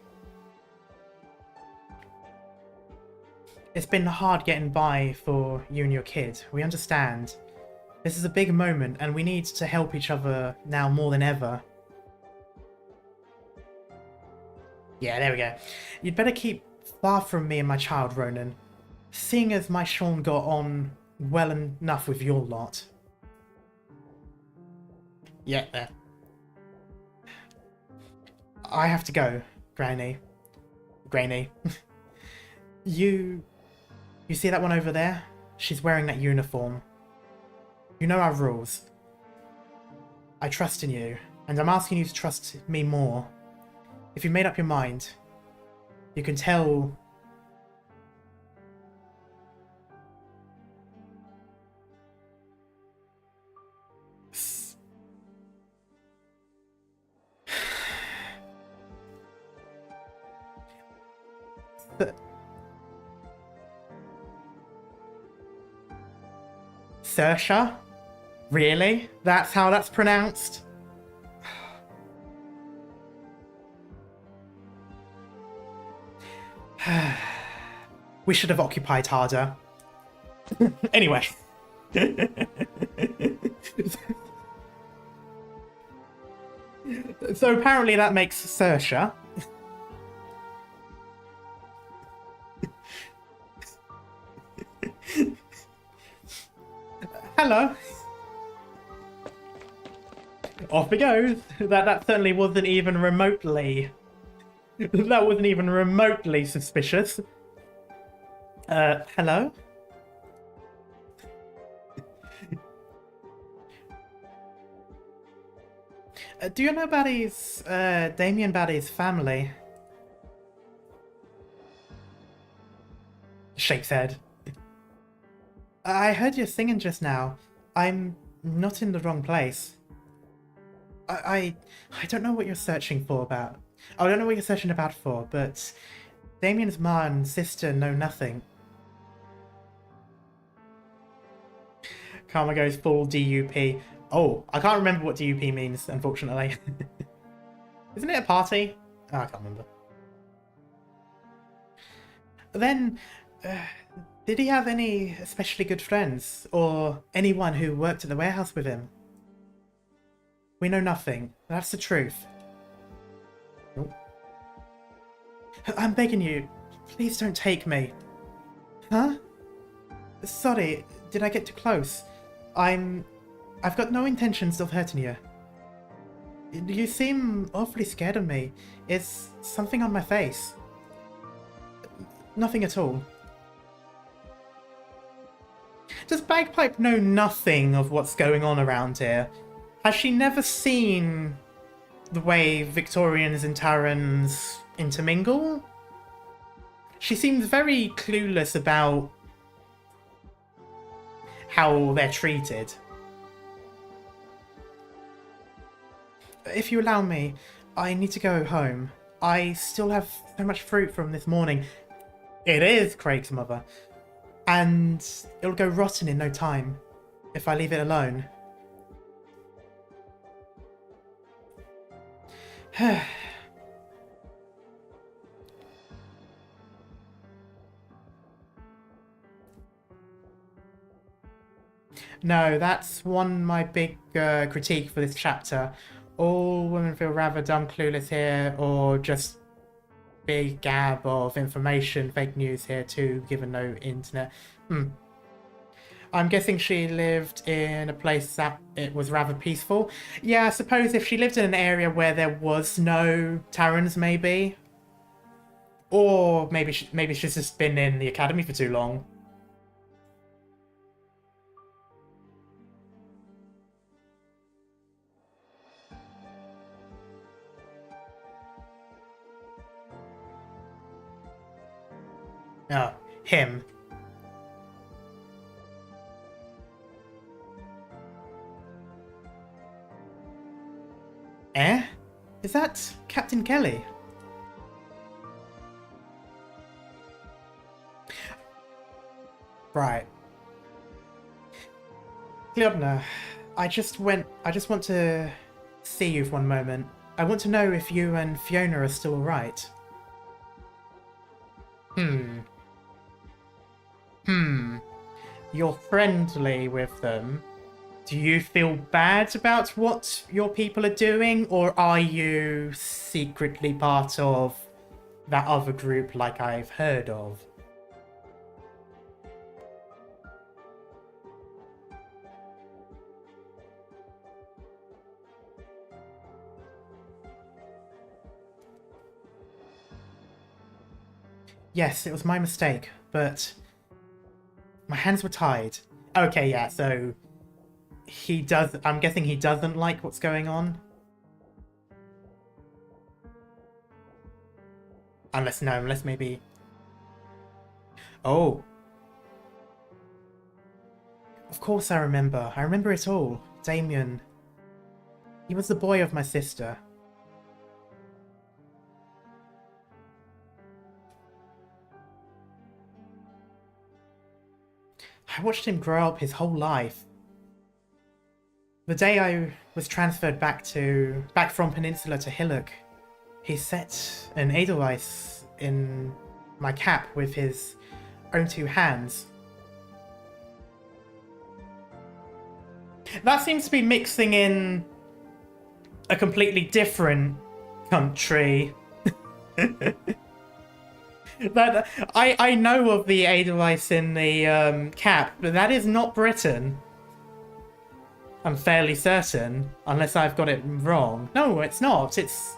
It's been hard getting by for you and your kid. We understand. This is a big moment and we need to help each other now more than ever. Yeah, there we go. You'd better keep far from me and my child, Ronan. Seeing as my Sean got on well enough with your lot. Yeah, there. I have to go, Granny. You see that one over there? She's wearing that uniform. You know our rules. I trust in you, and I'm asking you to trust me more. If you made up your mind, you can tell... Saoirse? Really? That's how that's pronounced? We should have occupied harder. Anyway. So apparently that makes Saoirse. Hello. Off it goes. That certainly wasn't even remotely... That wasn't even remotely suspicious. Hello? Do you know about his, Damien about his family? Shakes head. I heard you singing just now. I'm not in the wrong place. I don't know what you're searching for about. I don't know what you're searching about for, but Damien's ma and sister know nothing. Karma goes full DUP. Oh, I can't remember what DUP means, unfortunately. Isn't it a party? Oh, I can't remember. Then, did he have any especially good friends, or anyone who worked at the warehouse with him? We know nothing. That's the truth. Nope. I'm begging you, please don't take me. Huh? Sorry, did I get too close? I've got no intentions of hurting you. You seem awfully scared of me. Is something on my face? Nothing at all. Does Bagpipe know nothing of what's going on around here? Has she never seen the way Victorians and Terrans intermingle? She seems very clueless about how they're treated. If you allow me, I need to go home. I still have so much fruit from this morning. It is Craig's mother. And it'll go rotten in no time if I leave it alone. No, that's my big critique for this chapter. All women feel rather dumb, clueless here, or just big gab of information, fake news here too, given no internet. I'm guessing she lived in a place that it was rather peaceful. Yeah, I suppose if she lived in an area where there was no Terrans, maybe. Or maybe she's just been in the academy for too long. Oh, him. Eh? Is that Captain Kelly? Right. Cleodna, I just want to see you for one moment. I want to know if you and Fiona are still alright. You're friendly with them. Do you feel bad about what your people are doing, or are you secretly part of that other group like I've heard of? Yes, it was my mistake, but my hands were tied. Okay, yeah, so I'm guessing he doesn't like what's going on. Unless maybe... Oh. Of course I remember. I remember it all. Damien. He was the boy of my sister. I watched him grow up his whole life. The day I was transferred back from Peninsula to Hillock, he set an Edelweiss in my cap with his own two hands. That seems to be mixing in a completely different country. That I know of the Edelweiss in the cap, but that is not Britain. I'm fairly certain, unless I've got it wrong. No, it's not. It's...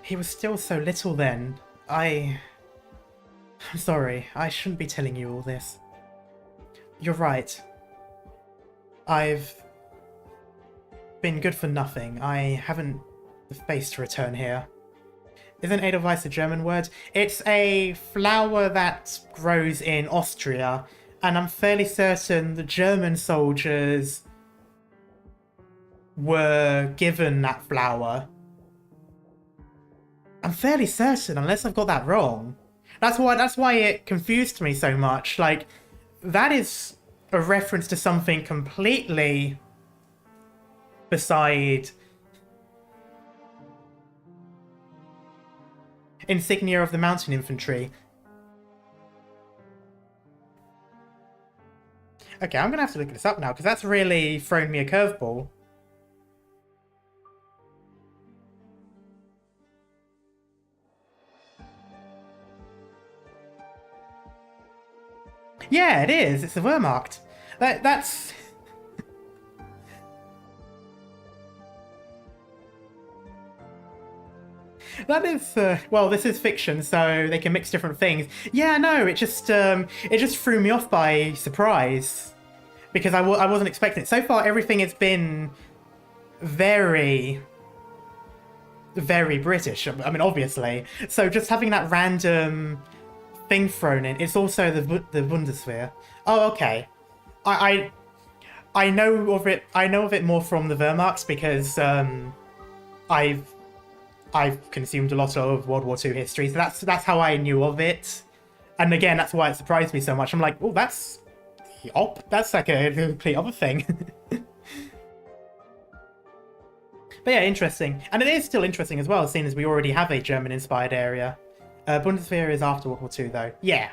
He was still so little then. I'm sorry, I shouldn't be telling you all this. You're right. I've been good for nothing. I haven't the face to return here. Isn't Edelweiss a German word? It's a flower that grows in Austria, and I'm fairly certain the German soldiers were given that flower. I'm fairly certain, unless I've got that wrong. That's why it confused me so much. Like, that is a reference to something completely beside insignia of the mountain infantry. Okay, I'm gonna have to look this up now, because that's really thrown me a curveball. Yeah, it is. It's the Wehrmacht. That's... That is, well, this is fiction, so they can mix different things. Yeah, no, it just threw me off by surprise, because I wasn't expecting it. So far, everything has been very, very British. I mean, obviously. So just having that random thing thrown in, it's also the Bundeswehr. Oh, okay. I know of it. I know of it more from the Wehrmacht because I've consumed a lot of World War II history, so that's how I knew of it. And again, that's why it surprised me so much. I'm like, oh, that's like a complete other thing. But yeah, interesting. And it is still interesting as well, seeing as we already have a German-inspired area. Bundeswehr is after World War II, though. Yeah.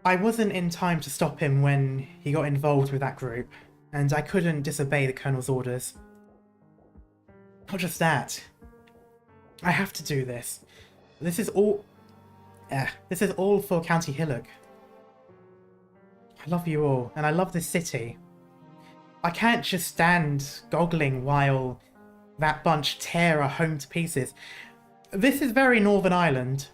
I wasn't in time to stop him when he got involved with that group, and I couldn't disobey the Colonel's orders. Not just that. I have to do this. This is all for County Hillock. I love you all, and I love this city. I can't just stand goggling while that bunch tear our home to pieces. This is very Northern Ireland.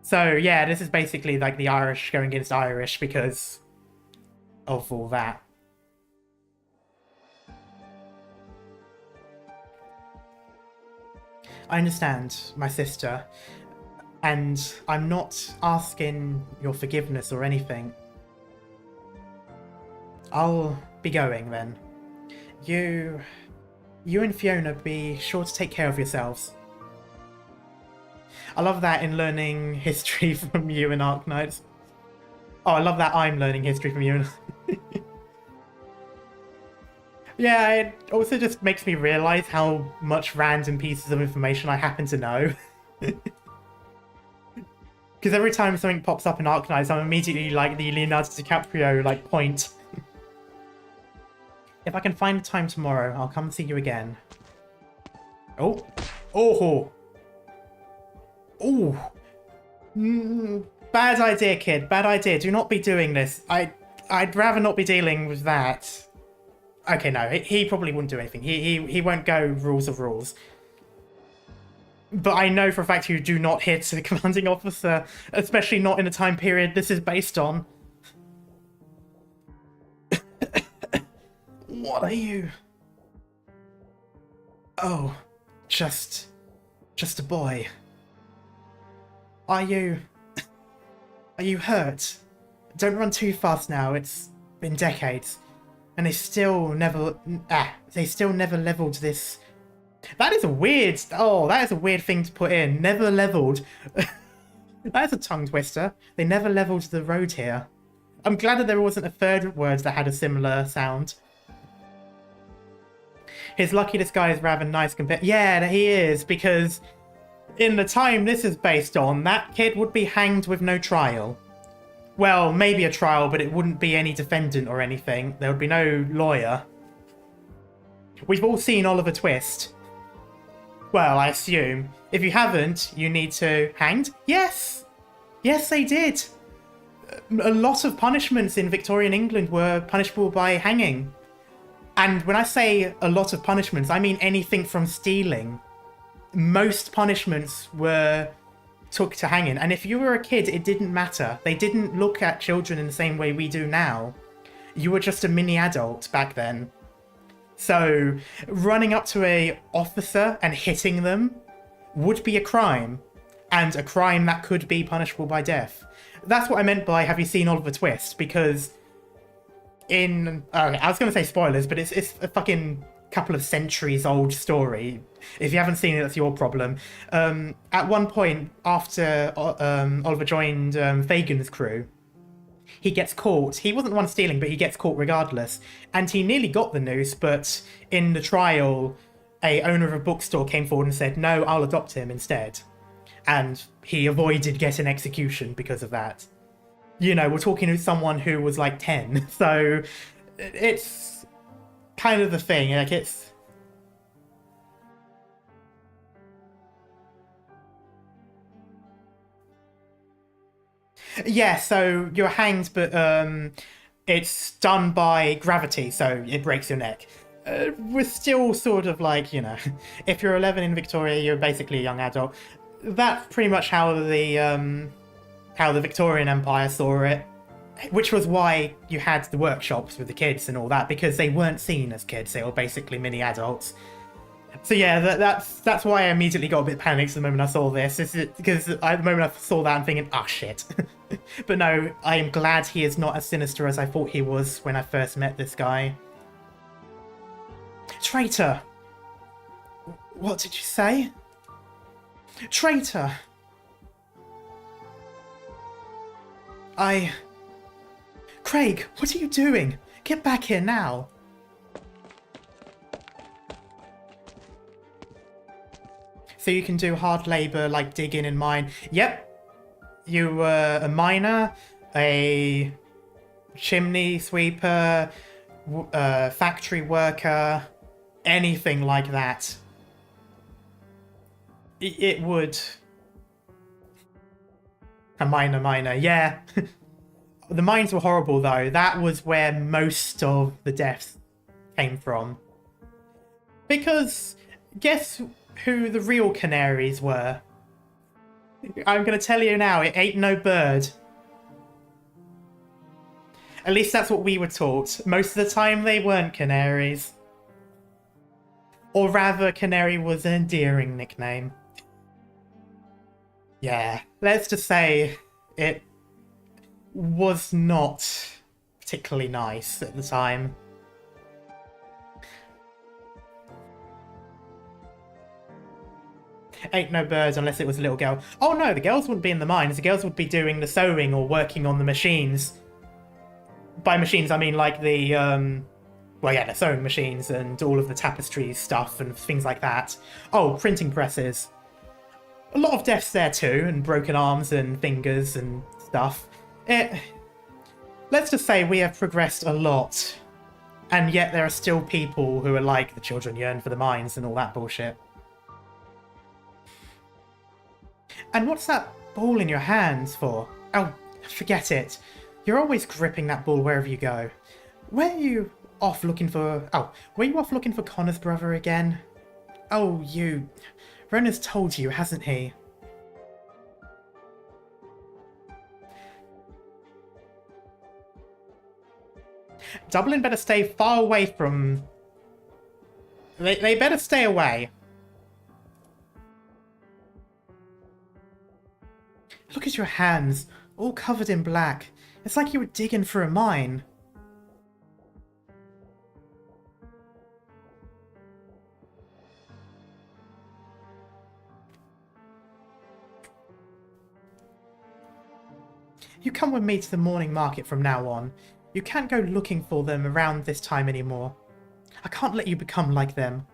So yeah, this is basically like the Irish going against Irish because of all that. I understand, my sister, and I'm not asking your forgiveness or anything. I'll be going then. You and Fiona be sure to take care of yourselves. I love that in learning history from you and Arknights. Oh, I love that I'm learning history from you. Yeah, it also just makes me realise how much random pieces of information I happen to know. Because every time something pops up in Arknights, I'm immediately like the Leonardo DiCaprio like point. If I can find time tomorrow, I'll come see you again. Oh. Oh. Oh. Bad idea, kid. Bad idea. Do not be doing this. I'd rather not be dealing with that. Okay, no. He probably wouldn't do anything. He won't go rules of rules. But I know for a fact you do not hit the commanding officer, especially not in the time period this is based on. What are you? Oh, just a boy. Are you hurt? Don't run too fast now. It's been decades, and they still never leveled this. That is a weird. Oh, that is a weird thing to put in. Never leveled. That is a tongue twister. They never leveled the road here. I'm glad that there wasn't a third word that had a similar sound. He's lucky this guy is rather nice compared. Yeah, he is, because in the time this is based on, that kid would be hanged with no trial. Well, maybe a trial, but it wouldn't be any defendant or anything. There would be no lawyer. We've all seen Oliver Twist. Well, I assume. If you haven't, you need to hanged? Yes! Yes, they did. A lot of punishments in Victorian England were punishable by hanging. And when I say a lot of punishments, I mean anything from stealing. Most punishments were took to hanging. And if you were a kid, it didn't matter. They didn't look at children in the same way we do now. You were just a mini adult back then. So running up to a officer and hitting them would be a crime. And a crime that could be punishable by death. That's what I meant by have you seen Oliver Twist? Because in... I was going to say spoilers, but it's a fucking couple of centuries old story. If you haven't seen it, that's your problem. At one point, after Oliver joined Fagin's crew, he gets caught. He wasn't the one stealing, but he gets caught regardless. And he nearly got the noose, but in the trial, a owner of a bookstore came forward and said, no, I'll adopt him instead. And he avoided getting execution because of that. You know, we're talking to someone who was like 10, so it's kind of the thing, like it's... Yeah, so you're hanged, but it's done by gravity, so it breaks your neck. We're still sort of like, you know, if you're 11 in Victoria, you're basically a young adult. That's pretty much how the Victorian Empire saw it, which was why you had the workshops with the kids and all that, because they weren't seen as kids; they were basically mini adults. So yeah, that's why I immediately got a bit panicked the moment I saw this. Because at the moment I saw that, I'm thinking, ah, shit. But no, I am glad he is not as sinister as I thought he was when I first met this guy. Traitor! What did you say? Traitor! Craig, what are you doing? Get back here now! So you can do hard labour like digging and mine. Yep. You were a miner, a chimney sweeper, factory worker, anything like that. It would... A miner, yeah. The mines were horrible though. That was where most of the deaths came from. Because guess who the real canaries were? I'm going to tell you now, it ain't no bird. At least that's what we were taught. Most of the time they weren't canaries. Or rather, canary was an endearing nickname. Yeah, let's just say it was not particularly nice at the time. Ain't no birds unless it was a little girl. Oh no, the girls wouldn't be in the mines. The girls would be doing the sewing or working on the machines. By machines, I mean like the, well yeah, the sewing machines and all of the tapestry stuff and things like that. Oh, printing presses. A lot of deaths there too, and broken arms and fingers and stuff. Let's just say we have progressed a lot. And yet there are still people who are like, the children yearn for the mines and all that bullshit. And what's that ball in your hands for? Oh, forget it. You're always gripping that ball wherever you go. Were you off looking for... Oh, were you off looking for Connor's brother again? Oh, you... Rona's told you, hasn't he? Dublin better stay far away from... They better stay away. Look at your hands, all covered in black. It's like you were digging for a mine. You come with me to the morning market from now on. You can't go looking for them around this time anymore. I can't let you become like them.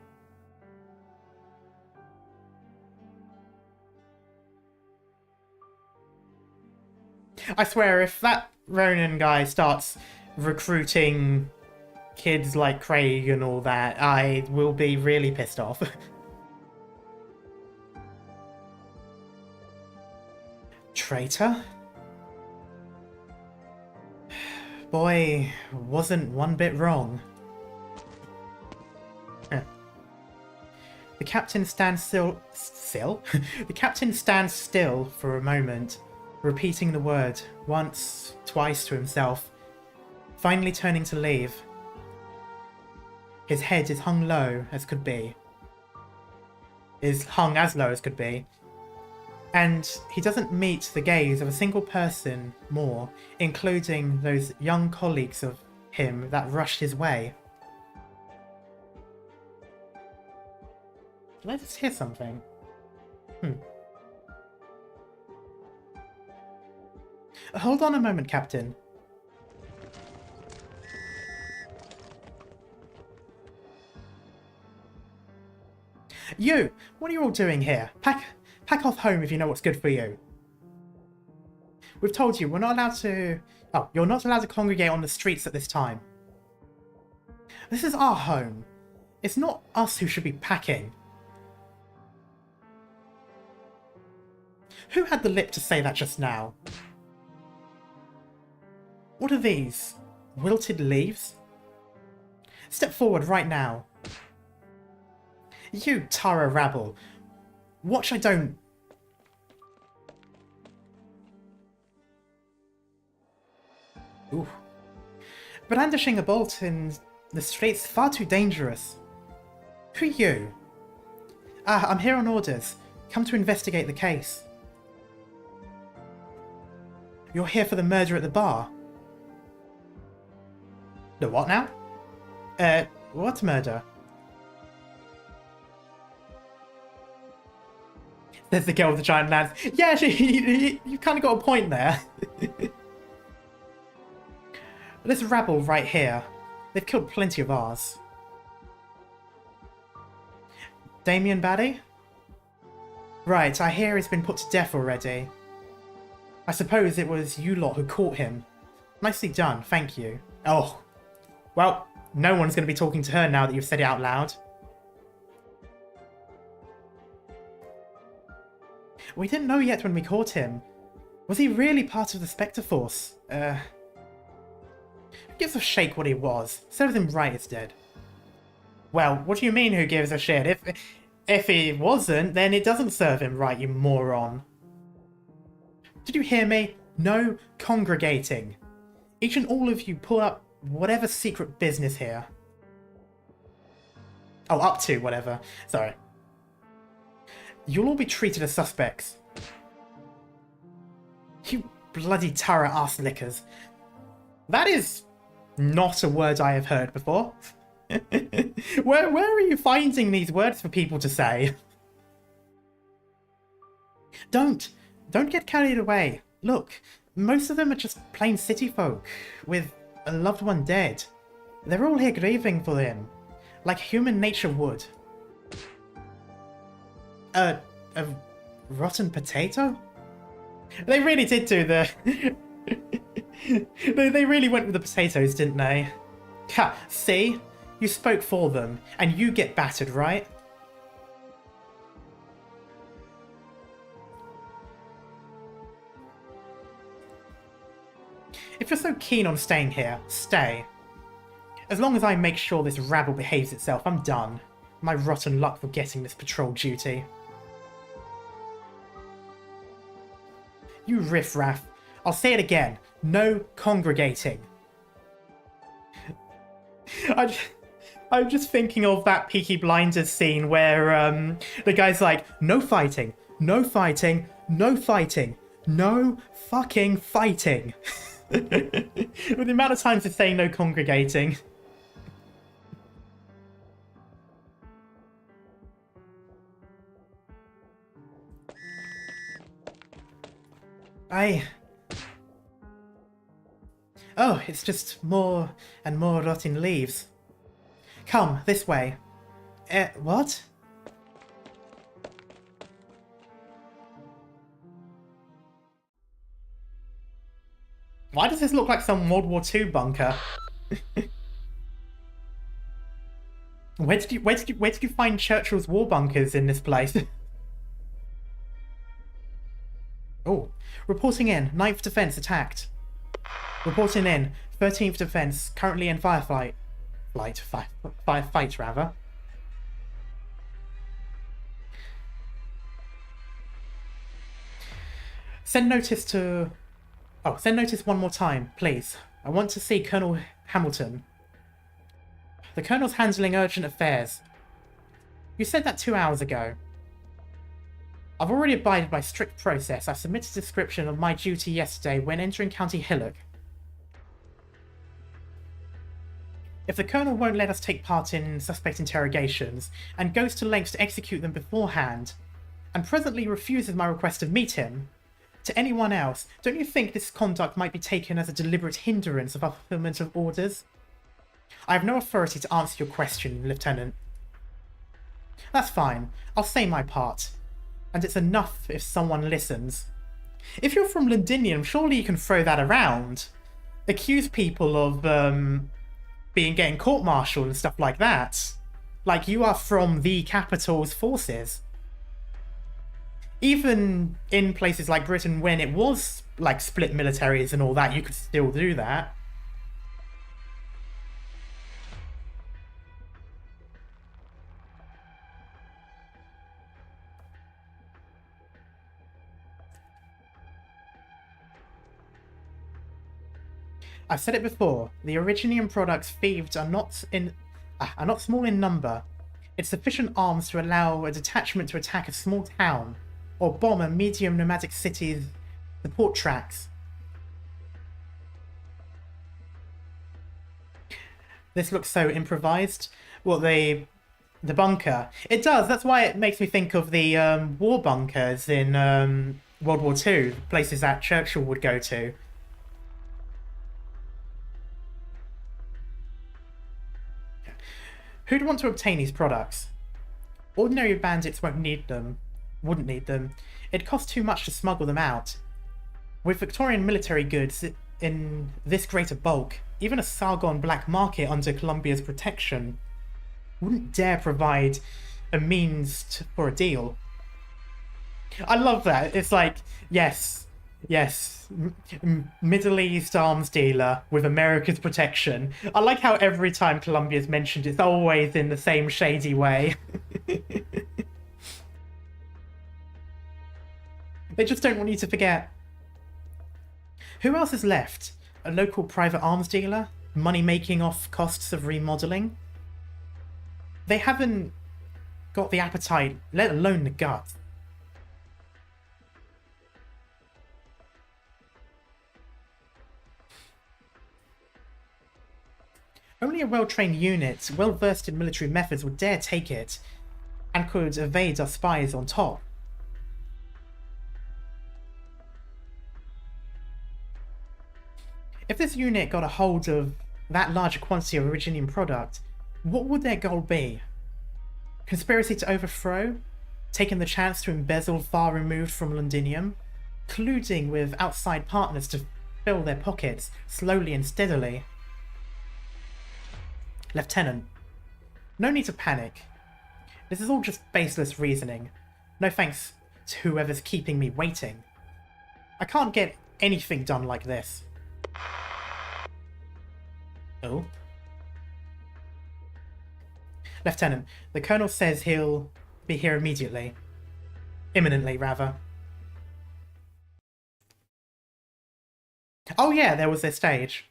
I swear, if that Ronan guy starts recruiting kids like Craig and all that, I will be really pissed off. Traitor? Boy, wasn't one bit wrong. The captain stands still. The captain stands still for a moment, repeating the word once, twice to himself, finally turning to leave. His head is hung low as could be. Is hung as low as could be. And he doesn't meet the gaze of a single person more, including those young colleagues of him that rushed his way. Did I just hear something? Hold on a moment, Captain. You! What are you all doing here? Pack off home if you know what's good for you. We've told you, we're not allowed to... Oh, you're not allowed to congregate on the streets at this time. This is our home. It's not us who should be packing. Who had the lip to say that just now? What are these? Wilted leaves? Step forward right now. You Tara rabble. Watch I don't... Ooh. Brandishing a bolt in the streets far too dangerous. Who are you? Ah, I'm here on orders. Come to investigate the case. You're here for the murder at the bar? The what now? What murder? There's the girl with the giant lance. Yeah, you kind of got a point there. This rabble right here, they've killed plenty of ours. Damien Baddy? Right, I hear he's been put to death already. I suppose it was you lot who caught him. Nicely done, thank you. Oh, well, no one's going to be talking to her now that you've said it out loud. We didn't know yet when we caught him. Was he really part of the Spectre Force? Who gives a shake what he was? Serves him right instead. Well, what do you mean who gives a shit? If he wasn't, then it doesn't serve him right, you moron. Did you hear me? No congregating. Each and all of you pull up whatever secret business here. Oh, up to whatever. Sorry. You'll all be treated as suspects. You bloody Tara ass lickers. That is not a word I have heard before. Where are you finding these words for people to say? Don't get carried away. Look, most of them are just plain city folk with a loved one dead. They're all here grieving for him, like human nature would. A rotten potato? They really did do the... they really went with the potatoes, didn't they? Ha, see? You spoke for them, and you get battered, right? If you're so keen on staying here, stay. As long as I make sure this rabble behaves itself, I'm done. My rotten luck for getting this patrol duty. You riffraff. I'll say it again. No congregating. I'm just thinking of that Peaky Blinders scene where the guy's like, no fighting, no fighting, no fighting, no fucking fighting. With the amount of times it's saying no congregating. Oh, it's just more and more rotting leaves. Come, this way. What? Why does this look like some World War II bunker? Where did you find Churchill's war bunkers in this place? Oh, reporting in. 9th Defence attacked. Reporting in. 13th Defence currently in firefight. Firefight rather. Send notice to... Oh, send notice one more time, please. I want to see Colonel Hamilton. The Colonel's handling urgent affairs. You said that 2 hours ago. I've already abided by strict process. I submitted a description of my duty yesterday when entering County Hillock. If the Colonel won't let us take part in suspect interrogations, and goes to lengths to execute them beforehand, and presently refuses my request to meet him, to anyone else, don't you think this conduct might be taken as a deliberate hindrance of our fulfillment of orders? I have no authority to answer your question, Lieutenant. That's fine. I'll say my part. And it's enough if someone listens. If you're from Londinium, surely you can throw that around. Accuse people of, getting court-martialed and stuff like that. Like, you are from the capital's forces. Even in places like Britain, when it was, like, split militaries and all that, you could still do that. I've said it before, the Originium products thieved are not small in number. It's sufficient arms to allow a detachment to attack a small town, or bomb a medium nomadic city's support tracks. This looks so improvised. Well, the bunker. It does, that's why it makes me think of the war bunkers in World War II, places that Churchill would go to. Who'd want to obtain these products? Ordinary bandits wouldn't need them. It'd cost too much to smuggle them out. With Victorian military goods in this greater bulk, even a Sargon black market under Columbia's protection wouldn't dare provide a means for a deal. I love that. It's like, yes, Middle East arms dealer with America's protection. I like how every time Columbia's mentioned, it's always in the same shady way. They just don't want you to forget. Who else is left? A local private arms dealer? Money making off costs of remodeling? They haven't got the appetite, let alone the guts. Only a well-trained unit, well-versed in military methods would dare take it, and could evade our spies on top. If this unit got a hold of that large quantity of Originium product, what would their goal be? Conspiracy to overthrow? Taking the chance to embezzle far removed from Londinium? Colluding with outside partners to fill their pockets, slowly and steadily? Lieutenant, no need to panic. This is all just baseless reasoning. No thanks to whoever's keeping me waiting. I can't get anything done like this. Oh? Lieutenant, the Colonel says he'll be here immediately. Imminently, rather. Oh yeah, there was their stage.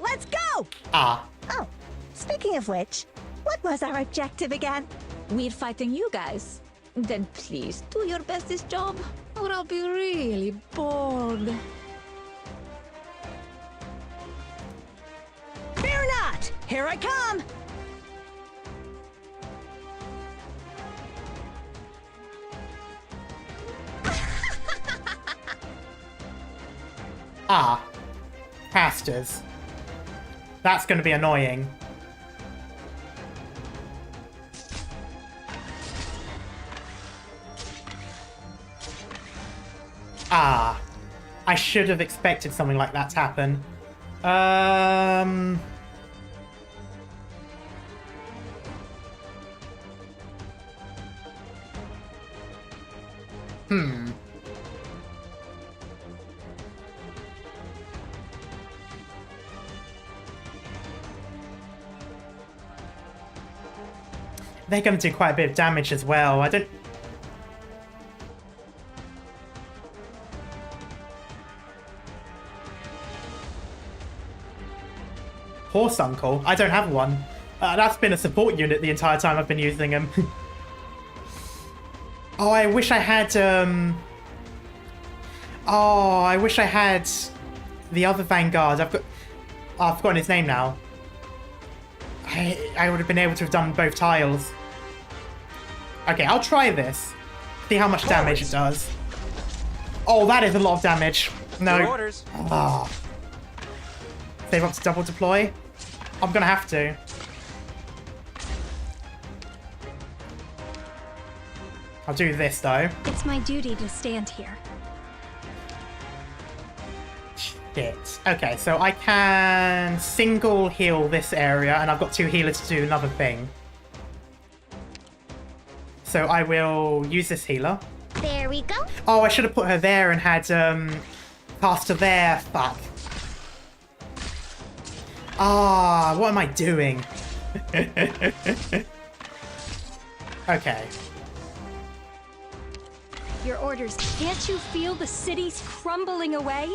Let's go! Ah. Oh, speaking of which, what was our objective again? We're fighting you guys. Then please do your best this job, or I'll be really bored. Fear not! Here I come! Ah. Pastors. That's going to be annoying. Ah. I should have expected something like that to happen. They're going to do quite a bit of damage as well. I don't... Horse Uncle? I don't have one. That's been a support unit the entire time I've been using him. Oh, I wish I had, Oh, I wish I had the other Vanguard. I've forgotten his name now. I would have been able to have done both tiles. Okay, I'll try this. See how much damage it does. Oh, that is a lot of damage. No. Your orders. Ah. Save up to double deploy. I'm gonna have to. I'll do this though. It's my duty to stand here. Shit. Okay, so I can single heal this area, and I've got 2 healers to do another thing. So I will use this healer. There we go. Oh, I should have put her there and had caster there. Fuck. Ah, what am I doing? Okay. Your orders. Can't you feel the cities crumbling away?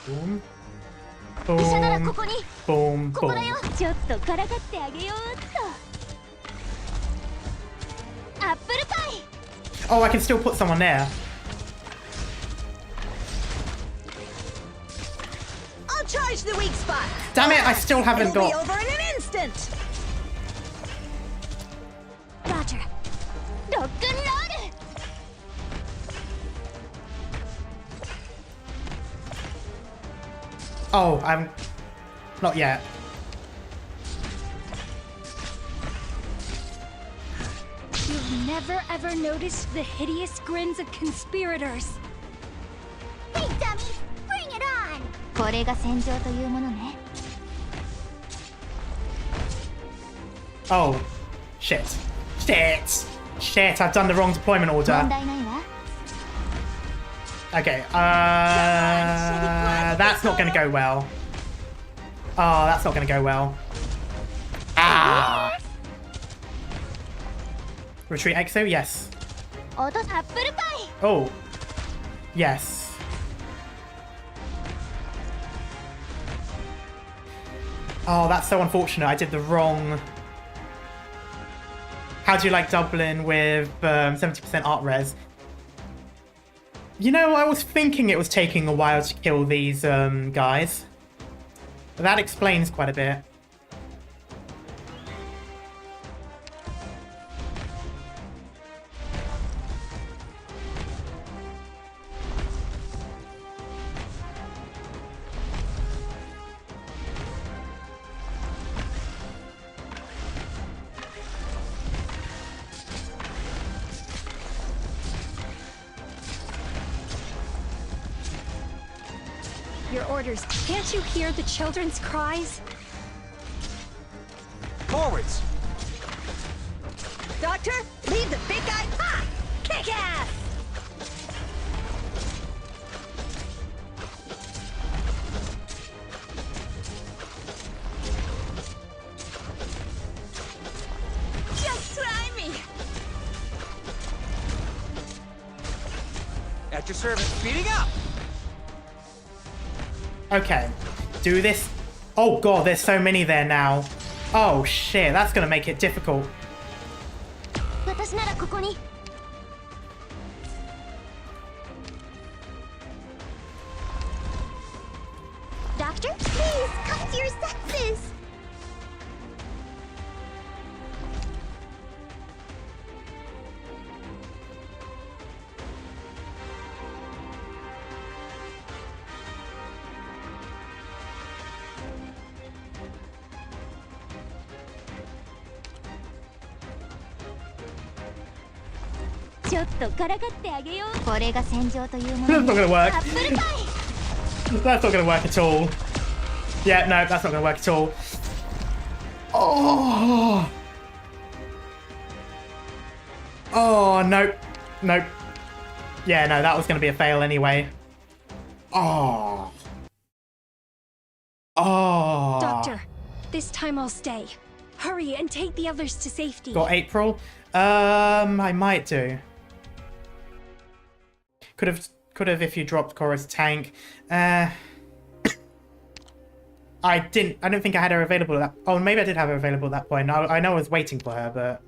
Boom. Boom. Boom. Boom. ちょっとからかってあげようっと。アップルパイ。 Oh, I can still put someone there. I'll charge the weak spot. Damn it, I still haven't It'll be got... over in an instant. Roger. Rock and roll. Oh, I'm... Not yet. You've never ever noticed the hideous grins of conspirators. Hey, dummy! Bring it on! これが戦場というものね。Oh. Shit. Shit! Shit, I've done the wrong deployment order. 問題ないわ。 Okay, that's not gonna go well. Oh, that's not gonna go well. Ah! Retreat Exo? Yes. 落とすアップルパイ。 Oh. Yes. Oh, that's so unfortunate. I did the wrong... How do you like Dublin with 70% art res? You know, I was thinking it was taking a while to kill these guys. That explains quite a bit. Your orders. Can't you hear the children's cries? Forwards. Doctor, leave the big guy. Ha! Kick ass! Just try me. At your service. Speeding up. Okay. Do this. Oh god, there's so many there now. Oh shit, that's gonna make it difficult. 私ならここに。Doctor, please come to your senses. That's not gonna work. That's not gonna work at all. Yeah, no, that's not gonna work at all. Oh. Oh, nope. Nope. Yeah, no, that was gonna be a fail anyway. Oh. Oh. Doctor, this time I'll stay. Hurry and take the others to safety. Got April? I might do. Could have if you dropped Cora's tank. I don't think I had her available at that. Oh, maybe I did have her available at that point. I know I was waiting for her, but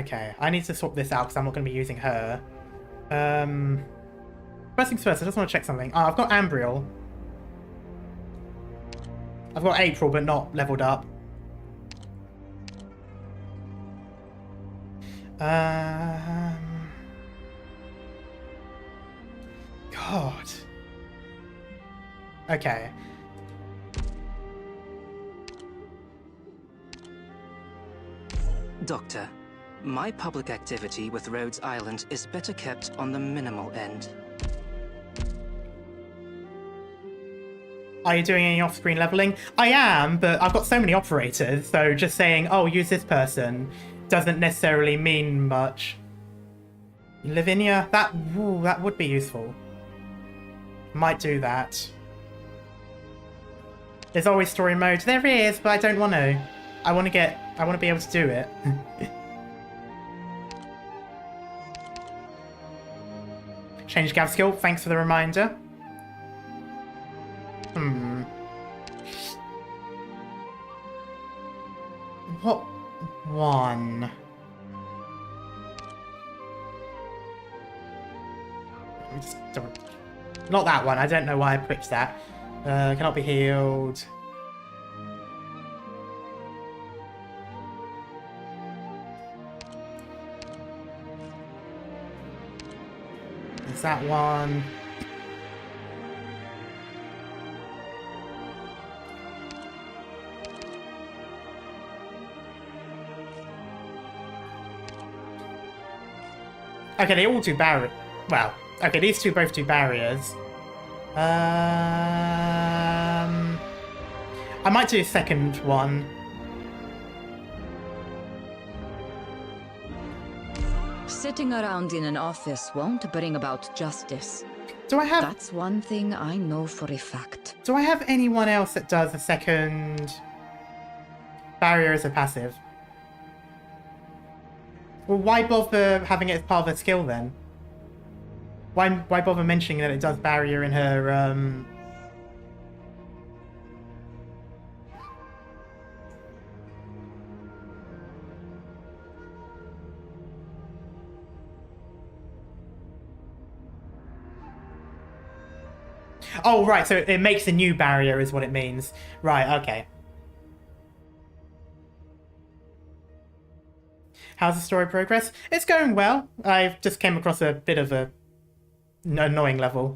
okay. I need to sort this out because I'm not going to be using her. First things first, I just want to check something. Oh, I've got Ambriel. I've got April, but not leveled up. God. Okay. Doctor, my public activity with Rhodes Island is better kept on the minimal end. Are you doing any off-screen leveling? I am, but I've got so many operators, so just saying, oh, use this person doesn't necessarily mean much. Lavinia, that would be useful. Might do that. There's always story mode. There is, but I don't want to. I want to be able to do it. Change Gav skill, thanks for the reminder. What one? Not that one. I don't know why I picked that. Cannot be healed. Is that one? Okay, they all do barrier. Well, okay, these two both do barriers. I might do a second one. Sitting around in an office won't bring about justice. Do I have... That's one thing I know for a fact. Do I have anyone else that does a second barrier as a passive? Well, why bother having it as part of her skill then? Why bother mentioning that it does barrier in her, Oh, right, so it makes a new barrier is what it means. Right, okay. How's the story progress? It's going well. I just came across a bit of a annoying level.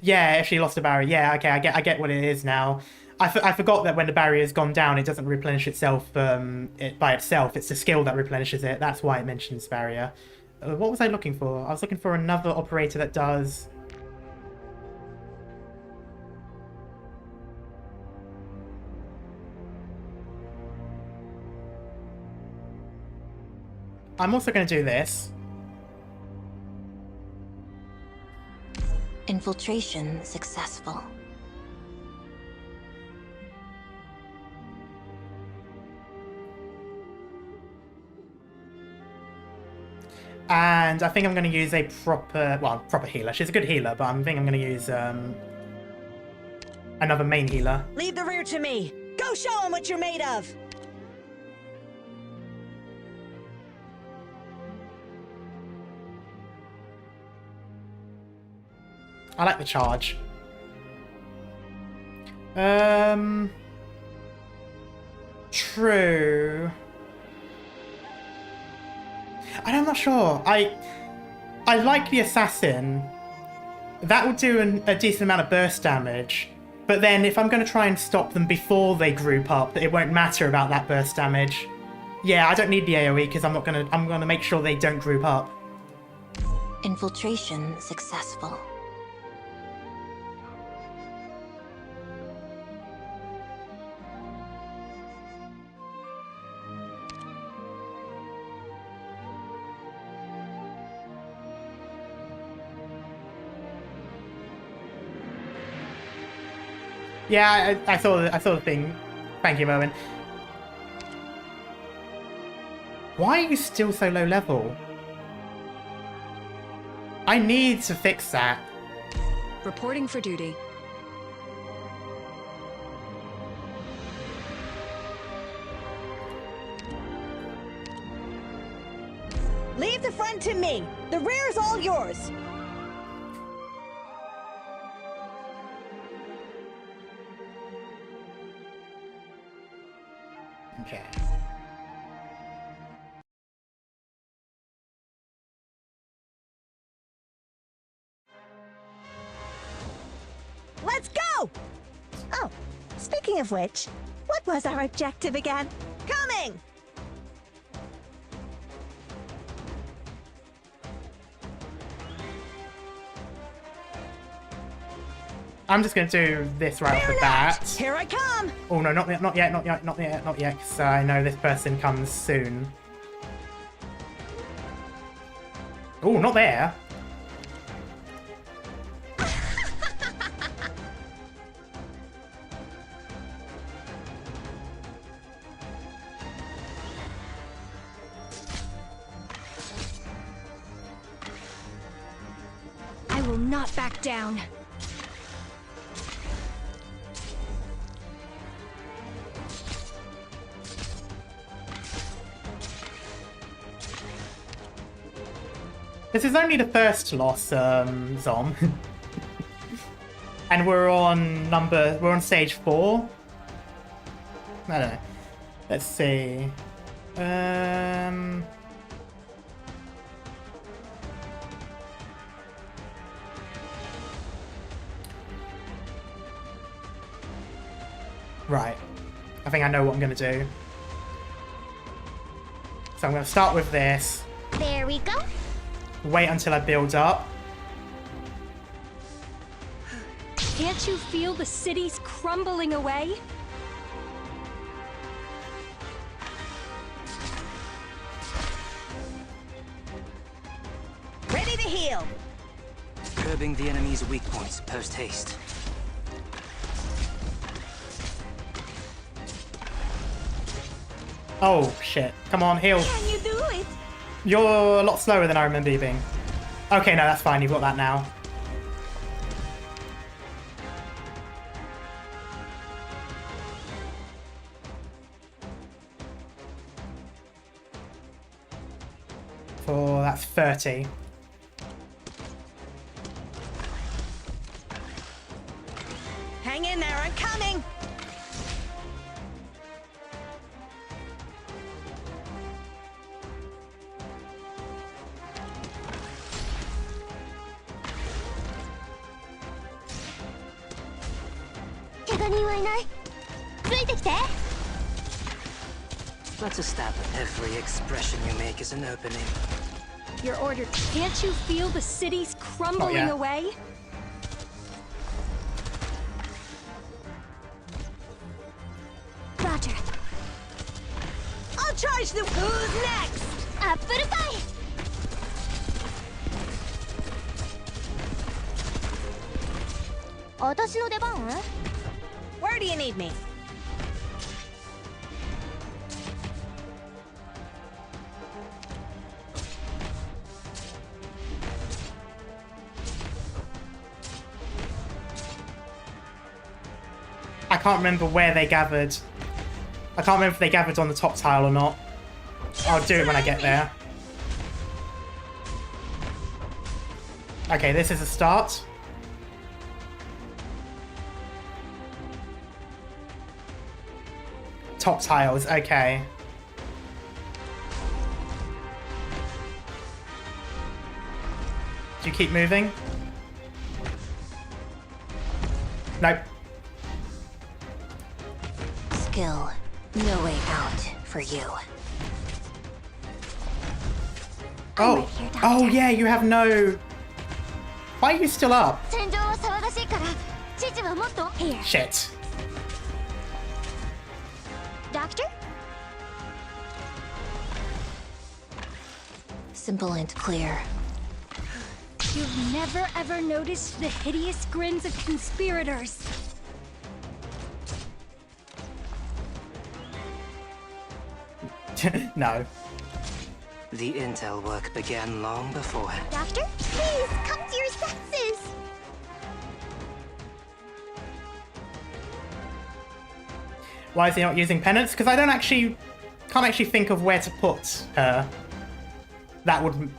Yeah, if she lost a barrier. Yeah, okay, I get what it is now. I forgot that when the barrier's gone down, it doesn't replenish itself by itself. It's the skill that replenishes it. That's why it mentions barrier. What was I looking for? I was looking for another operator that does... I'm also going to do this. Infiltration successful. And I think I'm going to use a proper healer. She's a good healer, but I think I'm going to use another main healer. Leave the rear to me. Go show them what you're made of. I like the charge. True. I'm not sure. I like the assassin. That would do a decent amount of burst damage. But then if I'm going to try and stop them before they group up, it won't matter about that burst damage. Yeah, I don't need the AoE because I'm going to make sure they don't group up. Infiltration successful. Yeah, I saw the thing. Thank you, Merwin. Why are you still so low level? I need to fix that. Reporting for duty. Leave the front to me. The rear's all yours. Okay. Let's go! Oh, speaking of which, what was our objective again? Coming! I'm just going to do this right off the Fear bat. not! Here I come! Oh no, not yet, not yet, not yet, not yet, not yet, because I know this person comes soon. Oh, not there. I will not back down. This is only the first loss, Zom. And we're on stage 4. I don't know. Let's see. Right. I think I know what I'm going to do. So I'm going to start with this. There we go. Wait until I build up. Can't you feel the cities crumbling away? Ready to heal. Curbing the enemy's weak points post-haste. Oh, shit. Come on, heal. Can you do it? You're a lot slower than I remember you being. Okay, no, that's fine. You've got that now. So that's 30. Hang in there, I'm coming! Let's establish every expression you make is an opening. Your order. Can't you feel the cities crumbling yet. away? Roger. I'll charge the... Who's next? Apple pie. Where do you need me? I can't remember where they gathered. I can't remember if they gathered on the top tile or not. I'll do it when I get there. Okay, this is a start. Top tiles, okay. Do you keep moving? Nope. Skill. No way out for you. Oh, right here, Doctor. oh yeah, you have no... Why are you still up? Here. Shit. Doctor? Simple and clear. You've never ever noticed the hideous grins of conspirators. No. The intel work began long beforehand. Doctor, please, come to your senses! Why is he not using penance? Because I can't actually think of where to put her. That would...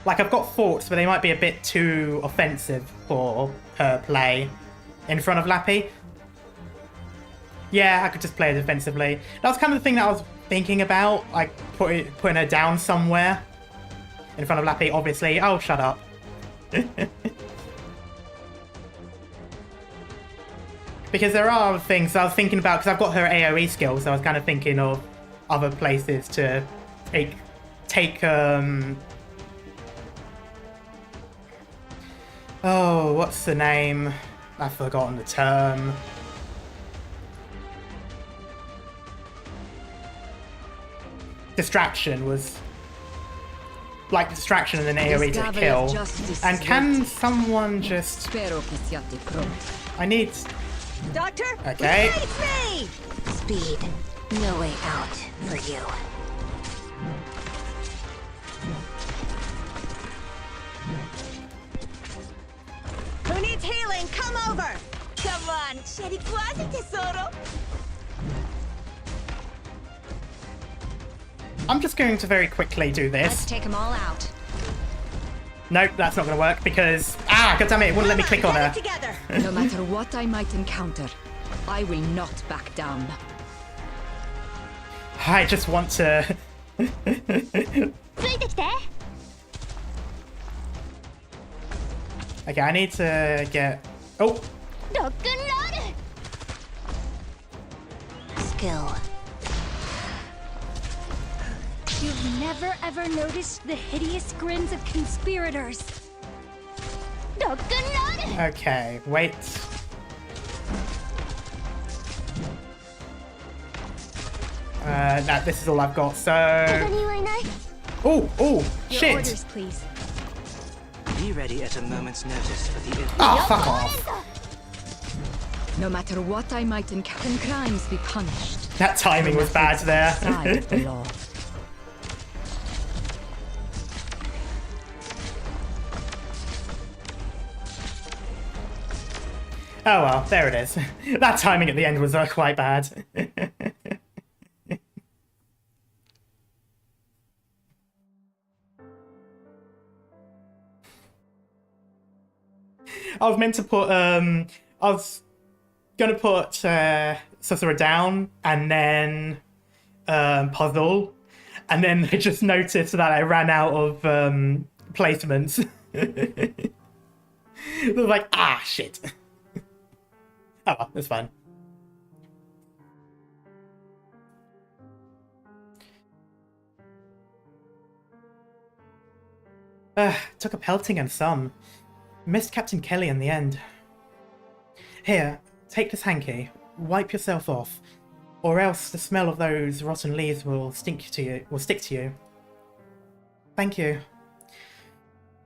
Like, I've got thoughts, but they might be a bit too offensive for her play in front of Lappy. Yeah, I could just play her defensively. That was kind of the thing that I was thinking about, like putting her down somewhere in front of Lappy, obviously. Oh, shut up. Because there are other things I was thinking about, because I've got her AoE skills, so I was kind of thinking of other places to take oh, what's the name? I've forgotten the term. Distraction was... Like distraction and then AoE to kill. And can someone just... I need... Doctor, okay. replace me! Speed. No way out for you. Who needs healing? Come over! Come on, c'eri quasi, tesoro! I'm just going to very quickly do Let's this. take them all out. Nope, that's not going to work because... Ah, goddammit, it wouldn't let me click on her. Together. No matter what I might encounter, I will not back down. I just want to... Okay, I need to get... Oh! Skill. You've never ever noticed the hideous grins of conspirators. Okay, wait. This is all I've got, so... Oh, Your shit! orders, please. Be ready at a moment's notice for the... Oh, fuck off! No matter what I might encounter, can crimes be punished? That timing was bad there. Outside the law. Oh well, there it is. That timing at the end was quite bad. I was meant to put, I was gonna put Sorcerer down and then Puzzle, and then I just noticed that I ran out of placements. It was like, ah, shit. Oh well, that's fine. Took a pelting and some. Missed Captain Kelly in the end. Here, take this hanky. Wipe yourself off, or else the smell of those rotten leaves will stick to you. Thank you.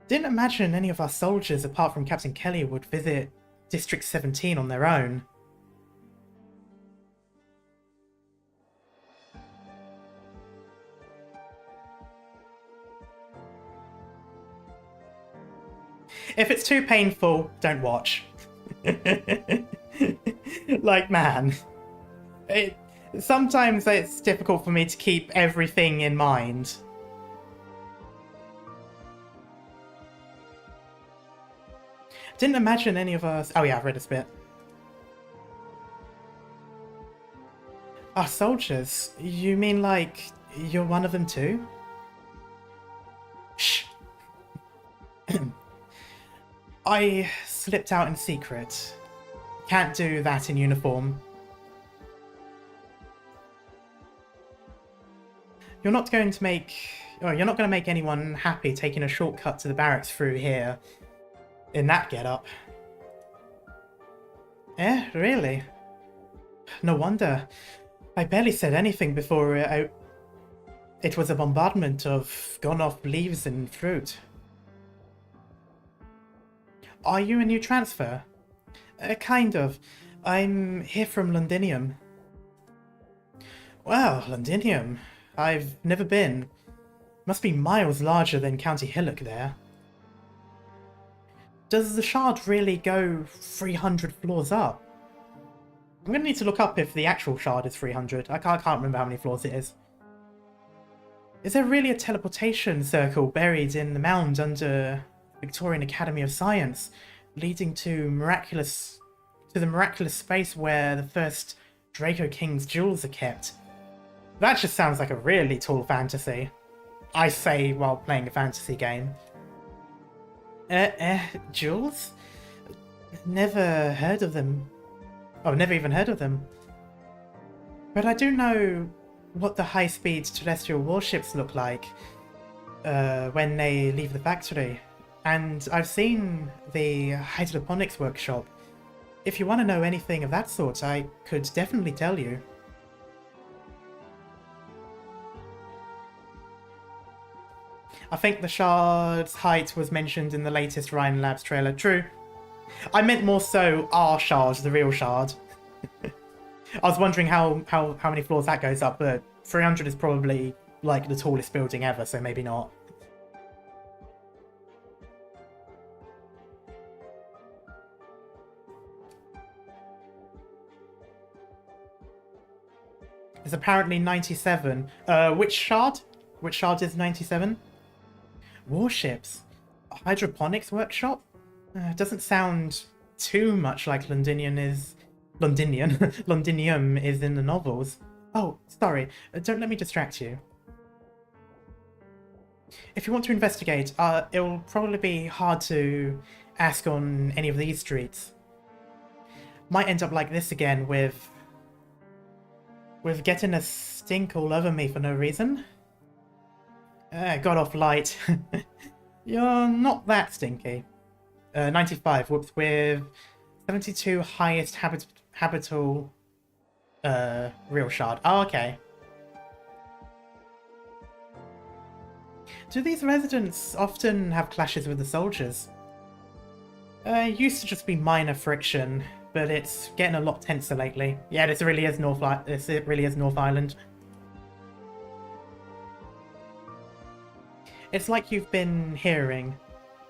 Didn't imagine any of our soldiers, apart from Captain Kelly, would visit District 17 on their own. If it's too painful, don't watch. Like, man. Sometimes it's difficult for me to keep everything in mind. Didn't imagine any of us... Oh yeah, I've read this bit. Our soldiers? You mean like you're one of them too? Shh. I slipped out in secret. Can't do that in uniform. You're not going to make anyone happy taking a shortcut to the barracks through here in that getup. Eh, really? No wonder. I barely said anything before it was a bombardment of gone-off leaves and fruit. Are you a new transfer? Kind of. I'm here from Londinium. Wow, Londinium. I've never been. Must be miles larger than County Hillock there. Does the shard really go 300 floors up? I'm gonna need to look up if the actual shard is 300. I can't remember how many floors it is. Is there really a teleportation circle buried in the mound under Victorian Academy of Science, leading to the miraculous space where the first Draco King's jewels are kept? That just sounds like a really tall fantasy. I say while playing a fantasy game. Jewels? Never heard of them. Oh, never even heard of them. But I do know what the high-speed terrestrial warships look like when they leave the factory. And I've seen the hydroponics workshop. If you want to know anything of that sort, I could definitely tell you. I think the shard's height was mentioned in the latest Ryan Labs trailer. True. I meant more so our shard, the real shard. I was wondering how many floors that goes up, but 300 is probably like the tallest building ever, so maybe not. It's apparently 97. Which shard? Which shard is 97? Warships? A hydroponics workshop? Doesn't sound too much like Londinium is in the novels. Oh, sorry. Don't let me distract you. If you want to investigate, it'll probably be hard to ask on any of these streets. Might end up like this again with getting a stink all over me for no reason. Got off light. You're not that stinky. 95, whoops, with 72 highest habitable real shard. Oh, okay. Do these residents often have clashes with the soldiers? Used to just be minor friction, but it's getting a lot tenser lately. Yeah, this really is North Island. It's like you've been hearing.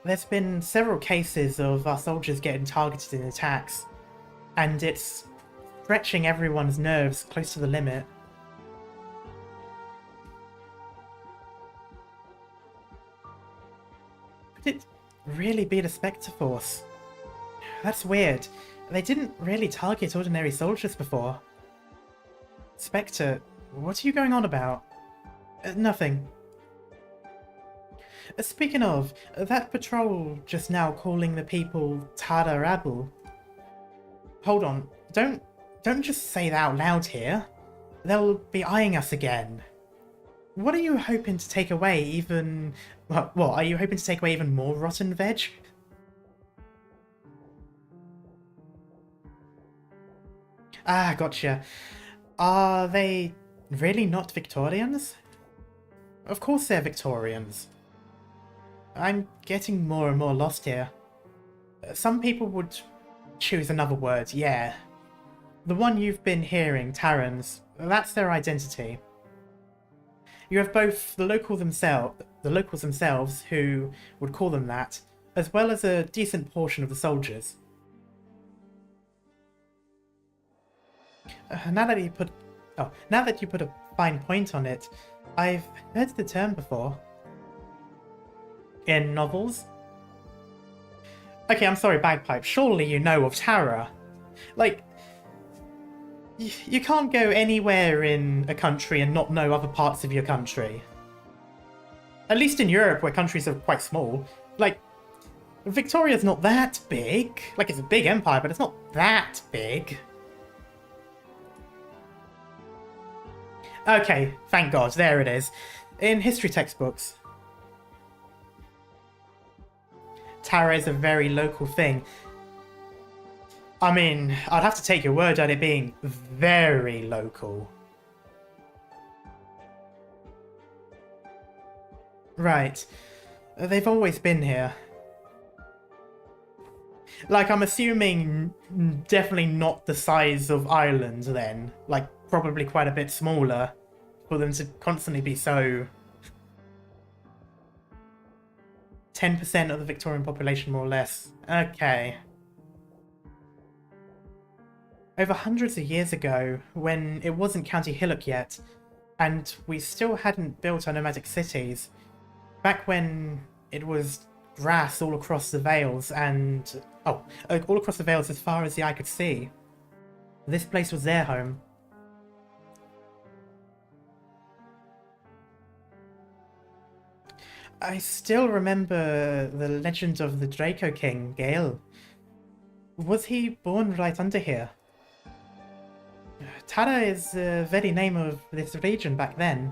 There's been several cases of our soldiers getting targeted in attacks, and it's stretching everyone's nerves close to the limit. Could it really be the Spectre Force? That's weird. They didn't really target ordinary soldiers before. Spectre, what are you going on about? Nothing. Speaking of, that patrol just now calling the people Tada Rabble. Hold on, don't just say that out loud here. They'll be eyeing us again. What are you hoping to take away even... What, are you hoping to take away even more rotten veg? Ah, gotcha. Are they really not Victorians? Of course they're Victorians. I'm getting more and more lost here. Some people would choose another word, yeah. The one you've been hearing, Terrans, that's their identity. You have both the locals themselves who would call them that, as well as a decent portion of the soldiers. Now that you put a fine point on it, I've heard the term before. In novels? Okay, I'm sorry, Bagpipe. Surely you know of Tara. Like, you can't go anywhere in a country and not know other parts of your country. At least in Europe, where countries are quite small. Like, Victoria's not that big. Like, it's a big empire, but it's not that big. Okay, thank God, there it is. In history textbooks. Tara is a very local thing. I mean, I'd have to take your word at it being very local. Right. They've always been here. Like, I'm assuming definitely not the size of Ireland then. Like, probably quite a bit smaller for them to constantly be so... 10% of the Victorian population, more or less. Okay. Over hundreds of years ago, when it wasn't County Hillock yet, and we still hadn't built our nomadic cities, back when it was grass all across the Vales and... Oh, all across the Vales as far as the eye could see. This place was their home. I still remember the legend of the Draco King, Gale. Was he born right under here? Tara is the very name of this region back then.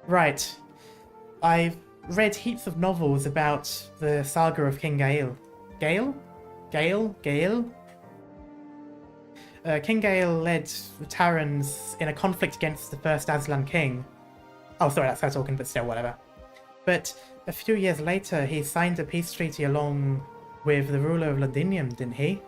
Right. I've read heaps of novels about the saga of King Gale. Gale? Gale? King Gale led the Tarans in a conflict against the first Aslan king. Oh, sorry, that's how talking, but still, whatever. But a few years later, he signed a peace treaty along with the ruler of Londinium, didn't he?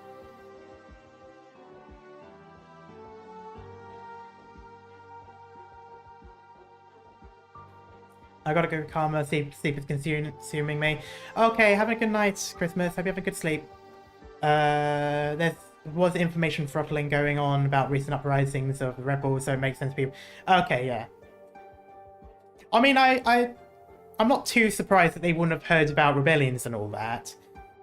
I gotta go Karma, sleep is consuming me. Okay, have a good night, Christmas. Hope you have a good sleep. There was information throttling going on about recent uprisings of the rebels, so it makes sense to people. Okay, yeah. I mean, I'm not too surprised that they wouldn't have heard about rebellions and all that.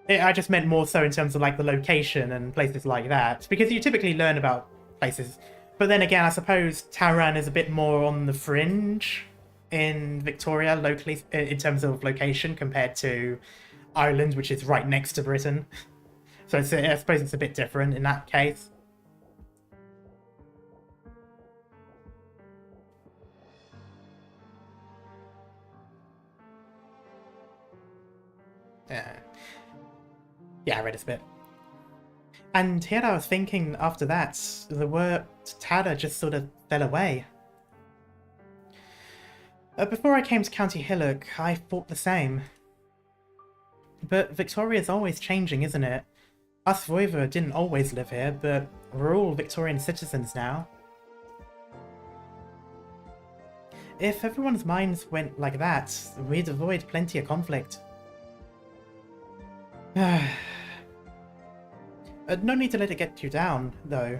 I just meant more so in terms of like the location and places like that, because you typically learn about places. But then again, I suppose Taran is a bit more on the fringe in Victoria locally in terms of location compared to Ireland, which is right next to Britain. So I suppose it's a bit different in that case. Yeah, I read this bit. And here I was thinking after that, the word Tara just sort of fell away. Before I came to County Hillock, I thought the same. But Victoria's always changing, isn't it? Us Voiva didn't always live here, but we're all Victorian citizens now. If everyone's minds went like that, we'd avoid plenty of conflict. No need to let it get you down, though.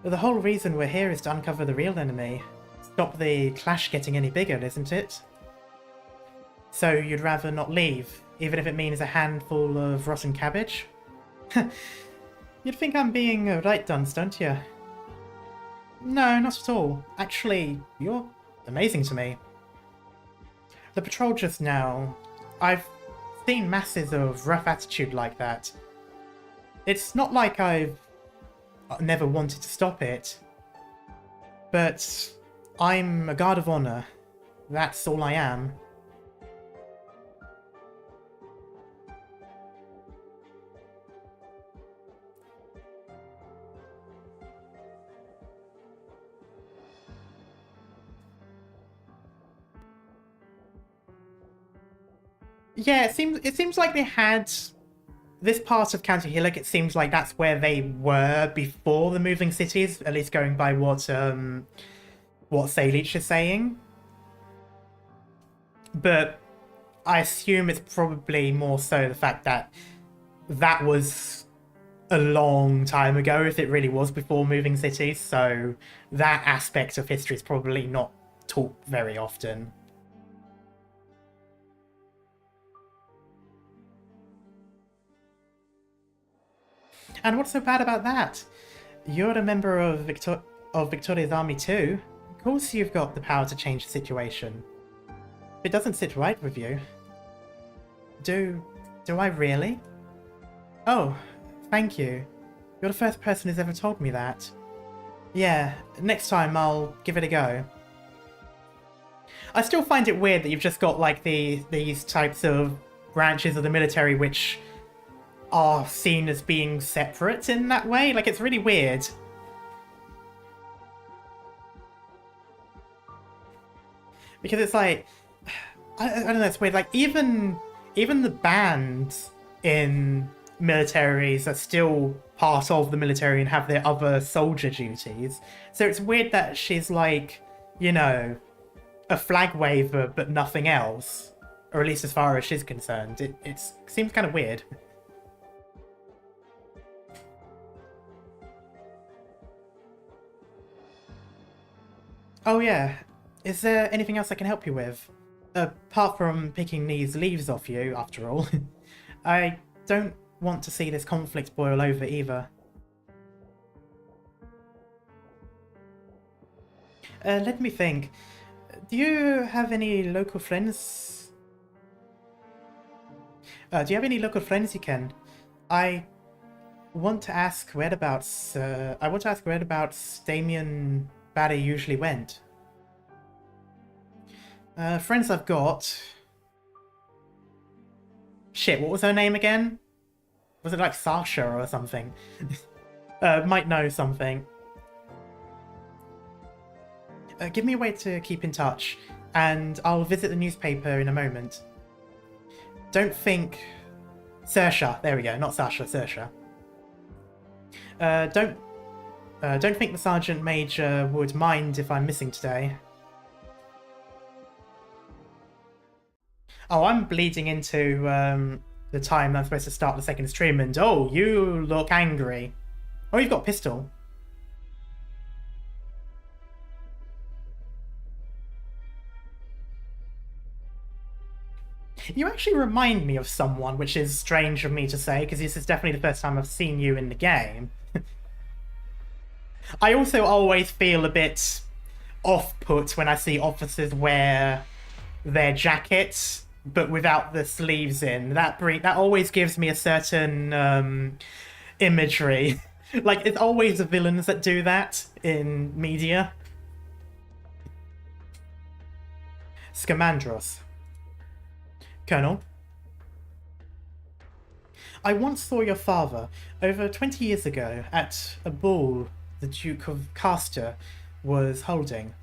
The whole reason we're here is to uncover the real enemy. Stop the clash getting any bigger, isn't it? So you'd rather not leave, even if it means a handful of rotten cabbage? You'd think I'm being a right dunce, don't you? No, not at all. Actually, you're amazing to me. The patrol just now, I've seen masses of rough attitude like that. It's not like I've never wanted to stop it, but I'm a guard of honor. That's all I am. Yeah, it seems like they had this part of County Hillock. It seems like that's where they were before the moving cities, at least going by what Saleach is saying. But I assume it's probably more so the fact that that was a long time ago, if it really was before moving cities. So that aspect of history is probably not taught very often. And what's so bad about that? You're a member of Victoria's army too. Of course you've got the power to change the situation. If it doesn't sit right with you. Do I really? Oh, thank you. You're the first person who's ever told me that. Yeah, next time I'll give it a go. I still find it weird that you've just got like these types of branches of the military which are seen as being separate in that way. Like, it's really weird. Because it's like, I don't know, it's weird. Like, even the bands in militaries are still part of the military and have their other soldier duties. So it's weird that she's like, you know, a flag waver but nothing else. Or at least as far as she's concerned. It seems kind of weird. Oh yeah, is there anything else I can help you with? Apart from picking these leaves off you, after all. I don't want to see this conflict boil over either. Let me think. Do you have any local friends? Do you have any local friends you can? I want to ask whereabouts. Damien Barry usually went. Friends I've got. Shit, what was her name again? Was it like Sasha or something? Might know something. Give me a way to keep in touch, and I'll visit the newspaper in a moment. Don't think... Saoirse, there we go, not Sasha, Saoirse. Don't think the Sergeant Major would mind if I'm missing today. Oh, I'm bleeding into the time I'm supposed to start the second stream, and oh, you look angry. Oh, you've got a pistol. You actually remind me of someone, which is strange of me to say, because this is definitely the first time I've seen you in the game. I also always feel a bit off-put when I see officers wear their jackets, but without the sleeves in. That always gives me a certain imagery. Like, it's always the villains that do that in media. Scamandros. Colonel, I once saw your father over 20 years ago at a ball the Duke of Castor was holding.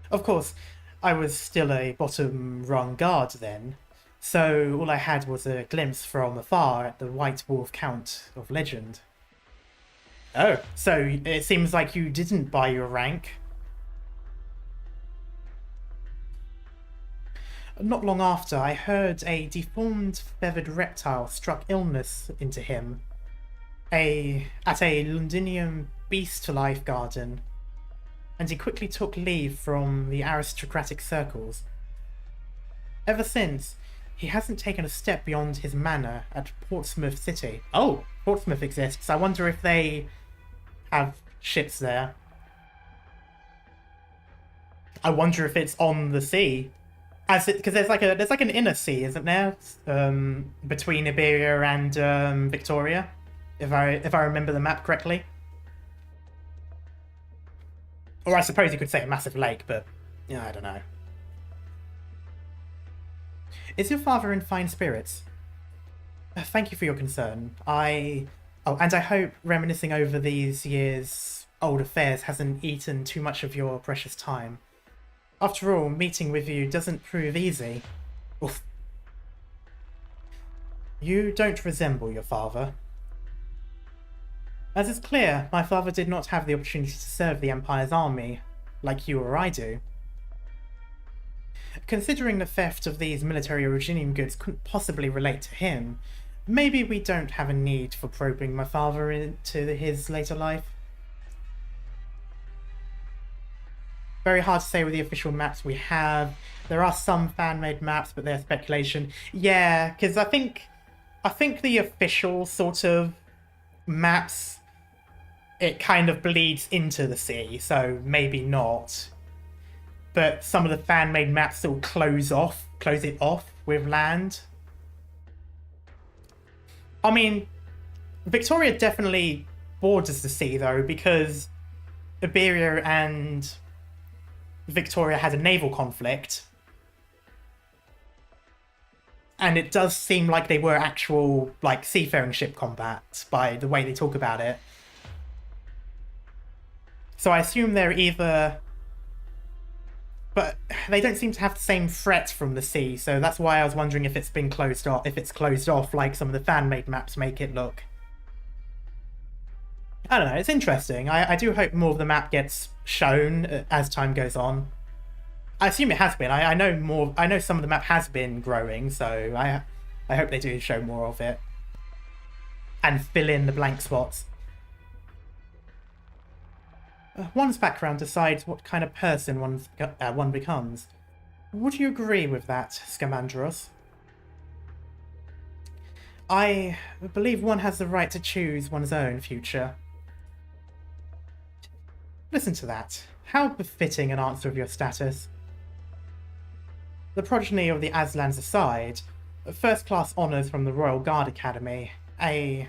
Of course, I was still a bottom-rung guard then, so all I had was a glimpse from afar at the White Wolf Count of legend. Oh, so it seems like you didn't buy your rank. Not long after, I heard a deformed feathered reptile struck illness into him at a Londinium beast life garden, and he quickly took leave from the aristocratic circles. Ever since, he hasn't taken a step beyond his manor at Portsmouth City. Oh, Portsmouth exists. I wonder if they have ships there. I wonder if it's on the sea. Because there's like an inner sea, isn't there, between Iberia and Victoria, if I remember the map correctly. Or I suppose you could say a massive lake, but yeah, I don't know. Is your father in fine spirits? Thank you for your concern. And I hope reminiscing over these years' old affairs hasn't eaten too much of your precious time. After all, meeting with you doesn't prove easy. Oof. You don't resemble your father. As is clear, my father did not have the opportunity to serve the Empire's army, like you or I do. Considering the theft of these military regime goods couldn't possibly relate to him, maybe we don't have a need for probing my father into his later life. Very hard to say with the official maps we have. There are some fan-made maps, but they're speculation. Yeah, because I think the official sort of maps, it kind of bleeds into the sea, so maybe not. But some of the fan-made maps still close it off with land. I mean, Victoria definitely borders the sea though, because Iberia and Victoria had a naval conflict, and it does seem like they were actual like seafaring ship combat by the way they talk about it. So I assume they're either But they don't seem to have the same threat from the sea, so that's why I was wondering if it's been closed off, if it's closed off like some of the fan-made maps make it look. I don't know, it's interesting. I do hope more of the map gets shown as time goes on. I assume it has been. I know some of the map has been growing, so I hope they do show more of it. And fill in the blank spots. One's background decides what kind of person one becomes. Would you agree with that, Scamandros? I believe one has the right to choose one's own future. Listen to that. How befitting an answer of your status. The progeny of the Aslans aside, first-class honours from the Royal Guard Academy, a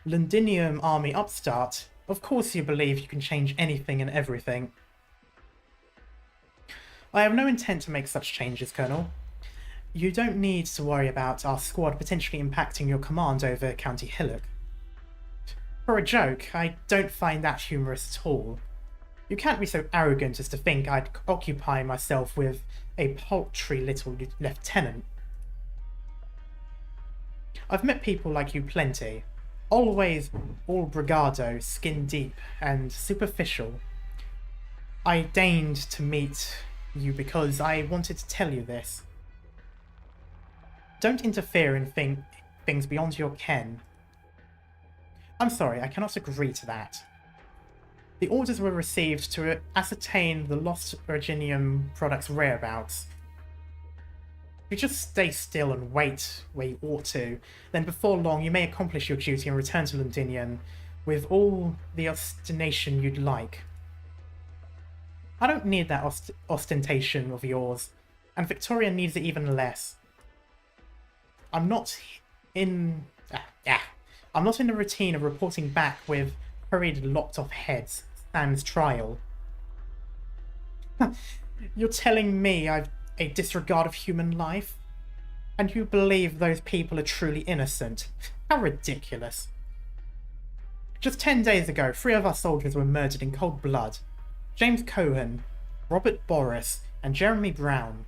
Londinium army upstart, of course you believe you can change anything and everything. I have no intent to make such changes, Colonel. You don't need to worry about our squad potentially impacting your command over County Hillock. For a joke, I don't find that humorous at all. You can't be so arrogant as to think I'd occupy myself with a paltry little lieutenant. I've met people like you plenty. Always all bravado, skin deep, and superficial. I deigned to meet you because I wanted to tell you this. Don't interfere in things beyond your ken. I'm sorry, I cannot agree to that. The orders were received to ascertain the lost Virginium product's whereabouts. If you just stay still and wait where you ought to, then before long you may accomplish your duty and return to Londinium with all the ostentation you'd like. I don't need that ostentation of yours, and Victoria needs it even less. I'm not in the routine of reporting back with hurried lopped-off heads, sans trial. You're telling me I've a disregard of human life? And you believe those people are truly innocent? How ridiculous. Just 10 days ago, 3 of our soldiers were murdered in cold blood. James Cohen, Robert Boris, and Jeremy Brown.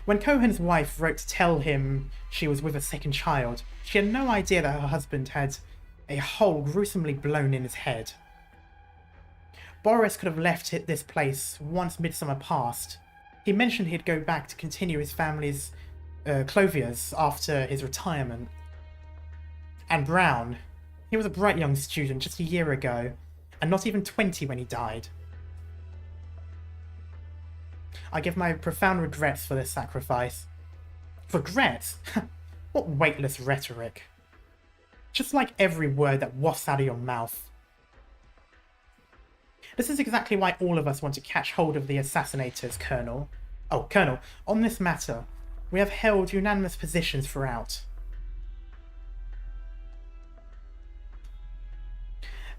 When Cohen's wife wrote to tell him she was with a second child, she had no idea that her husband had a hole gruesomely blown in his head. Boris could have left this place once midsummer passed. He mentioned he'd go back to continue his family's clothiers after his retirement. And Brown, he was a bright young student just a year ago, and not even 20 when he died. I give my profound regrets for this sacrifice. Regrets? What weightless rhetoric. Just like every word that wafts out of your mouth. This is exactly why all of us want to catch hold of the assassinators, Colonel. Oh, Colonel, on this matter, we have held unanimous positions throughout.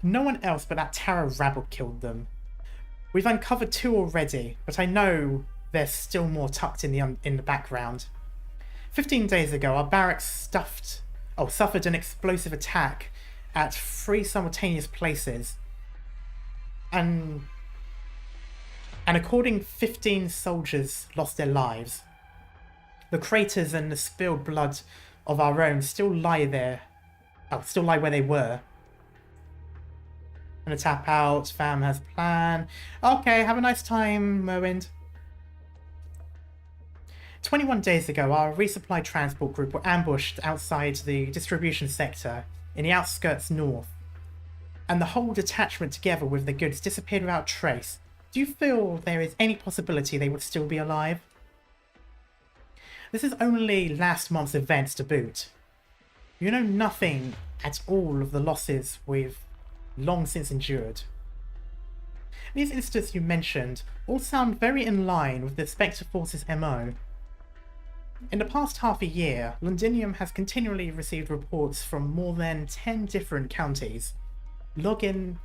No one else but that Tara rabble killed them. We've uncovered 2 already, but I know there's still more tucked in the background. 15 days ago, our barracks suffered an explosive attack at 3 simultaneous places. And according 15 soldiers lost their lives. The craters and the spilled blood of our own still lie where they were. Gonna tap out, fam has plan. Okay, have a nice time, Merwind. 21 days ago, our resupply transport group were ambushed outside the distribution sector in the outskirts north. And the whole detachment together with the goods disappeared without trace. Do you feel there is any possibility they would still be alive? This is only last month's events to boot. You know nothing at all of the losses we've long since endured. These instances you mentioned all sound very in line with the Spectre Force's MO. In the past half a year, Londinium has continually received reports from more than 10 different counties, logging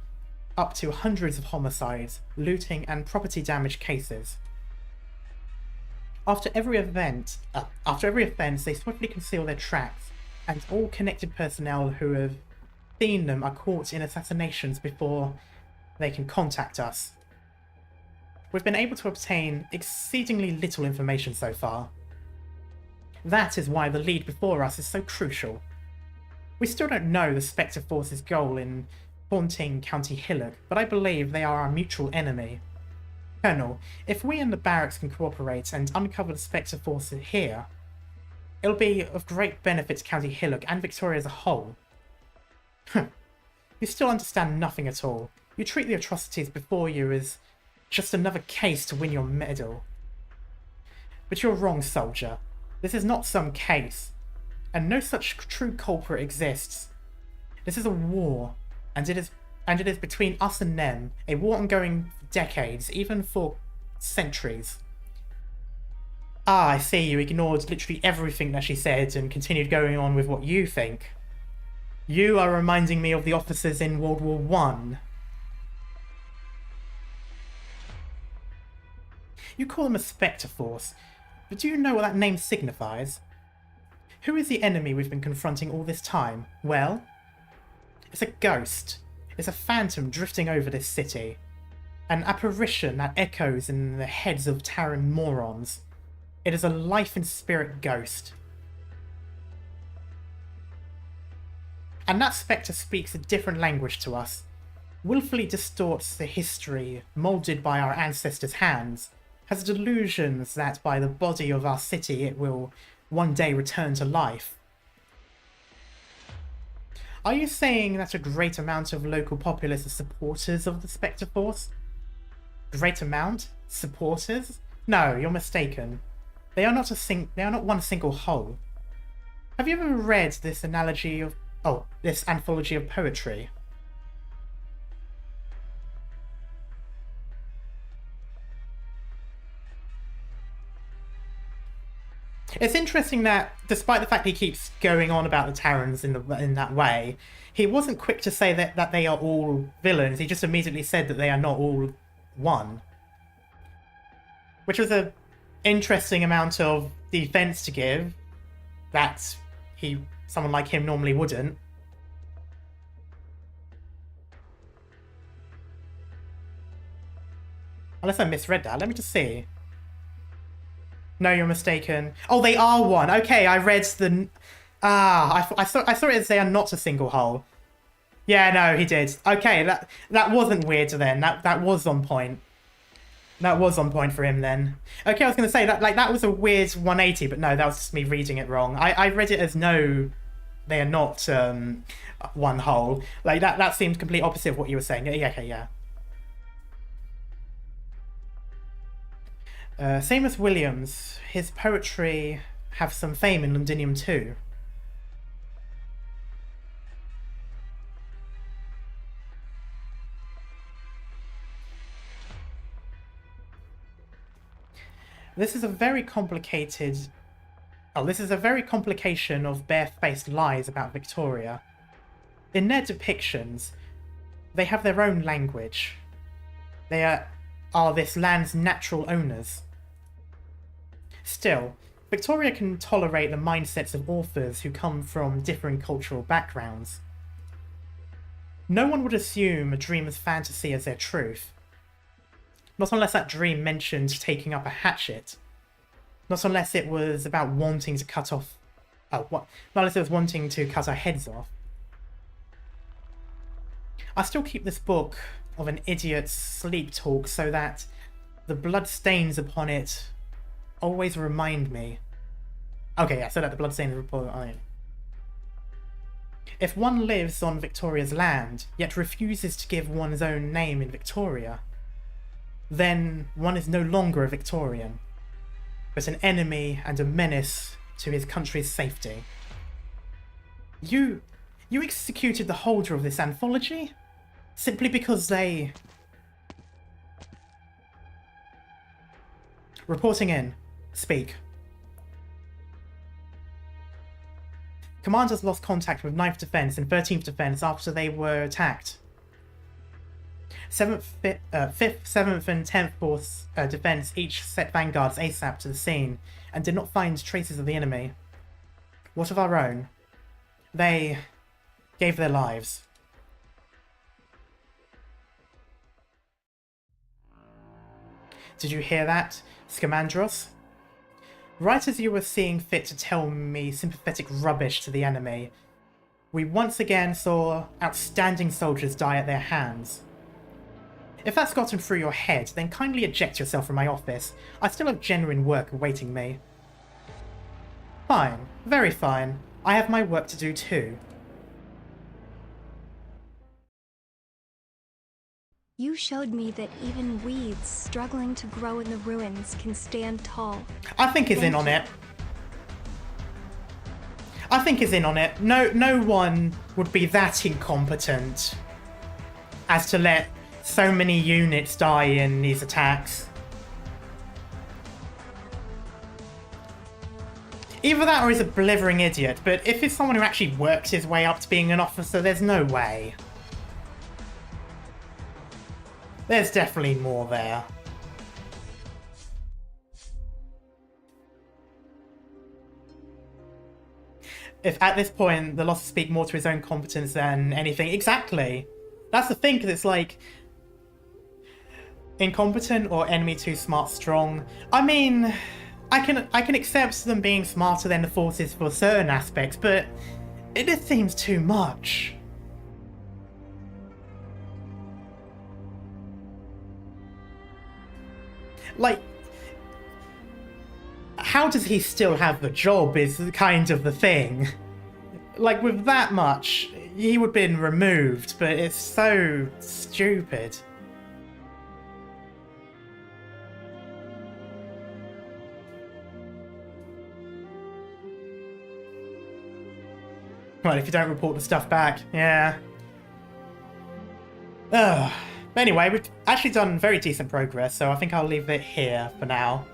up to hundreds of homicides, looting and property damage cases. After every offence, they swiftly conceal their tracks, and all connected personnel who have seen them are caught in assassinations before they can contact us. we've been able to obtain exceedingly little information so far. That is why the lead before us is so crucial. We still don't know the Spectre Force's goal in haunting County Hillock, but I believe they are our mutual enemy. Colonel, if we and the barracks can cooperate and uncover the Spectre Force here, it'll be of great benefit to County Hillock and Victoria as a whole. You still understand nothing at all. You treat the atrocities before you as just another case to win your medal. But you're wrong, soldier. This is not some case, and no such true culprit exists. This is a war, and it is between us and them, a war ongoing for decades, even for centuries. Ah, I see, you ignored literally everything that she said and continued going on with what you think. You are reminding me of the officers in World War I. You call them a Spectre Force, but do you know what that name signifies? Who is the enemy we've been confronting all this time? Well, it's a ghost. It's a phantom drifting over this city. An apparition that echoes in the heads of Terran morons. It is a life and spirit ghost. And that spectre speaks a different language to us, willfully distorts the history moulded by our ancestors' hands, has delusions that by the body of our city it will one day return to life. Are you saying that a great amount of local populace are supporters of the Spectre Force? Great amount? Supporters? No, you're mistaken. They are not one single whole. Have you ever read this this anthology of poetry? It's interesting that, despite the fact he keeps going on about the Terrans in that way, he wasn't quick to say that they are all villains. He just immediately said that they are not all one. Which was an interesting amount of defense to give that someone like him normally wouldn't. Unless I misread that. Let me just see. No, you're mistaken. Oh, they are one. Okay, I read the... I saw it as they are not a single whole. Yeah, no, he did. Okay, that wasn't weird then. That was on point. That was on point for him then. Okay, I was going to say, that was a weird 180, but no, that was just me reading it wrong. I read it as no, they are not one whole. Like, that seemed complete opposite of what you were saying. Yeah, okay, yeah. Seamus Williams, his poetry have some fame in Londinium too. This is a very complication of barefaced lies about Victoria. In their depictions, they have their own language. They are this land's natural owners. Still, Victoria can tolerate the mindsets of authors who come from different cultural backgrounds. No one would assume a dreamer's fantasy as their truth. Not unless that dream mentioned taking up a hatchet. Not unless it was about wanting to cut off... not unless it was wanting to cut our heads off. I still keep this book of an idiot's sleep talk so that the blood stains upon it always remind me. Okay, yeah, so that the blood stains upon it. If one lives on Victoria's land, yet refuses to give one's own name in Victoria, then one is no longer a Victorian, but an enemy and a menace to his country's safety. You executed the holder of this anthology? Simply because they... Reporting in. Speak. Commanders lost contact with 9th Defence and 13th Defence after they were attacked. 5th, 7th and 10th Force Defence each set vanguards ASAP to the scene and did not find traces of the enemy. What of our own? They gave their lives. Did you hear that, Scamandros? Right as you were seeing fit to tell me sympathetic rubbish to the enemy, we once again saw outstanding soldiers die at their hands. If that's gotten through your head, then kindly eject yourself from my office. I still have genuine work awaiting me. Fine. Very fine. I have my work to do too. You showed me that even weeds struggling to grow in the ruins can stand tall. I think he's in on it. I think he's in on it. No one would be that incompetent as to let so many units die in these attacks. Either that or he's a blithering idiot, but if it's someone who actually works his way up to being an officer, there's no way. There's definitely more there. If at this point the Lost speak more to his own competence than anything. Exactly. That's the thing, because it's like incompetent or enemy too smart strong. I mean, I can accept them being smarter than the forces for certain aspects, but it just seems too much. Like, how does he still have the job is kind of the thing. Like, with that much, he would have been removed, but it's so stupid. Well, if you don't report the stuff back, yeah. Ugh. Anyway, we've actually done very decent progress, so I think I'll leave it here for now.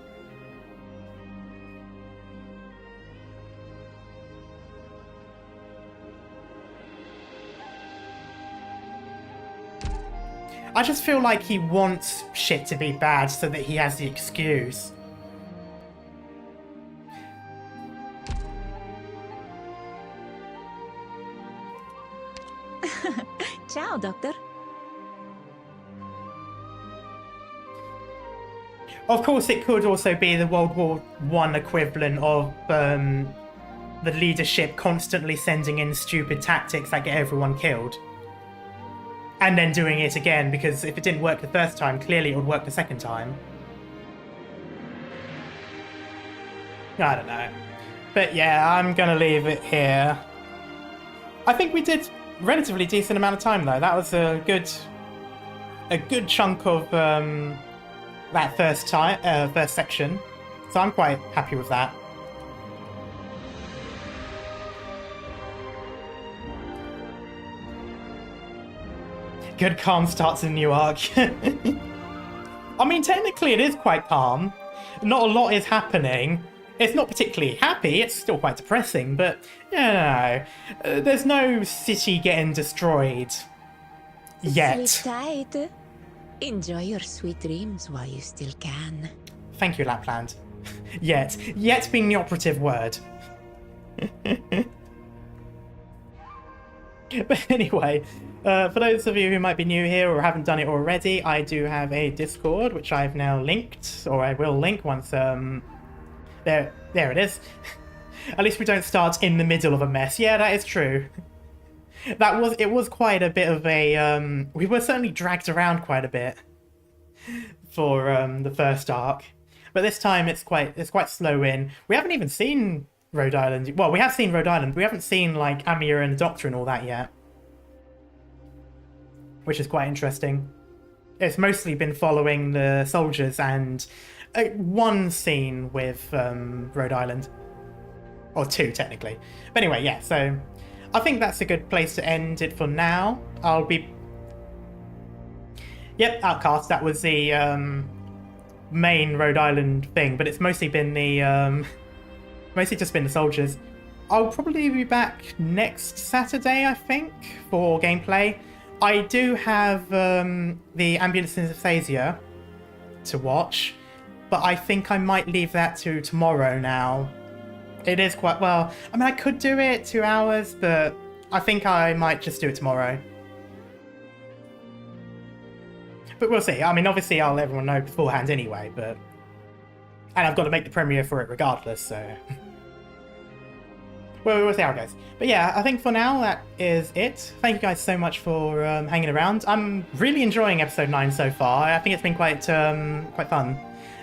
I just feel like he wants shit to be bad so that he has the excuse. Ciao, Doctor. Of course, it could also be the World War I equivalent of the leadership constantly sending in stupid tactics that get everyone killed. And then doing it again, because if it didn't work the first time, clearly it would work the second time. I don't know. But yeah, I'm gonna leave it here. I think we did relatively decent amount of time though. That was a good chunk of that first section. So I'm quite happy with that. Good calm starts a new arc. I mean, technically it is quite calm. Not a lot is happening. It's not particularly happy, it's still quite depressing, but, you know, there's no city getting destroyed. Yet. Sleep tight. Enjoy your sweet dreams while you still can. Thank you, Lapland. Yet. Yet being the operative word. But anyway, for those of you who might be new here or haven't done it already, I do have a Discord, which I've now linked, or I will link once, there it is. At least we don't start in the middle of a mess. Yeah, that is true. It was quite a bit of a, we were certainly dragged around quite a bit for the first arc. But this time it's quite slow in. We haven't even seen Rhode Island. Well, we have seen Rhode Island. We haven't seen, like, Amir and the Doctor and all that yet. Which is quite interesting. It's mostly been following the soldiers and one scene with Rhode Island. Or two, technically. But anyway, yeah, so I think that's a good place to end it for now. I'll be... Yep, Outcast, that was the main Rhode Island thing, but it's mostly been the... Mostly just been the soldiers. I'll probably be back next Saturday, I think, for gameplay. I do have the Ambulance in Aphasia to watch, but I think I might leave that to tomorrow now. It is quite, well, I mean, I could do it 2 hours, but I think I might just do it tomorrow. but we'll see. I mean, obviously I'll let everyone know beforehand anyway, but... And I've got to make the premiere for it regardless, so... Well, we'll see how it goes. But yeah, I think for now that is it. Thank you guys so much for hanging around. I'm really enjoying episode 9 so far. I think it's been quite fun.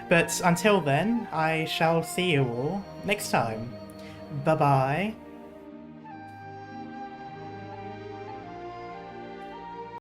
But until then, I shall see you all next time. Bye-bye.